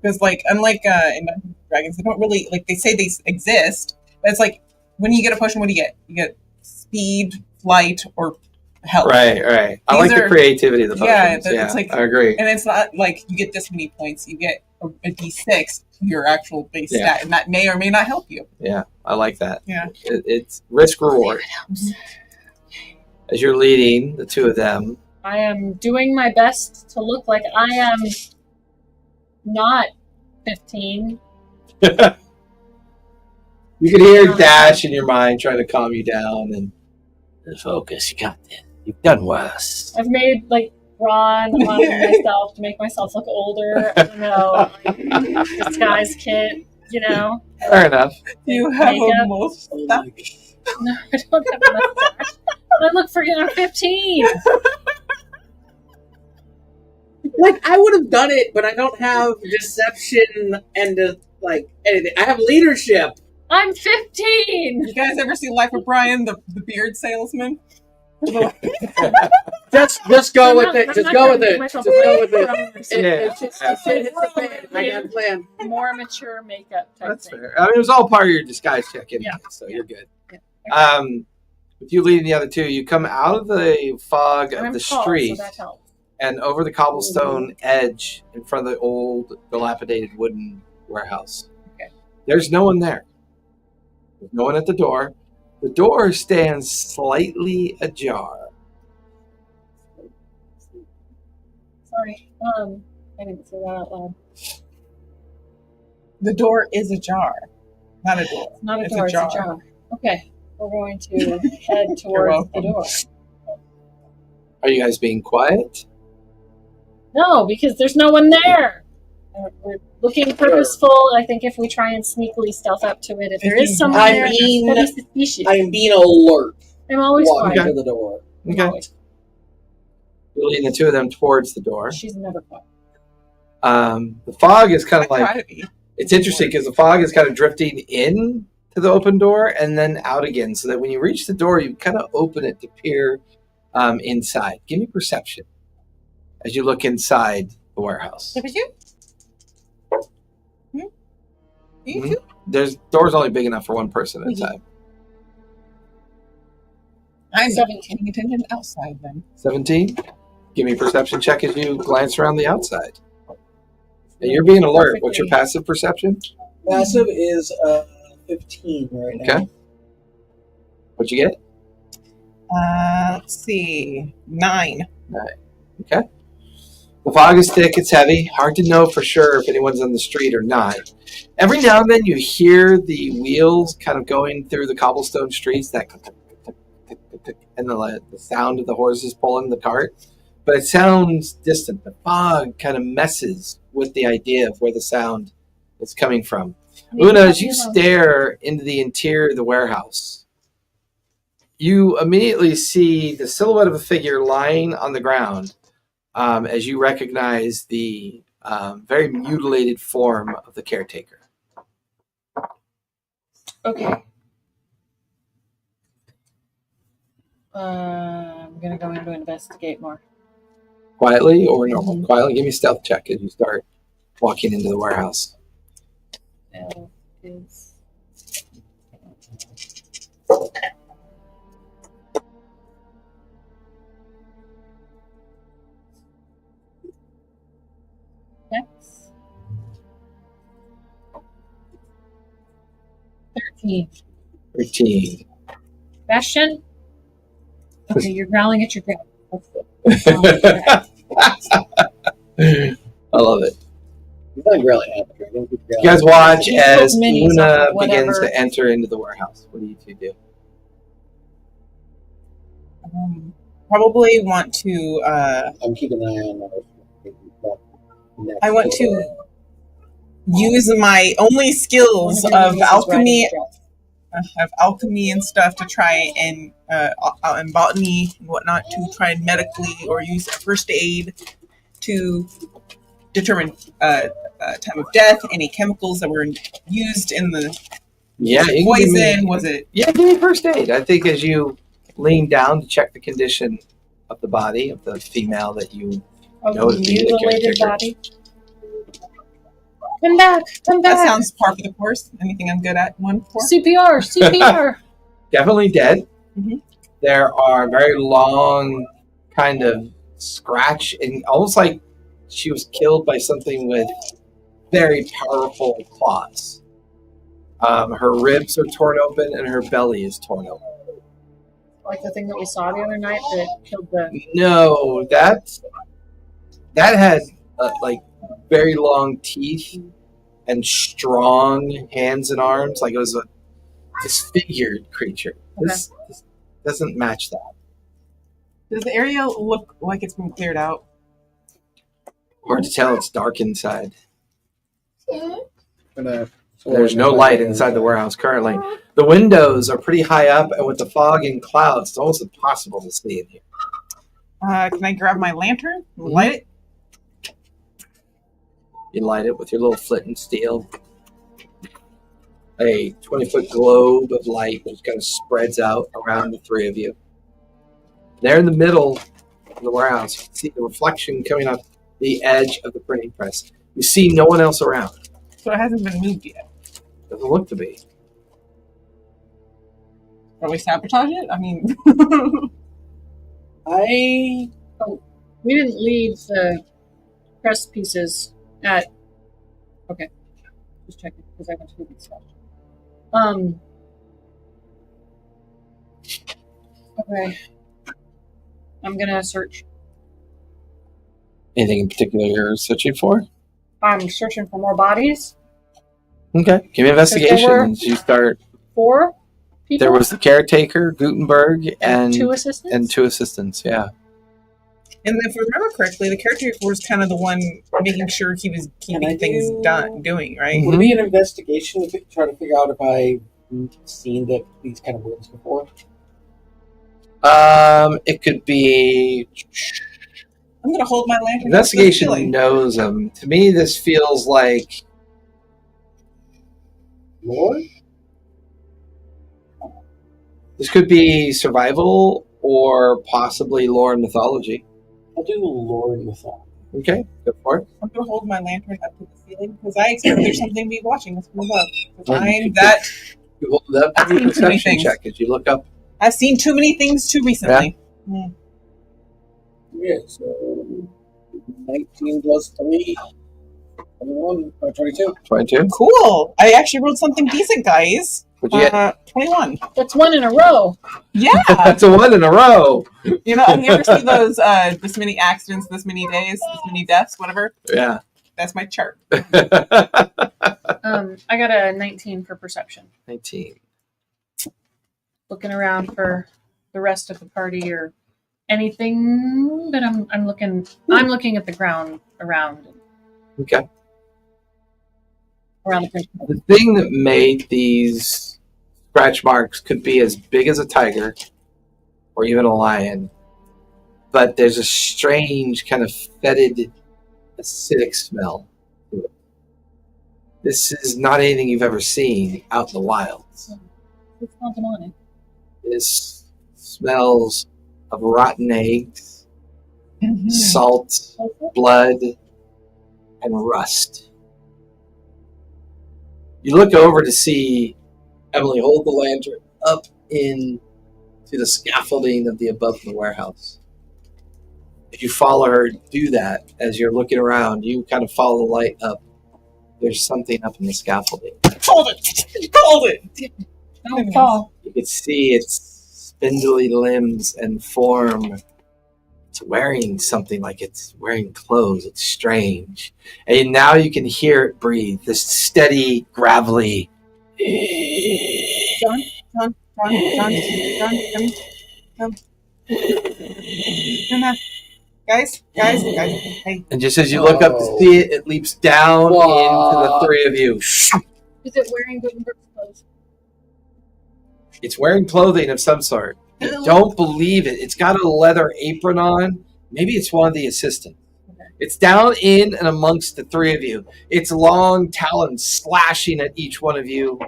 because, like, unlike in Dungeons and Dragons, they don't really like. They say they exist, but it's like when you get a potion, what do you get? You get speed, flight, or health. Right. I These like the are- creativity of the yeah, potions. it's like- I agree. And it's not like you get this many points. You get a D6 to your actual base Yeah. stat, and that may or may not help you. Yeah, I like that. Yeah. It's risk reward. As you're leading the two of them, I am doing my best to look like I am not 15. you can hear Dash in your mind trying to calm you down, and Focus, you got this. You've done worse. I've made like Ron on myself to make myself look older. I don't know, like disguise kit, you know. fair enough. You have a Makeup. mustache. No, I don't have a mustache. But I look freaking 15. Like, I would have done it, but I don't have deception and like anything. I have leadership. I'm 15. You guys ever see Life of Brian, the beard salesman? Just go I'm with not- it. I'm Just not go gonna with make it. myself Just go with look it. from- It's a plan. I got a plan. More mature makeup type That's thing. fair. I mean, it was all part of your disguise check anyway, Yeah. so you're good. Yeah. With you leading the other two, you come out of the fog of I'm the tall, street so that helps. and over the cobblestone edge in front of the old, dilapidated wooden warehouse. Okay. There's no one there. There's no one at the door. The door stands slightly ajar. Sorry. I didn't say that out loud. The door is ajar, not a door. It's not a It's door, a it's jar. a jar. Okay. We're going to head towards the welcome. door. Are you guys being quiet? No, because there's no one there. We're looking purposeful. I think if we try and sneakily stealth up to it, if there is someone I there, mean- that'd be suspicious. I am being alert. I'm always Walking quiet. to the door. I'm Okay. always- You're leading the two of them towards the door. She's never quiet. The fog is kind I of like, try to be. it's interesting because the fog is kind of drifting in to the open door and then out again, so that when you reach the door, you kind of open it to peer inside. Give me perception as you look inside the warehouse. Look at you. You Mhm. too? There's doors only big enough for one person at a time. I'm 17. paying attention outside then. 17. Give me a perception check as you glance around the outside. And you're being alert. What's your passive perception? Passive is 15 right now. Okay. What'd you get? Let's see. 9. Okay. The fog is thick, it's heavy. Hard to know for sure if anyone's on the street or not. Every now and then you hear the wheels kind of going through the cobblestone streets, that and the sound of the horses pulling the cart. But it sounds distant. The fog kind of messes with the idea of where the sound is coming from. Una, as you stare into the interior of the warehouse, you immediately see the silhouette of a figure lying on the ground as you recognize the very mutilated form of the caretaker. Okay. I'm gonna go in to investigate more. Quietly or normal? Quietly. Give me a stealth check as you start walking into the warehouse. L is 13. 13. Bastion? Okay, you're growling at your ground. I love it. He's not really happy. I think he's You guys watch He's as put minis Una on begins whatever. to enter into the warehouse. What do you two do? Probably want to. I'm keeping an eye on that. I want to use my only skills One your of nieces alchemy, riding and stuff to try and botany and whatnot to try and medically or use first aid to determine time of death, any chemicals that were used in the Yeah, you can give poison. me- Was it? Yeah, give me first aid. I think as you lean down to check the condition of the body of the female that you A know to be the mutilated caretaker. body. Come back! Come That back! sounds par for the course. Anything I'm good at? One for. CPR! CPR! Definitely dead. Mhm. There are very long kind of scratch and almost like she was killed by something with very powerful claws. Her ribs are torn open and her belly is torn open. Like the thing that we saw the other night that killed the. No, that had like very long teeth and strong hands and arms, like it was a disfigured creature. This doesn't match that. Does the area look like it's been cleared out? Hard to tell. It's dark inside. Gonna- There's no light inside the warehouse currently. The windows are pretty high up, and with the fog and clouds, it's almost impossible to see in here. Can I grab my lantern and light it? You light it with your little flint and steel. A 20-foot globe of light just kind of spreads out around the three of you. There in the middle of the warehouse, you can see the reflection coming off the edge of the printing press. You see no one else around. So it hasn't been moved yet. Doesn't look to be. Probably sabotage it. I mean, We didn't leave the press pieces at. Okay. Just checking because I went to the stuff. Okay. I'm gonna search. Anything in particular you're searching for? I'm searching for more bodies. Okay. Give me investigation. were- As you start. 4 people. There was the caretaker, Gutenberg, and 2 assistants. and 2 assistants. Yeah. and if I remember correctly, the character was kind of the one making sure he was Can I keeping things do- doing, right? Mhm. Would it be an investigation to try to figure out if I've seen these kind of rooms before? It could be I'm gonna hold my lantern. investigation. Up to the ceiling. Knows them. To me, this feels like Lord? this could be survival or possibly lore and mythology. I'll do Lord mythology. Okay, go for it. I'm gonna hold my lantern up to the ceiling because I expect there's something to be watching us from above. 'Cause Well, I'm that. You hold it up. I've Have a seen too many perception things. check as you look up. I've seen too many things too recently. Yeah, so 19 plus 3. 21, 22. 22. Cool. I actually wrote something decent, guys. What'd you get? 21. That's 1 in a row. Yeah. That's a 1 in a row. You know, you ever see those this many accidents, this many days, this many deaths, whatever? Yeah. That's my chart. I got a 19 for perception. 19. Looking around for the rest of the party or anything, but I'm looking at the ground around Okay. the prison. The thing that made these scratch marks could be as big as a tiger or even a lion, but there's a strange kind of fetid, acidic smell to it. This is not anything you've ever seen out in the wilds. It's not demonic. This smells of rotten eggs, salt, blood, and rust. You look over to see Emily hold the lantern up in to the scaffolding of the above the warehouse. If you follow her do that, as you're looking around, you kind of follow the light up. There's something up in the scaffolding. Hold it! Hold it! Don't fall. You can see its spindly limbs and form. It's wearing something like it's wearing clothes. It's strange. And now you can hear it breathe. This steady, gravelly. John, come. Luna. Guys. Hey. And just as you look up to see it, it leaps down into the three of you. Is it wearing Gutenberg's clothes? It's wearing clothing of some sort. I don't believe it. It's got a leather apron on. Maybe it's one of the assistants. Okay. It's down in and amongst the three of you. Its long talons slashing at each one of you.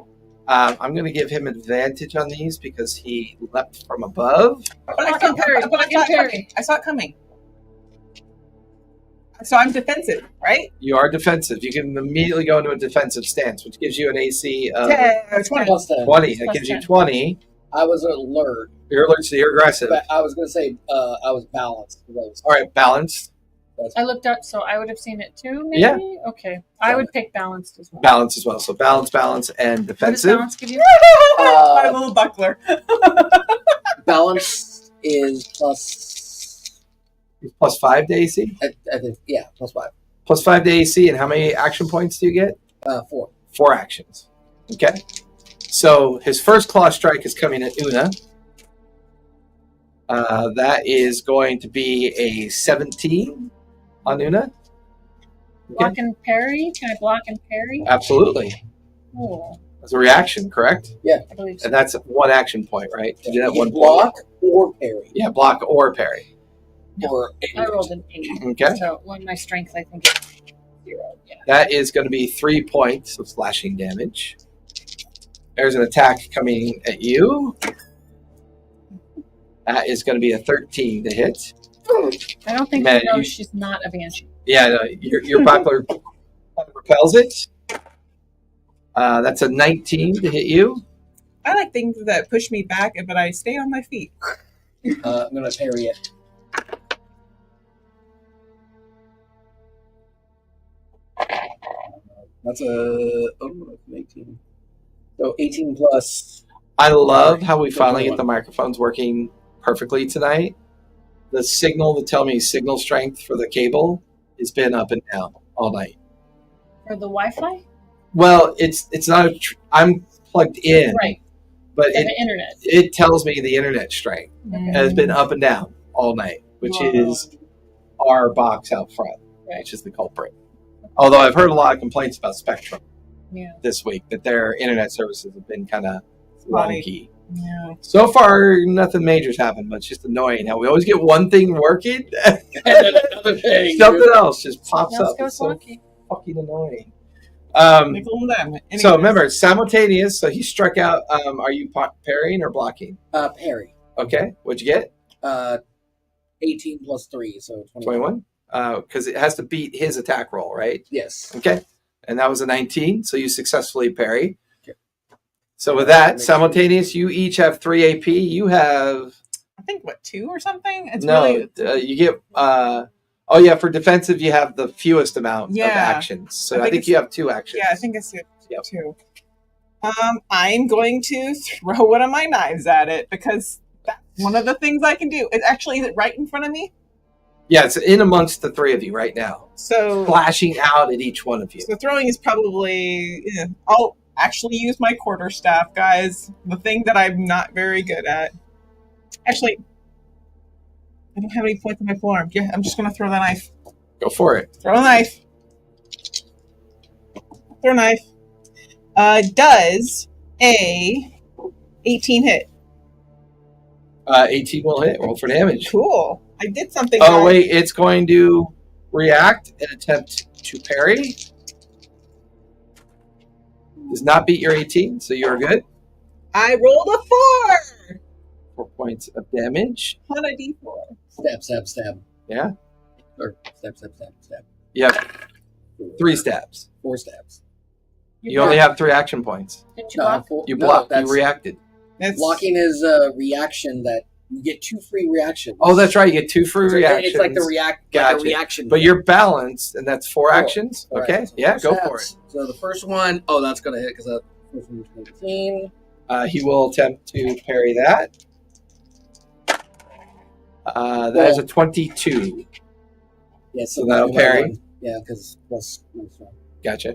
I'm going to give him advantage on these because he leapt from above. I saw it coming. So I'm defensive, right? You are defensive. You can immediately go into a defensive stance, which gives you an AC of 20. Plus 10. 20. That Plus gives you 10. 20. I was alert, You're alert, so you're aggressive. but I was going to say I was balanced. All right, balanced. I looked up, so I would have seen it too, maybe? Yeah. Okay. I would pick balanced as well. Balance as well. So balance, and What does defensive. balance give you? My little buckler. Balance is Plus 5 to AC. I think, yeah, plus 5. Plus 5 to AC, and how many action points do you get? 4. 4 actions. Okay. So his first claw strike is coming at Una. That is going to be a 17 on Una. Block and parry? Can I block and parry? Absolutely. Cool. That's a reaction, correct? I believe so. And that's 1 action point, right? To do that You one can block point. or parry. Yeah, block or parry. Or I rolled an 8. Okay. So my strength, I think, is 0. Yeah. That is going to be 3 points of slashing damage. There's an attack coming at you. That is going to be a 13 to hit. I don't think Man, she knows you- she's not a banshee. Yeah, no, your buckler repels it. That's a 19 to hit you. I like things that push me back, but I stay on my feet. I'm going to parry it. That's a 18. So 18 plus. I love how we finally get the microphones working perfectly tonight. The signal to tell me signal strength for the cable has been up and down all night. For the Wi-Fi? Well, it's not. I'm plugged in, Right. but For the internet. it tells me the internet strength Mm. has been up and down all night, which is our box out front, Right. which is the culprit. Although I've heard a lot of complaints about Spectrum Yeah. this week that their internet services have been kind of Spotty. wonky. Yeah. So far, nothing major's happened, but it's just annoying how we always get one thing working, And then another thing. something else just pops Let's up. go It's so wonky. fucking annoying. Nickel and dime. Anyways. So remember, simultaneous. So he struck out. Are you parrying or blocking? Parry. Okay, what'd you get? 18 plus 3, so 21. Because it has to beat his attack roll, right? Yes. Okay, and that was a 19. So you successfully parry. Okay. So with that, simultaneous, you each have 3 AP. You have I think, 2 or something? It's no. really... You get. Oh yeah, for defensive, you have the fewest amount of Yeah. actions. So I think it's- you have 2 actions. Yeah, I think it's 2. Yep. I'm going to throw one of my knives at it because that's one of the things I can do. Is it right in front of me? Yeah, it's in amongst the 3 of you right now, So flashing out at each one of you. So throwing is probably... I'll actually use my quarterstaff, guys. The thing that I'm not very good at. Actually, I don't have any points in my forearm. Yeah, I'm just going to throw the knife. Go for it. Throw a knife. Throw a knife. Does a 18 hit? 18 will hit. Roll for damage. Cool. I did something. Oh guys. wait, it's going to react and attempt to parry. Does not beat your 18, so you're good. I rolled a 4 4 points of damage. on a d4. Stab. Yeah. Or stab. You have 3 stabs. 4 stabs. You only have 3 action points. Didn't you block? You blocked. that's, You reacted. That's blocking is a reaction that you get 2 free reactions. Oh, that's right. You get 2 free So reactions. It's like the Gotcha. reaction. But you're balanced, and that's 4 Cool. actions. All Okay. right, so Yeah, 4 go for it. stabs. So the first one, that's going to hit because that first one was 19. He will attempt to parry that. That is a 22. Yeah, So that'll parry. one. Yeah, because plus one. Gotcha.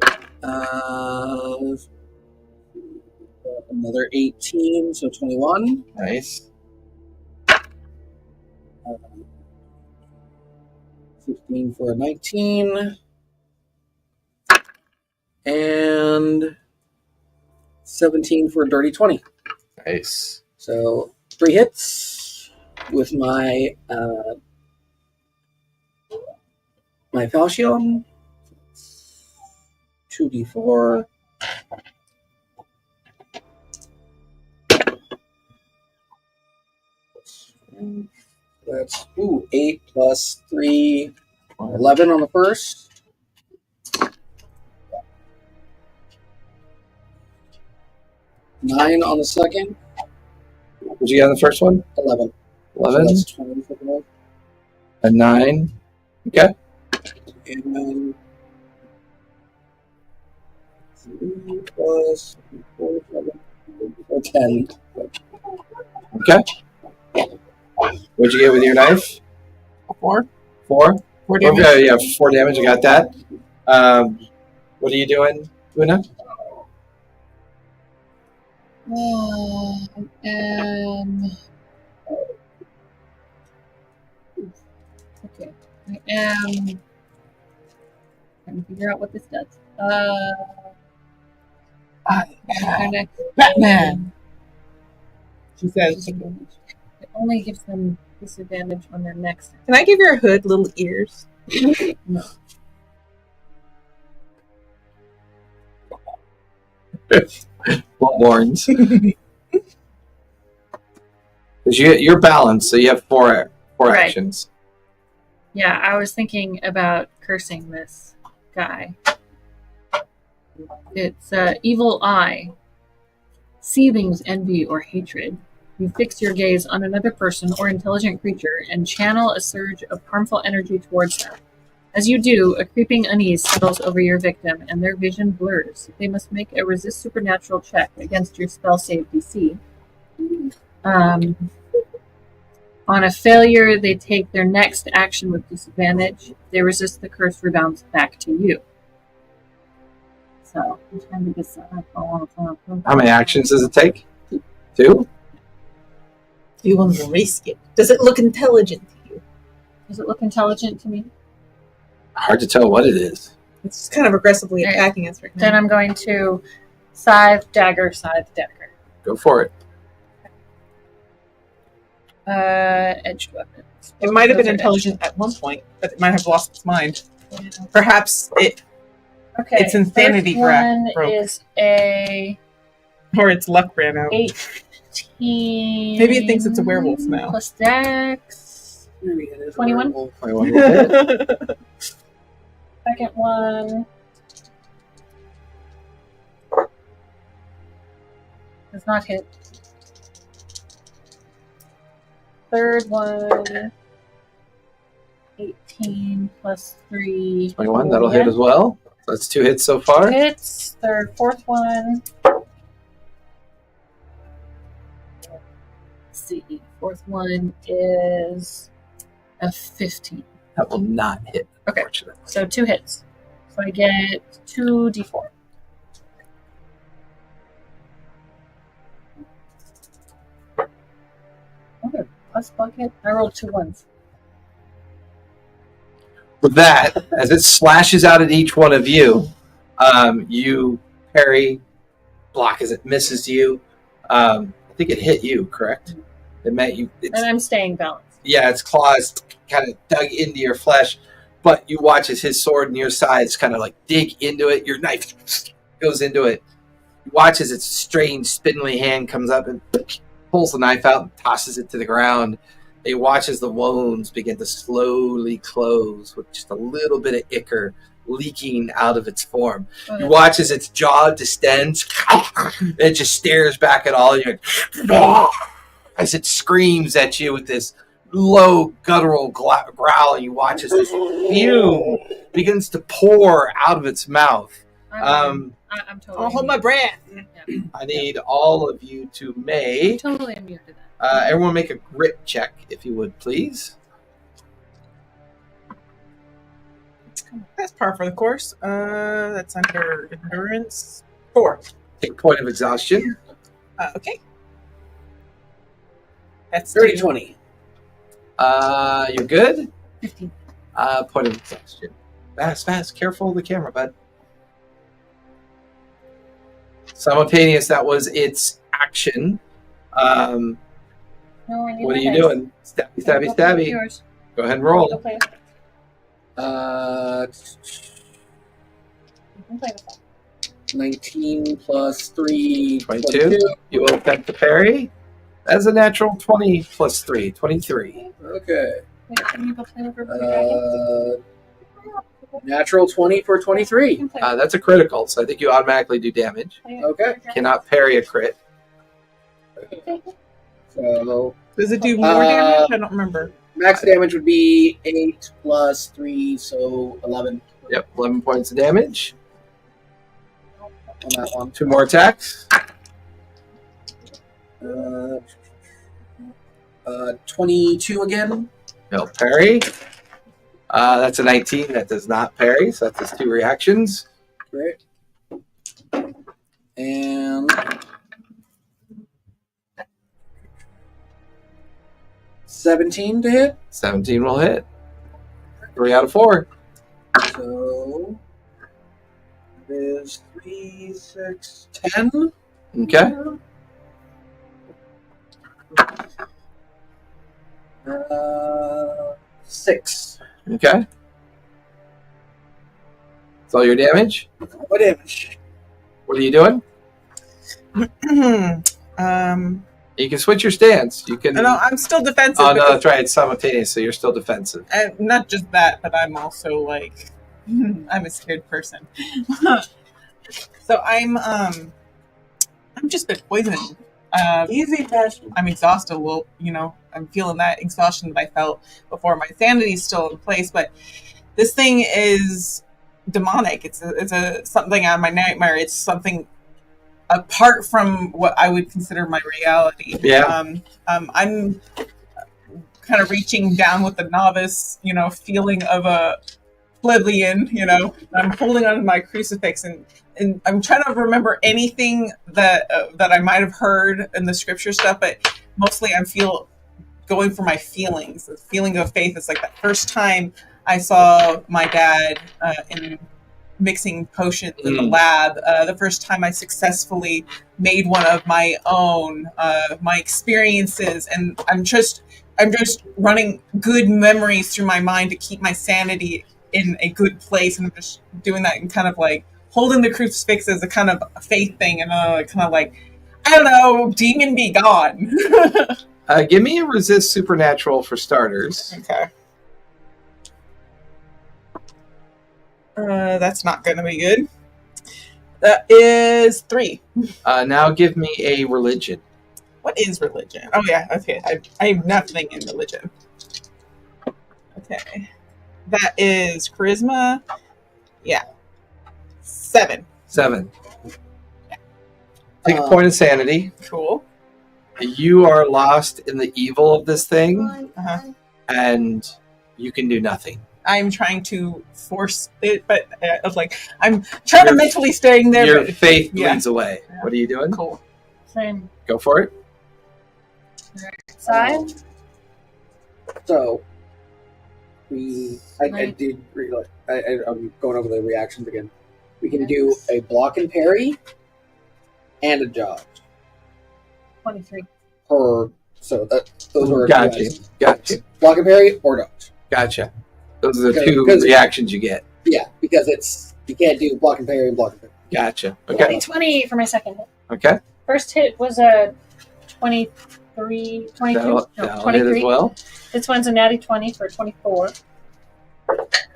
Another 18, so 21. Nice. 15 for a 19. And 17 for a dirty 20. Nice. So 3 hits with my my falchion. 2d4. That's 8 plus 3, 11 on the first. Nine on the second. What'd you get on the first one? 11. 11. So that's 20 for the most. A 9. Okay. And then 3 plus 4, 10. Okay. What'd you get with your knife? 4. 4? 4 damage. Okay, yeah, 4 damage. I got that. What are you doing, Una? Okay. I am trying to figure out what this does. Batman. She says. Disadvantage. It only gives them disadvantage on their next. Can I give your hood little ears? No. Horns. Because you're balanced, so you have four Right. actions. Yeah, I was thinking about cursing this guy. It's evil eye. Seething with envy or hatred. You fix your gaze on another person or intelligent creature and channel a surge of harmful energy towards them. As you do, a creeping unease settles over your victim and their vision blurs. They must make a resist supernatural check against your spell save DC. On a failure, they take their next action with disadvantage. If they resist, the curse rebounds back to you. So, I'm trying to decide. How many actions does it take? 2? You want to risk it. Does it look intelligent to you? Does it look intelligent to me? Hard to tell what it is. It's just kind of aggressively Right. attacking us right now. Then I'm going to scythe, dagger, scythe, dagger. Go for it. Edged weapons. It might have been Those are intelligent at one point, but it might have lost its mind. edged. Perhaps it, Okay. Its insanity first one broke. is a or its luck ran out. 18. Maybe it thinks it's a werewolf now. Plus dex. 21? 21 will hit. Second one does not hit. Third one, 18 plus 3. 21, that'll hit as well. That's 2 hits so far. Hits. Fourth one. Let's see. Fourth one is a 15. That will not hit, Okay. unfortunately. So 2 hits. So I get 2d4. Okay, plus bucket. I rolled 2 ones. With that, as it slashes out at each one of you, you parry, block as it misses you. I think it hit you, correct? It meant you. And I'm staying balanced. Yeah, its claws kind of dug into your flesh, but you watch as his sword in your sides kind of like dig into it. Your knife goes into it. You watch as its strange, spindly hand comes up and pulls the knife out and tosses it to the ground. And you watch as the wounds begin to slowly close with just a little bit of ichor leaking out of its form. You watch as its jaw distends. It just stares back at all of you as it screams at you with this low guttural growl. And you watch as this fume begins to pour out of its mouth. I'm totally. I'll hold my breath. Yeah. I need all of you to make. Totally immune to that. Everyone make a grit check, if you would, please. That's par for the course. That's under endurance. 4. Take a point of exhaustion. Okay. That's 30-20. You're good? 15. Point of exhaustion. Fast. Careful of the camera, bud. Simultaneous, that was its action. No, I need What are my you dice. doing? Stabby. Yours. Go ahead and roll. Okay. You can play with that. 19 plus 3, 22. You will attempt to parry. That's a natural 20 plus 3, 23. Okay. Wait, can you go play with her? Natural 20 for 23. That's a critical, so I think you automatically do damage. Okay. Cannot parry a crit. So Does it do more damage? I don't remember. max damage would be 8 plus 3, so 11 Yep, 11 points of damage. on that one. 2 more attacks. 22 again. No parry. That's a 19. That does not parry, so that's his 2 reactions. Great. And 17 to hit. 17 will hit. 3 out of 4. So it is 3, 6, 10. Okay. 6. Okay. That's all your damage. What damage? What are you doing? You can switch your stance. You can. No, I'm still defensive. Oh no, because- that's right. It's simultaneous, so you're still defensive. And not just that, but I'm also like, I'm a scared person. So I'm just been poisoned. Easy passion. I'm exhausted. Well, I'm feeling that exhaustion that I felt before. My sanity's still in place, but this thing is demonic. It's a something out of my nightmare. It's something apart from what I would consider my reality. Yeah. I'm kind of reaching down with the novice, feeling of a plebeian. I'm holding onto my crucifix and I'm trying to remember anything that I might have heard in the scripture stuff, but mostly I'm going for my feelings. The feeling of faith. It's like that first time I saw my dad in mixing potions in the lab. The first time I successfully made one of my own. My experiences, and I'm just running good memories through my mind to keep my sanity in a good place, and I'm just doing that and kind of like holding the crucifix as a kind of faith thing, and kind of like, I don't know, demon be gone. Give me a resist supernatural for starters. Okay. That's not going to be good. That is 3. Now give me a religion. What is religion? Oh yeah, okay. I have nothing in religion. Okay. That is charisma. Yeah. 7. 7. Take a point of sanity. Cool. You are lost in the evil of this thing, Uh-huh. and you can do nothing. I'm trying to force it, but I'm trying to mentally staying there. Your but, faith yeah. bleeds away. Yeah. What are you doing? Cool. Same. Go for it. Side. So I did realize I'm going over the reactions again. We can do a block and parry and a dodge 23. So those are Gotcha. block and parry or dodge. Gotcha. Those are the Okay, two because- reactions you get. Yeah, because you can't do block and parry and block and parry. Gotcha. Okay. 20 for my second hit. Okay. First hit was a 23, 22, That'll no, hit 23. as well. This one's a natty 20 for 24.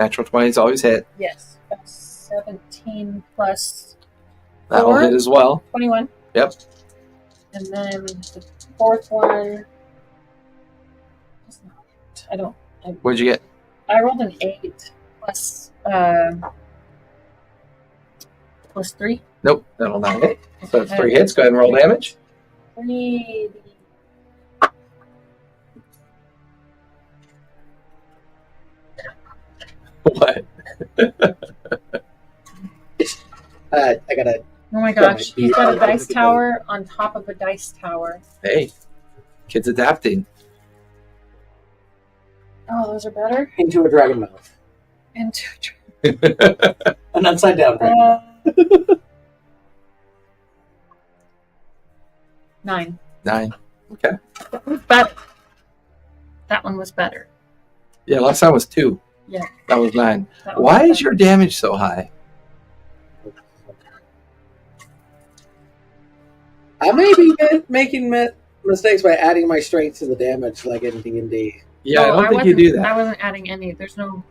Natural 20s always hit. Yes. That's 17 plus That'll 4. hit as well. 21. Yep. And then the fourth one. What'd you get? I rolled an 8 plus plus 3. Nope, that'll not hit. So it's Okay. 3 hits. Go ahead and roll damage. 3. What? I gotta. Oh my gosh, he's got a dice tower on top of a dice tower. Hey, kid's adapting. Oh, those are better? Into a dragon mouth. And An upside down dragon. 9. 9. Okay. Better. That one was better. Yeah, last time was 2. Yeah. That was 9. That one Why was is your damage so high? I may be making mistakes by adding my strength to the damage, like in D&D. Yeah, I No, don't think you do I that. wasn't adding any. There's no.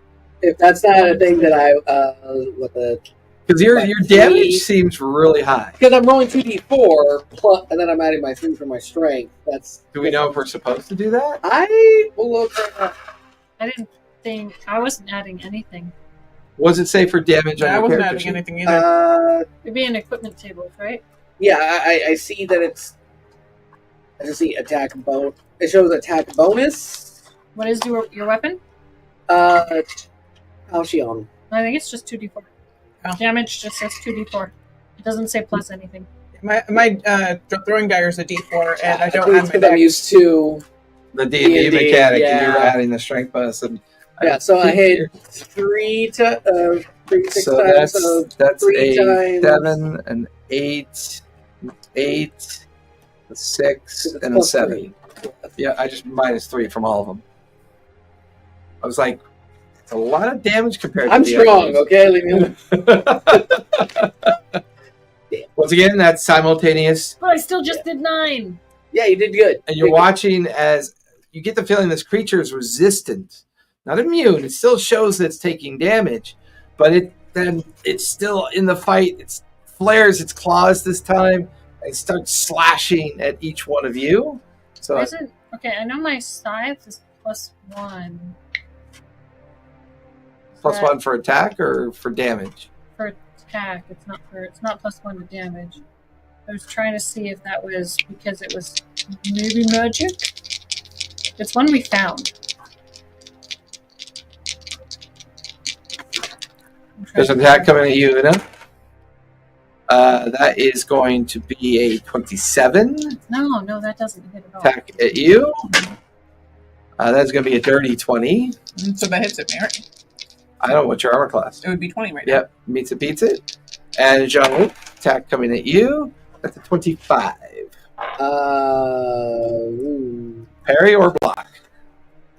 If that's not a thing that I with the Because your Like damage three- seems really high. because I'm rolling 2d4 plus, and then I'm adding my 3 for my strength. That's Do we know if we're supposed to do that? I will look right now. I didn't think. I wasn't adding anything. Was it say for damage on I your wasn't character adding sheet? anything either. It'd be in equipment tables, right? Yeah, I see that it's. I just see attack bonus. It shows attack bonus. What is your weapon? Halcyon. I think it's just 2d4. Oh. Damage just says 2d4. It doesn't say plus anything. My throwing dagger is a D4, and I don't think have it's my 'cause I'm dex. used to. The D&D D&D, mechanic, and yeah. you were adding the strength bonus. And Yeah, so I think hit you're- 3 6 So times. that's So that's 3 a times. 7, an 8, 8, a 6, It's and a plus 7. 3. Yeah, I just minus 3 from all of them. I was like, it's a lot of damage compared I'm to the strong, others. okay? Leave me alone. Once again, that's simultaneous. But I still just did 9. Yeah, you did good. And you're Good. watching as you get the feeling this creature is resistant, not immune. It still shows that it's taking damage, but it's still in the fight. It flares its claws this time and starts slashing at each one of you. So Isn't okay? I know my scythe is plus 1 plus 1 for attack or for damage. for attack. It's not plus 1 to damage. I was trying to see if that was because it was maybe magic. It's one we found. There's an attack coming at you, Una. That is going to be a 27 No, that doesn't hit at all. attack at you. That's going to be a dirty 20. So that hits it, right? I don't know what's your armor class. It would be 20 right now. Yep, meets it, beats it. And Jean, attack coming at you. That's a 25. Ooh. Parry or block?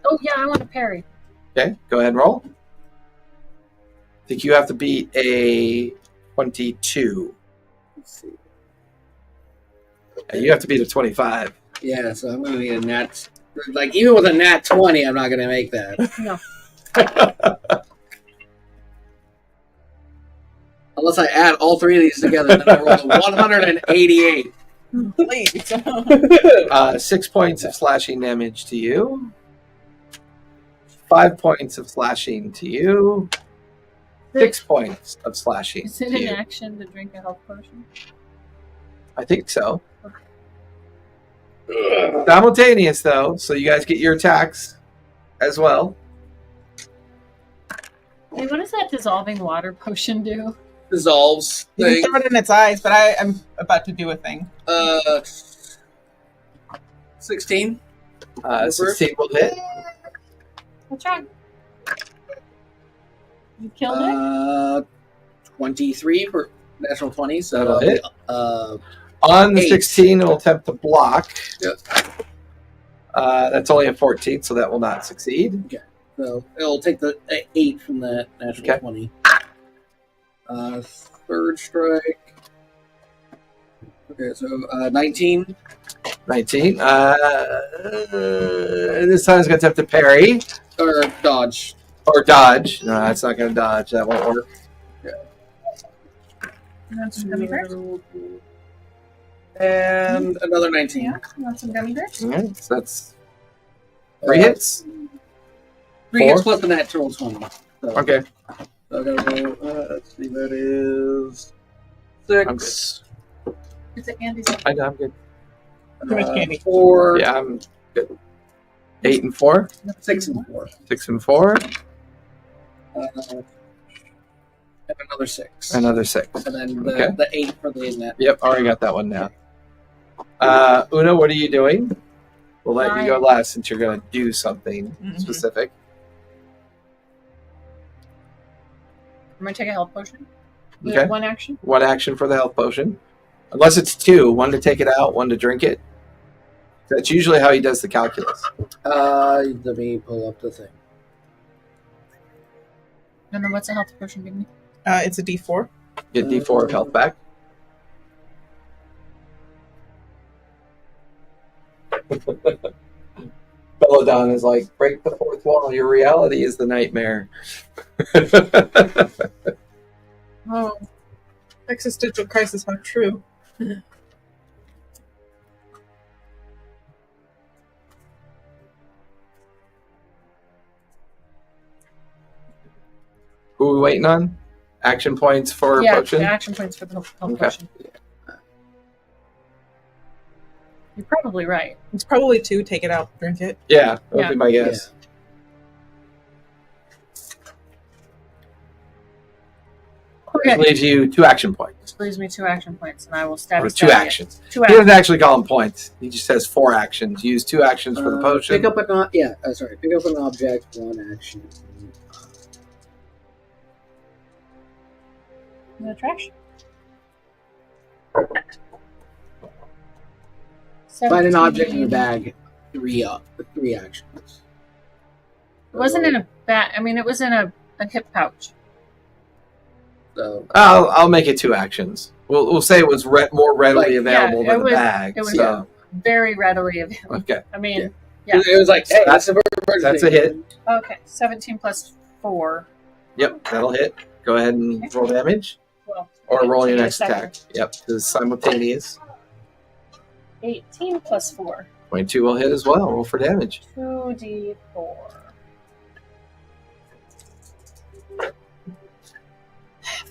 Oh yeah, I want to parry. Okay, go ahead and roll. I think you have to beat a 22. Let's see. And you have to beat a 25. Yeah, so I'm gonna need a nat. Like even with a nat 20, I'm not gonna make that. No. Unless I add all 3 of these together, then I roll a 188. Please. 6 points of slashing damage to you. 5 points of slashing to you. 6 points of slashing Is it to an you. action to drink a health potion? I think so. Simultaneous, though, so you guys get your attacks as well. Hey, what does that dissolving water potion do? Dissolves. You can Thing. throw it in its eyes, but I'm about to do a thing. 16. 16 will hit. What's wrong? You killed it? 23 for natural 20. So That'll hit. Uh, On the 8. 16, it'll attempt to block. Yep. That's only a 14, so that will not succeed. So it'll take the 8 from the natural Okay. 20. Third strike. Okay, so 19. 19. This time it's going to attempt to parry Or dodge. or dodge. No, that's not going to dodge. That won't work. You want some gummy bears? And another 19. Yeah, you want some gummy bears? All right, so that's 3 hits. 3 hits 4? plus the natural 20. So, Okay. so I gotta roll, let's see, that is 6. Is it Andy's? I know, I'm good. Too much candy. 4. Yeah, I'm good. 8 and 4. 6 and 4. 6 and 4. And another 6. Another 6. And then Okay. the 8 for the net. Yep, already got that one down. Una, what are you doing? We'll let you go last since you're going to do something specific. I'm gonna take a health potion. Okay. One action. One action for the health potion. Unless it's 2. 1 to take it out, 1 to drink it. That's usually how he does the calculus. Let me pull up the thing. And then what's a health potion give me? It's a D4. Get D4 of health back. Belladon is like, break the fourth wall. Your reality is the nightmare. Oh, existential crisis. How true. Who are we waiting on? Action points for potion? Yeah, action points for the health Okay. potion. You're probably right. It's probably 2. Take it out, drink it. Yeah, that would Yeah. be my guess. Okay. It leaves you 2 action points. This leaves me 2 action points, and I will stab Or you. 2 actions. 2 He actions. doesn't actually call them points. He just says 4 actions. Use 2 actions for the potion. Pick up an pick up an object, 1 action. In the trash. Find an object in a bag. 3 actions. It wasn't in a bag. I mean, it was in a hip pouch. So I'll make it 2 actions. We'll say it was more readily Like, available yeah, than the bag. it was- So Very readily available. okay, I mean, it was like, hey, That's- that's a hit. okay. 17 plus 4. Yep, that'll hit. Go ahead and roll damage, Well, or roll your take a next second. attack. Yep, this is simultaneous. 18 plus 4. 22 will hit as well. Roll for damage. 2d4.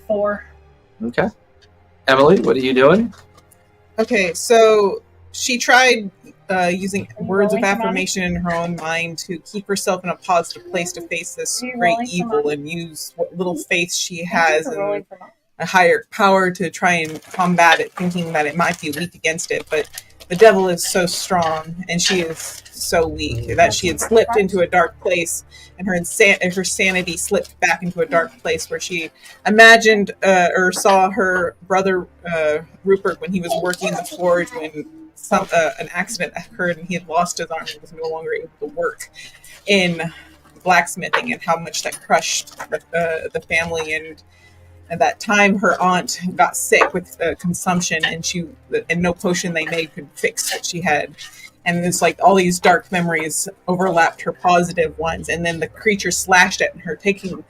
4. Okay. Emily, what are you doing? Okay, so she tried using Are you words of rolling for affirmation in her own mind to keep herself in a positive place to face this Are you great rolling for evil mine? and use what little faith she Thank has you for and rolling for mine. a higher power to try and combat it, thinking that it might be weak against it. But the devil is so strong and she is so weak that she had slipped into a dark place, and her sanity slipped back into a dark place where she imagined or saw her brother Rupert when he was working in the forge when an accident occurred and he had lost his arm and was no longer able to work in blacksmithing, and how much that crushed the family. And at that time, her aunt got sick with consumption, and no potion they made could fix what she had. And it's like all these dark memories overlapped her positive ones, and then the creature slashed at her, taking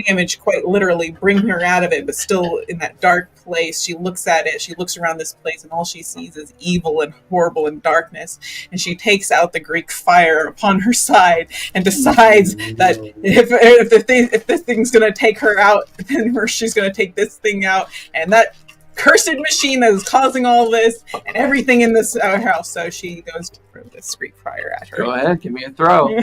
damage quite literally, bringing her out of it, but still in that dark place. She looks at it, she looks around this place, and all she sees is evil and horrible and darkness. And she takes out the Greek fire upon her side and decides that if this thing's going to take her out, then she's going to take this thing out. And that cursed machine that is causing all this and everything in this house. So she goes to throw this Greek fire at her. Go ahead, give me a throw.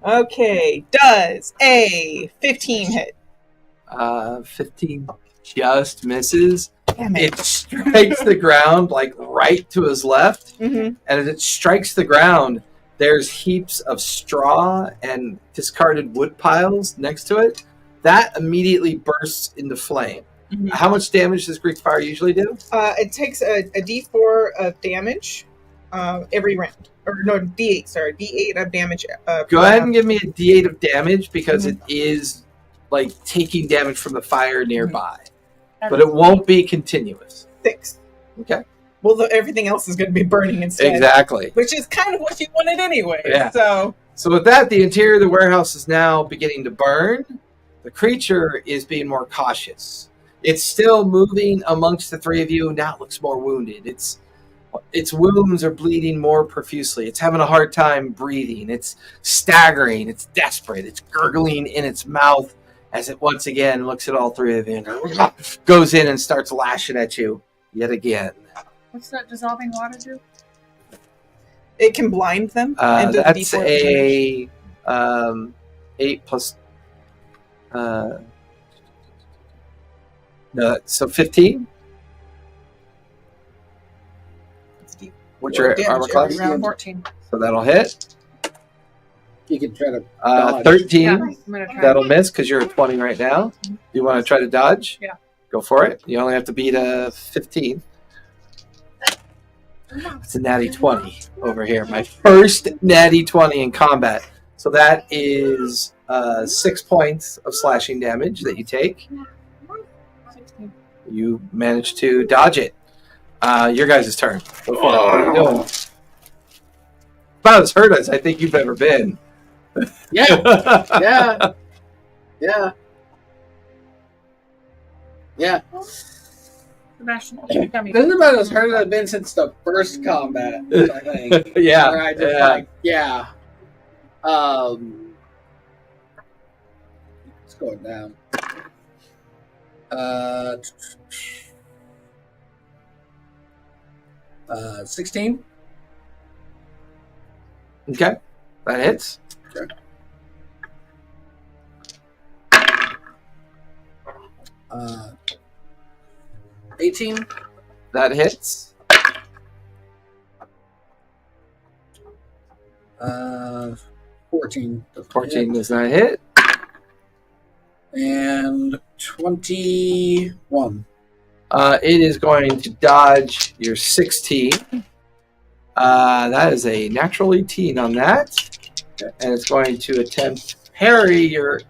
Okay, does a 15 hit? 15 just misses. Damn It strikes the ground like right to his left, Mm-hmm. and as it strikes the ground, there's heaps of straw and discarded wood piles next to it. That immediately bursts into flame. Mm-hmm. How much damage does Greek fire usually do? It takes a D4 of damage every round. Or no, D8, sorry. D8 of damage. Go ahead and give me a D8 of damage, because it is like taking damage from the fire nearby. But it won't be continuous. 6. Okay. Well, everything else is going to be burning instead. Exactly. Which is kind of what you wanted anyway. Yeah. So, with that, the interior of the warehouse is now beginning to burn. The creature is being more cautious. It's still moving amongst the three of you. Now it looks more wounded. Its wounds are bleeding more profusely. It's having a hard time breathing. It's staggering. It's desperate. It's gurgling in its mouth as it once again looks at all three of you and goes in and starts lashing at you yet again. What's that dissolving water do? It can blind them. And does That's D4 a 8 plus. No, so 15. What's your damage armor every class? round. 14. So that'll hit. You can try to dodge. 13. Yeah, I'm gonna try. That'll miss because you're at 20 right now. You want to try to dodge? Yeah. Go for it. You only have to beat a 15. It's a natty 20 over here. My first natty 20 in combat. So that is 6 points of slashing damage that you take. 16. You manage to dodge it. Your guys' turn. Go for it. What are you doing? About as hurt as I think you've ever been. Yeah. Yeah. Yeah. Yeah. Sebastian, you got me. This is about as hard as I've been since the first combat, I think. Yeah. Where I just Yeah. like, yeah. It's going down. 16. Okay. That hits. Okay. 18. That hits. 14. 14 does not hit. And 21. It is going to dodge your 16. That is a natural 18 on that. And it's going to attempt to parry your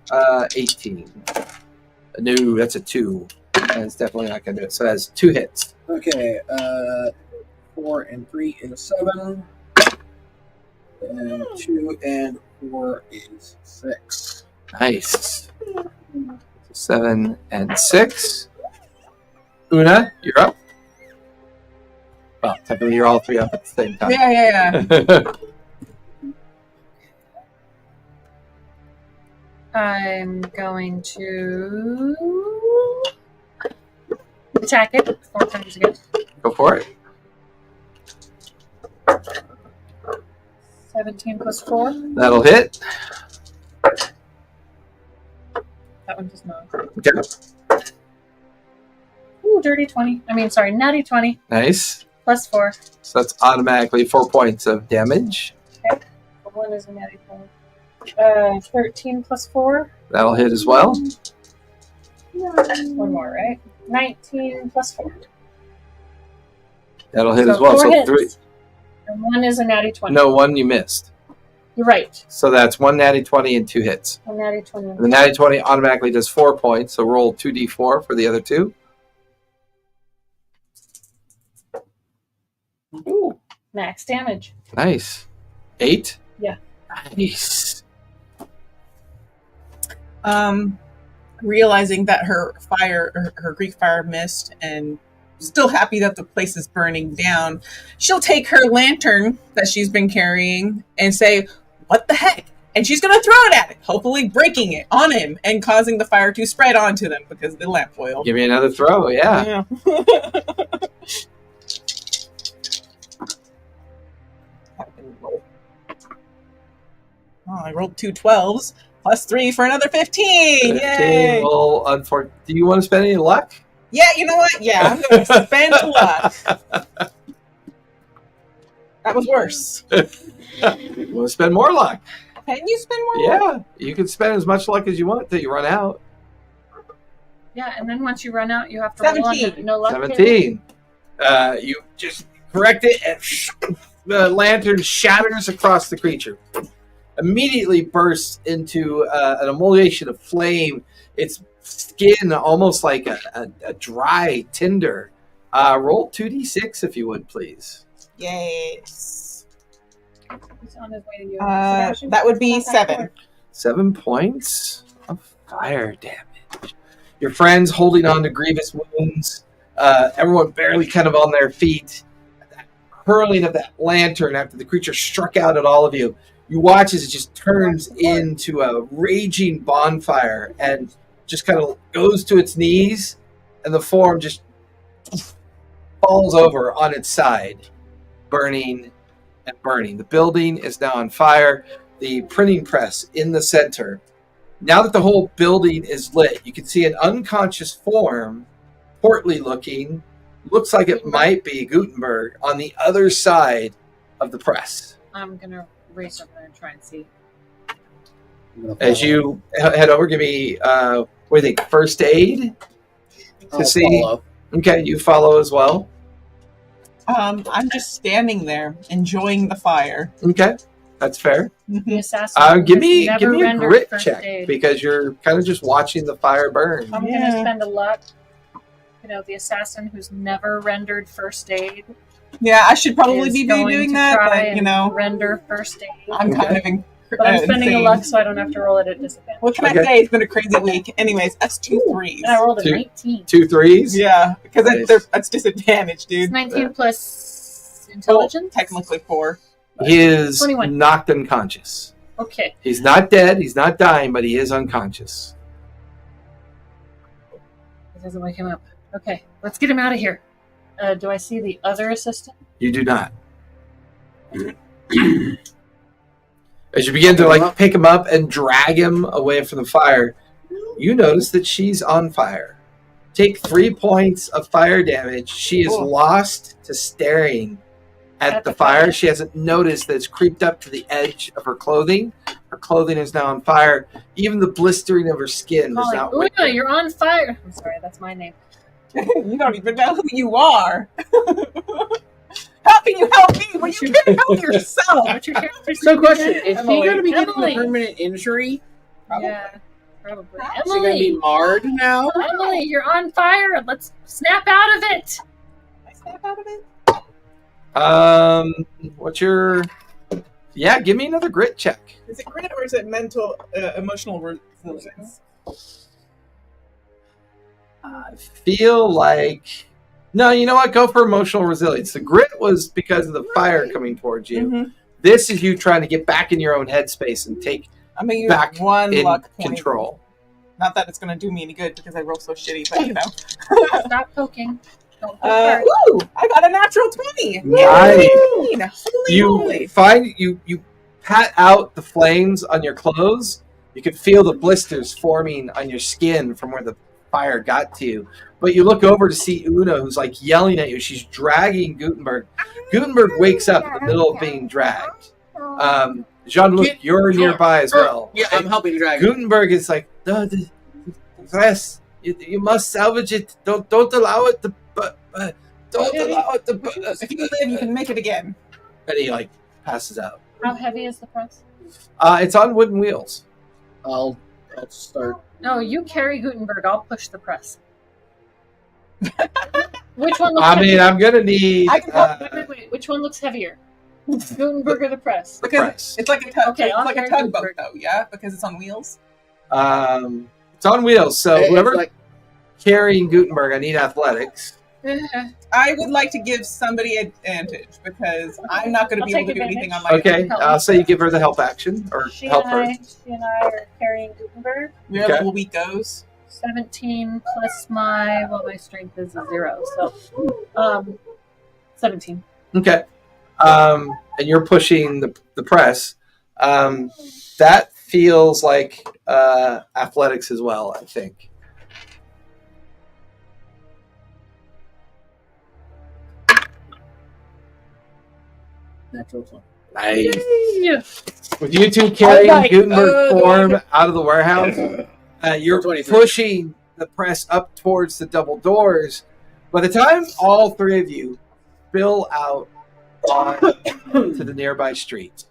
18. No, that's a 2. And it's definitely not going to do it. So that's 2 hits. Okay, 4 and 3 is 7. And 2 and 4 is 6. Nice. 7 and 6. Una, you're up. Well, technically you're all three up at the same time. Yeah. I'm going to attack it 4 times again. Go for it. 17 plus 4. That'll hit. That one does not. Okay. Ooh, dirty 20. Natty 20 Nice. plus 4. So that's automatically 4 points of damage. The one is a natty 20. 13 plus 4. That'll hit as well. One more, right? 19 plus 4. That'll hit So as well. 4 So hits. 3. And one is a natty 20. No, 1 you missed. You're right. So that's 1 natty 20 and 2 hits. A natty 20. The natty 20 automatically does 4 points. So roll 2d4 for the other 2. Ooh, max damage. Nice. 8? Yeah. Nice. Realizing that her Greek fire missed and still happy that the place is burning down, she'll take her lantern that she's been carrying and say, "What the heck?" And she's going to throw it at it, hopefully breaking it on him and causing the fire to spread onto them because of the lamp oil. Give me another throw. Yeah. Oh, I rolled 2 12s plus 3 for another 15. 15 Yay! will, do you want to spend any luck? Yeah, you know what? Yeah, I'm going to spend luck. That was worse. You want to spend more luck? Can you spend more luck? Yeah. You can spend as much luck as you want until you run out. Yeah, and then once you run out, you have to roll on 17. it. No luck. 17. You just correct it, and the lantern shatters across the creature. Immediately bursts into an emulsion of flame. Its skin almost like a dry tinder. Roll 2d6 if you would, please. Yes. He's on his way to you. Sebastian, That would be what's that 7. 7 points of fire damage. Your friends holding on to grievous wounds. Everyone barely kind of on their feet. That hurling of that lantern after the creature struck out at all of you. You watch as it just turns into a raging bonfire, and just kind of goes to its knees, and the form just falls over on its side, burning and burning. The building is now on fire. The printing press in the center. Now that the whole building is lit, you can see an unconscious form, portly looking, looks like it might be Gutenberg, on the other side of the press. I'm gonna race over there and try and see. As you head over, give me, what do you think, first aid? I'll see. follow. Okay, you follow as well. I'm just standing there enjoying the fire. Okay, that's fair. The assassin. Give me has never a rendered grit first check aid. because you're kind of just watching the fire burn. I'm Yeah. gonna spend a luck. You know, the assassin who's never rendered first aid. Yeah, I should probably is be going doing to that, try but you and know, render first aid. I'm kind of But I'm spending a insane. luck so I don't have to roll it at disadvantage. What can Okay. I say? It's been a crazy week. Anyways, that's 2 threes. And I rolled a Two. 19. 2 threes. Yeah, because Nice. that's disadvantage, It's dude. 19 plus intelligence? Technically 4. He is 21. knocked unconscious. Okay. He's not dead. He's not dying, but he is unconscious. It doesn't wake him up. Okay, let's get him out of here. Do I see the other assistant? You do not. As you begin to pick him up and drag him away from the fire, you notice that she's on fire. Take 3 points of fire damage. She is Cool. lost to staring at the fire. She hasn't noticed that it's creeped up to the edge of her clothing. Her clothing is now on fire. Even the blistering of her skin is not Una, wet. you're on fire. I'm sorry, that's my name. You don't even know who you are. How can you help me when you can't help yourself? What's your character's So, name question: again? Is he Emily. going to be getting Emily. a permanent injury? Yeah, probably. Is he going to be Emily, marred now? Emily, you're on fire. Let's snap out of it. Can I snap out of it? What's your... Yeah, give me another grit check. Is it grit or is it mental, emotional resilience? I feel like... No, you know what? Go for emotional resilience. The grit was because of the fire coming towards you. Mm-hmm. This is you trying to get back in your own headspace and take I'm gonna use back 1 in luck point. control. Not that it's gonna do me any good because I roll so shitty, but you know. Stop poking. Don't poke hard. Ooh! I got a natural 20! Nice. Holy You moly. find you pat out the flames on your clothes. You can feel the blisters forming on your skin from where the fire got to you. But you look over to see Una, who's like yelling at you. She's dragging Gutenberg. Gutenberg wakes up in the middle of being dragged. Jean-Luc, you're nearby as well. Yeah, I'm helping drag. Gutenberg is like, no, the press. You must salvage it. Don't allow it to. Don't allow it to. If you live, you can make it again. And he like passes out. How heavy is the press? It's on wooden wheels. I'll start. No, you carry Gutenberg. I'll push the press. Which one looks I heavier? mean, I'm gonna need I can Wait. Which one looks heavier? Gutenberg or the press? the Because press. it's like a tug. Okay, it's I'll like a carry tugboat, Gutenberg. though. Yeah, because it's on wheels. It's on wheels. So It's whoever like, carrying Gutenberg, I need athletics. I would like to give somebody advantage because I'm not going to I'll be able take to do anything on advantage. my Okay, own. I'll say you give her the help action or She help her. and I are carrying Gutenberg. Wherever Okay. the week goes. 17 plus my strength is a 0, so 17. Okay, and you're pushing the press. That feels like athletics as well. I think. natural 20. Nice. Yeah. With you two carrying I like- Gutenberg form out of the warehouse, you're 23. pushing the press up towards the double doors. By the time all 3 of you spill out to the nearby street,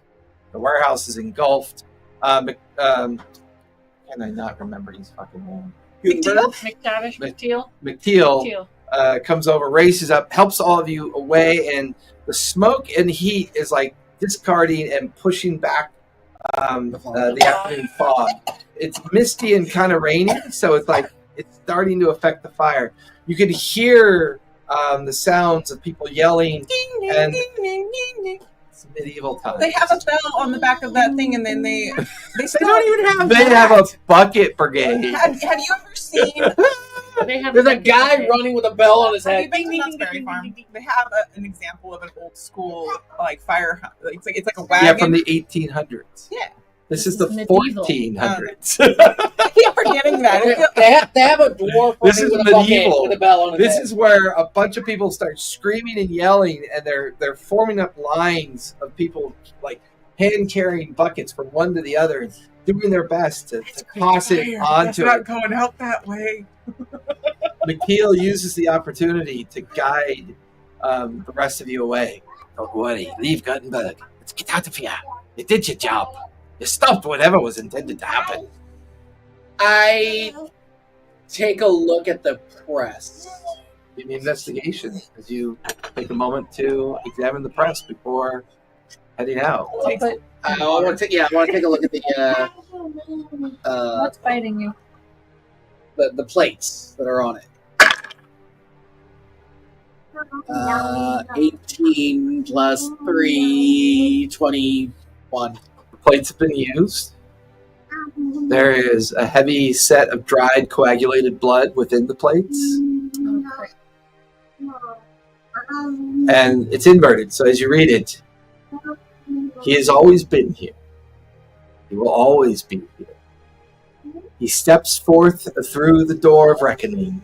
the warehouse is engulfed. Can I not remember his fucking name? Gutenberg? McTavish, McTeal. McTeal comes over, races up, helps all of you away, and the smoke and heat is like discarding and pushing back the afternoon fog. It's misty and kind of rainy, so it's like it's starting to affect the fire. You can hear the sounds of people yelling, Ding, ding, And- ding, ding, ding, ding. It's medieval times. They have a bell on the back of that thing, and then they don't even have They have a bucket brigade. Have you ever seen? They have There's a guy running with a bell on his Have head. you been to Knott's Berry Farm? They have an example of an old school like fire. It's like a wagon. Yeah, from the 1800s. Yeah. This is the medieval. 1400s. I keep forgetting that. They have a dwarf This running is with a bucket medieval. with a bell on his This head. is where a bunch of people start screaming and yelling, and they're forming up lines of people like hand carrying buckets from one to the other, and doing their best to toss it onto it. going out that way. McKeel uses the opportunity to guide the rest of you away. Don't worry, leave Gutenberg. Let's get out of here. You did your job. You stopped whatever was intended to happen. I take a look at the press. Give me investigation as you take a moment to examine the press before heading out. I want to take a look at the What's biting you? the plates that are on it. 18 plus 3, 21. The plates have been used. There is a heavy set of dried coagulated blood within the plates, and it's inverted. So as you read it, he has always been here. He will always be here. He steps forth through the door of reckoning.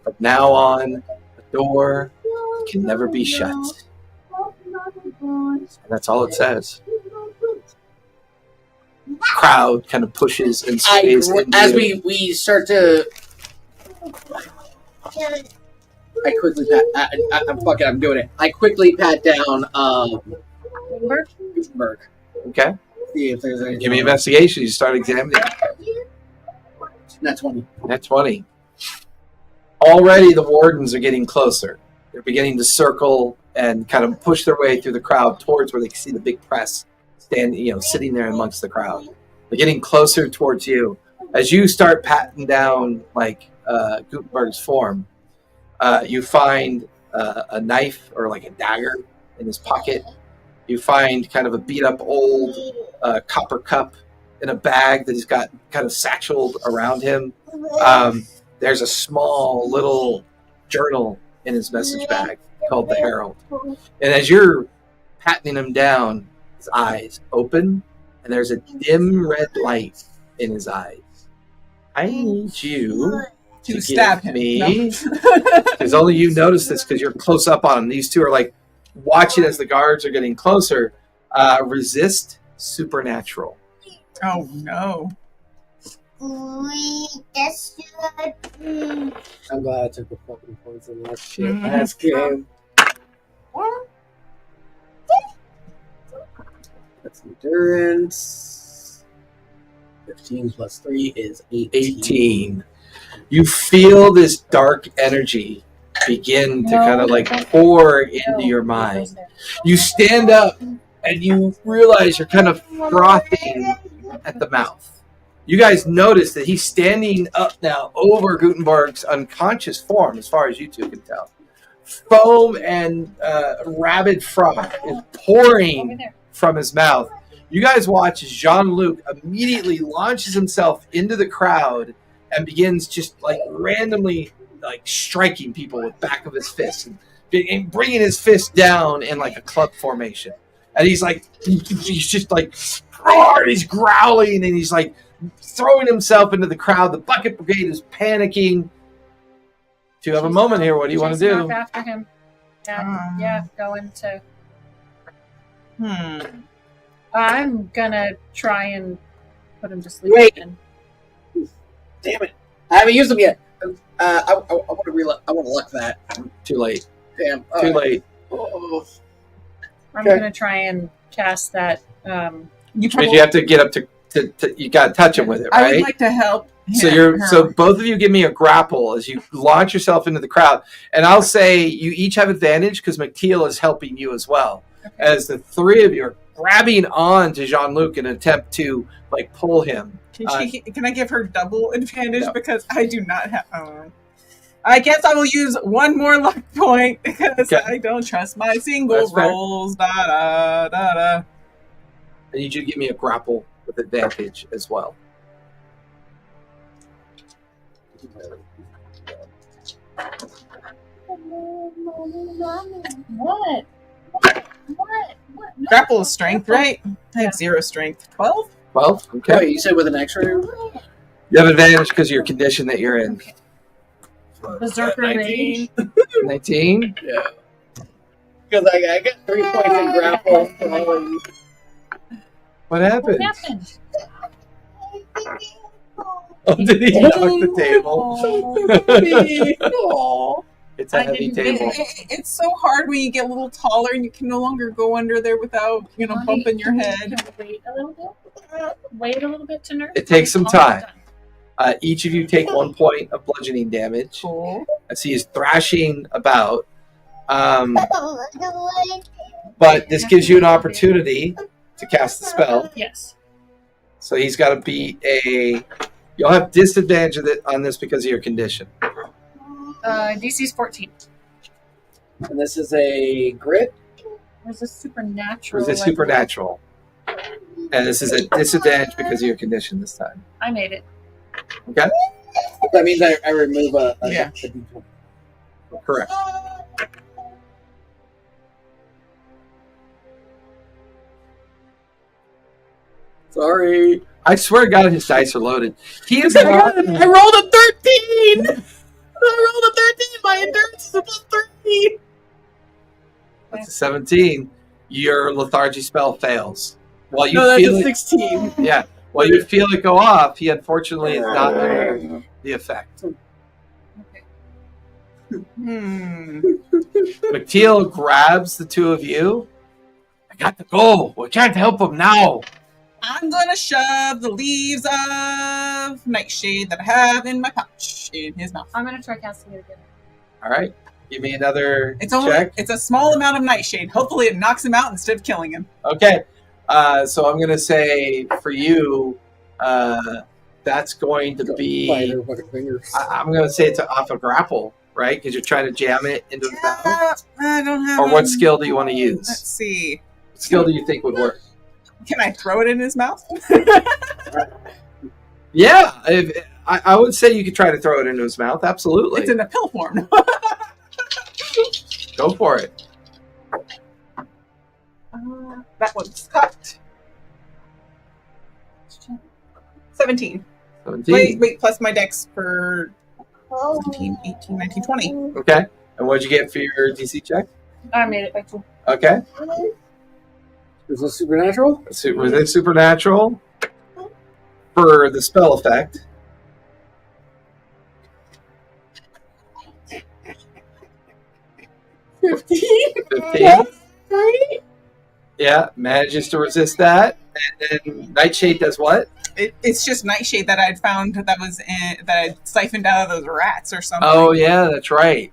From now on, the door can never be shut. And that's all it says. Crowd kind of pushes and sways As into we start to, I quickly pat. I'm doing it. I quickly pat down Gutenberg. Okay. See if there's anything. Give me investigation. You start examining. Not 20. At 20. Already the wardens are getting closer. They're beginning to circle and kind of push their way through the crowd towards where they can see the big press sitting there amongst the crowd. They're getting closer towards you. As you start patting down like Gutenberg's form, you find a knife or like a dagger in his pocket. You find kind of a beat up old copper cup in a bag that he's got kind of satcheled around him. There's a small little journal in his message bag called the Herald. And as you're patting him down, his eyes open, and there's a dim red light in his eyes. I need you To stab him. me. Because only you notice this because you're close up on him. These two are like watching as the guards are getting closer. Resist supernatural. Oh no. I'm glad I took the fucking points in that shit. That's game. That's endurance. 15 plus 3 is 18. You feel this dark energy begin to kind of like pour into your mind. You stand up and you realize you're kind of frothing at the mouth. You guys notice that he's standing up now over Gutenberg's unconscious form, as far as you two can tell. Foam and rabid froth is pouring from his mouth. You guys watch as Jean-Luc immediately launches himself into the crowd and begins just like randomly like striking people with back of his fist and bringing his fist down in like a club formation. And he's like, he's just like, he's growling and he's like throwing himself into the crowd. The bucket brigade is panicking. Do you have a moment here? What do you want to Chase do? off after him. Yeah, going to. I'm gonna try and put him to sleep. Wait. Again. Damn it! I haven't used them yet. I want to I want to luck that. Too late. Damn. Too late. Oh. I'm Okay. gonna try and cast that. Which means you have to get up to you got to touch him with it, I right? would like to help. So both of you give me a grapple as you launch yourself into the crowd, and I'll say you each have advantage because McTeal is helping you as well. Okay. As the three of you are grabbing on to Jean-Luc in an attempt to like pull him. Can I give her double advantage No. because I do not have? I guess I will use one more luck point because Okay. I don't trust my single That's fair. rolls. Da da da da. I need you to give me a grapple with advantage as well. What? Grapple is strength, right? I have 0 strength. 12? 12? Okay. Wait, you said with an X-ray? You have advantage because of your condition that you're in. Berserker rage. 19? Yeah. Because I got 3 points in grapple. So What What happened? happened? Oh, did he knock the table? Aw. It's a I heavy didn't- table. It's so hard when you get a little taller and you can no longer go under there without, bumping your head. Can we wait a little bit? Wait a little bit to nurse. It takes some Almost time. done. Each of you take 1 point of bludgeoning damage Cool. as he is thrashing about. But this gives you an opportunity to cast the spell. Yes. So he's got to beat a. You'll have disadvantage on this because of your condition. DC's 14. And this is a grit. Or is this supernatural? Or is it supernatural? And this is a disadvantage because of your condition this time. I made it. Okay? That means I remove a Yeah. D20. Correct. Sorry. I swear to God, his dice are loaded. He is I not. rolled a 13! I rolled a 13! My endurance is a plus 13! That's a 17. Your lethargy spell fails. While you No, that's feel a it, 16. yeah. While you feel it go off, he unfortunately is not under the effect. McTeal grabs the two of you. I got to go. We can't help him now. I'm gonna shove the leaves of Nightshade that I have in my pouch in his mouth. I'm going to try casting it again. All right. Give me another It's only check. it's a small amount of Nightshade. Hopefully it knocks him out instead of killing him. Okay. So I'm going to say for you, that's going to be. Spider fucking fingers. I'm going to say it's off a grapple, right? Because you're trying to jam it into his mouth. I don't have Or what a- skill do you want to use? Let's see. What skill do you think would work? Can I throw it in his mouth? Yeah, I would say you could try to throw it into his mouth. Absolutely. It's in a pill form. Go for it. That one's cut. 17. 17. Wait, plus my dex for 17, 18, 19, 20. Okay. And what'd you get for your DC check? I made it by 2. Okay. Is this supernatural? Was it supernatural? For the spell effect. 15. Yeah, manages to resist that. And then Nightshade does what? It's just Nightshade that I'd found that was that I'd siphoned out of those rats or something. Oh, yeah, that's right.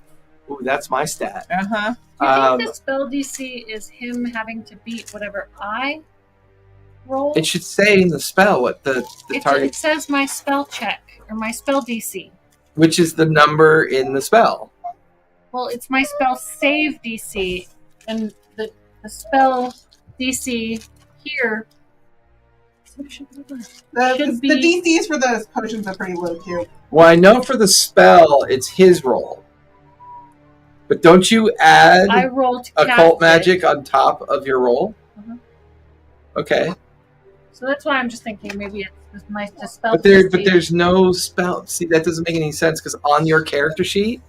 Ooh, that's my stat. Uh-huh. Do you think the spell DC is him having to beat whatever I roll? It should say in the spell what the It target, says my spell check or my spell DC. which is the number in the spell. Well, it's my spell save DC, and the spell DC here. The Should the be- DCs for those potions are pretty low too. Well, I know for the spell, it's his roll. But don't you add I rolled to cast occult it. magic on top of your roll? Mhm. Okay. So that's why I'm just thinking maybe it's the spell. But DC. there's no spell. See, that doesn't make any sense because on your character sheet,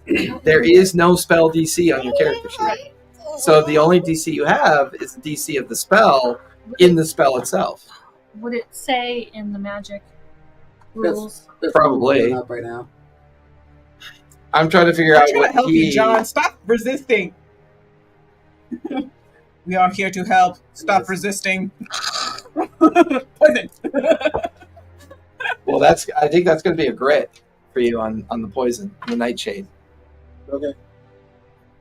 there is no spell DC on your character sheet. So the only DC you have is the DC of the spell in the spell itself. Would it say in the magic rules? That's Probably. up right now. I'm trying to figure I'm out trying what to help he. you, John. Stop resisting. We are here to help. Stop resisting. Poison. Well, I think that's going to be a grit for you on the poison, the nightshade. Okay.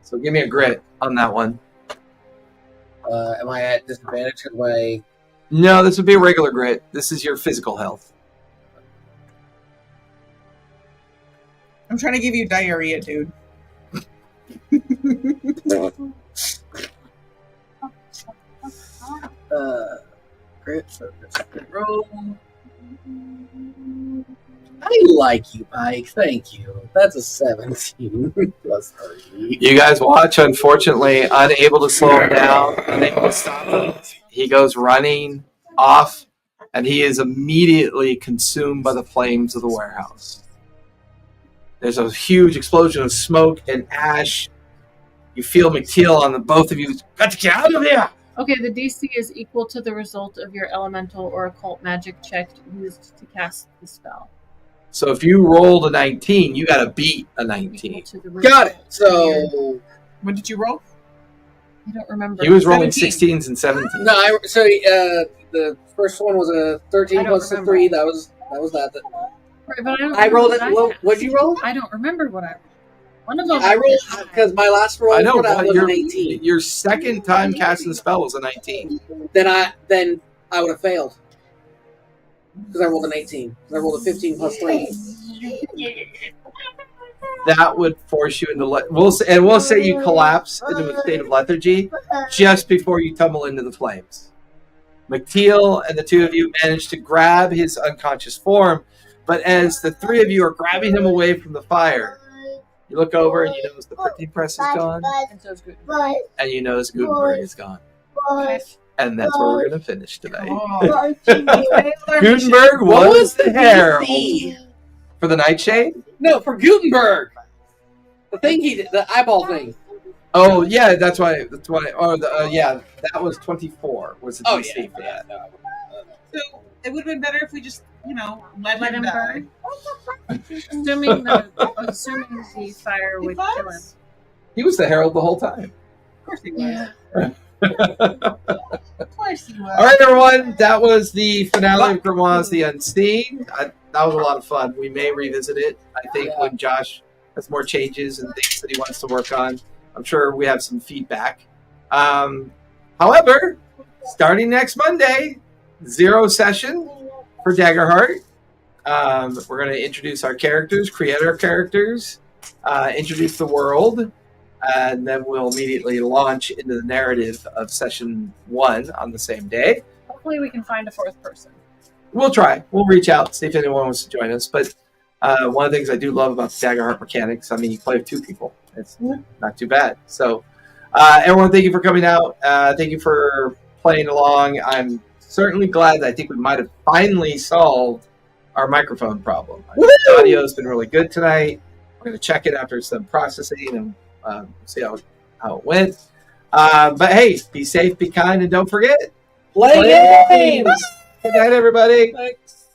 So give me a grit on that one. Am I at disadvantage because my... No, this would be a regular grit. This is your physical health. I'm trying to give you diarrhea, dude. Crit roll. I like you, Pike. Thank you. That's a 17 plus 3. You guys watch, unfortunately, unable to slow him down, unable to stop him. He goes running off, and he is immediately consumed by the flames of the warehouse. There's a huge explosion of smoke and ash. You feel McTeal on the both of you. Got to get out of here! Okay, the DC is equal to the result of your elemental or occult magic check used to cast the spell. So if you rolled a 19, you got to beat a 19. Equal to the Got it. result. So What did you roll? I don't remember. He was rolling 17. 16s and 17s. no, the first one was a 13 I don't plus a remember. 3. That was that. Right, but I don't I rolled it. remember what I cast. What'd you roll? I don't remember what I rolled. One of them. I rolled because my last roll I know, for that but was an 18. your second time casting the spell was a 19. Then I would have failed because I rolled an 18. I rolled a 15 plus 3. That would force you into we'll say you collapse into a state of lethargy just before you tumble into the flames. McTeal and the two of you manage to grab his unconscious form, but as the three of you are grabbing him away from the fire, you look over and you notice the printing press is gone, And so is good. and you notice Gutenberg is gone. And that's where we're going to finish today. Oh. Gutenberg was the Herald DC? for the Nightshade. No, for Gutenberg. The thing he did, the eyeball thing. Oh yeah, that's why. Oh, yeah, that was 24. Was the DC for that? So it would have been better if we just, let Let him him die. burn. Assuming the fire would kill him. He was the Herald the whole time. Of course he was. Yeah. Of course he was. All right, everyone. That was the finale of Grimoires the Unseen. That was a lot of fun. We may revisit it. I think when Josh has more changes and things that he wants to work on, I'm sure we have some feedback. However, starting next Monday, 0 session for Daggerheart. We're going to introduce our characters, create our characters, introduce the world, and then we'll immediately launch into the narrative of session 1 on the same day. Hopefully we can find a fourth person. We'll try. We'll reach out, see if anyone wants to join us. But one of the things I do love about the Daggerheart mechanics, I mean, you play with 2 people. It's not too bad. So, everyone, thank you for coming out. Thank you for playing along. I'm certainly glad that I think we might have finally solved our microphone problem. The audio has been really good tonight. We're going to check it after some processing and see how it went. But hey, be safe, be kind, and don't forget, Play games! Good night, everybody. Thanks.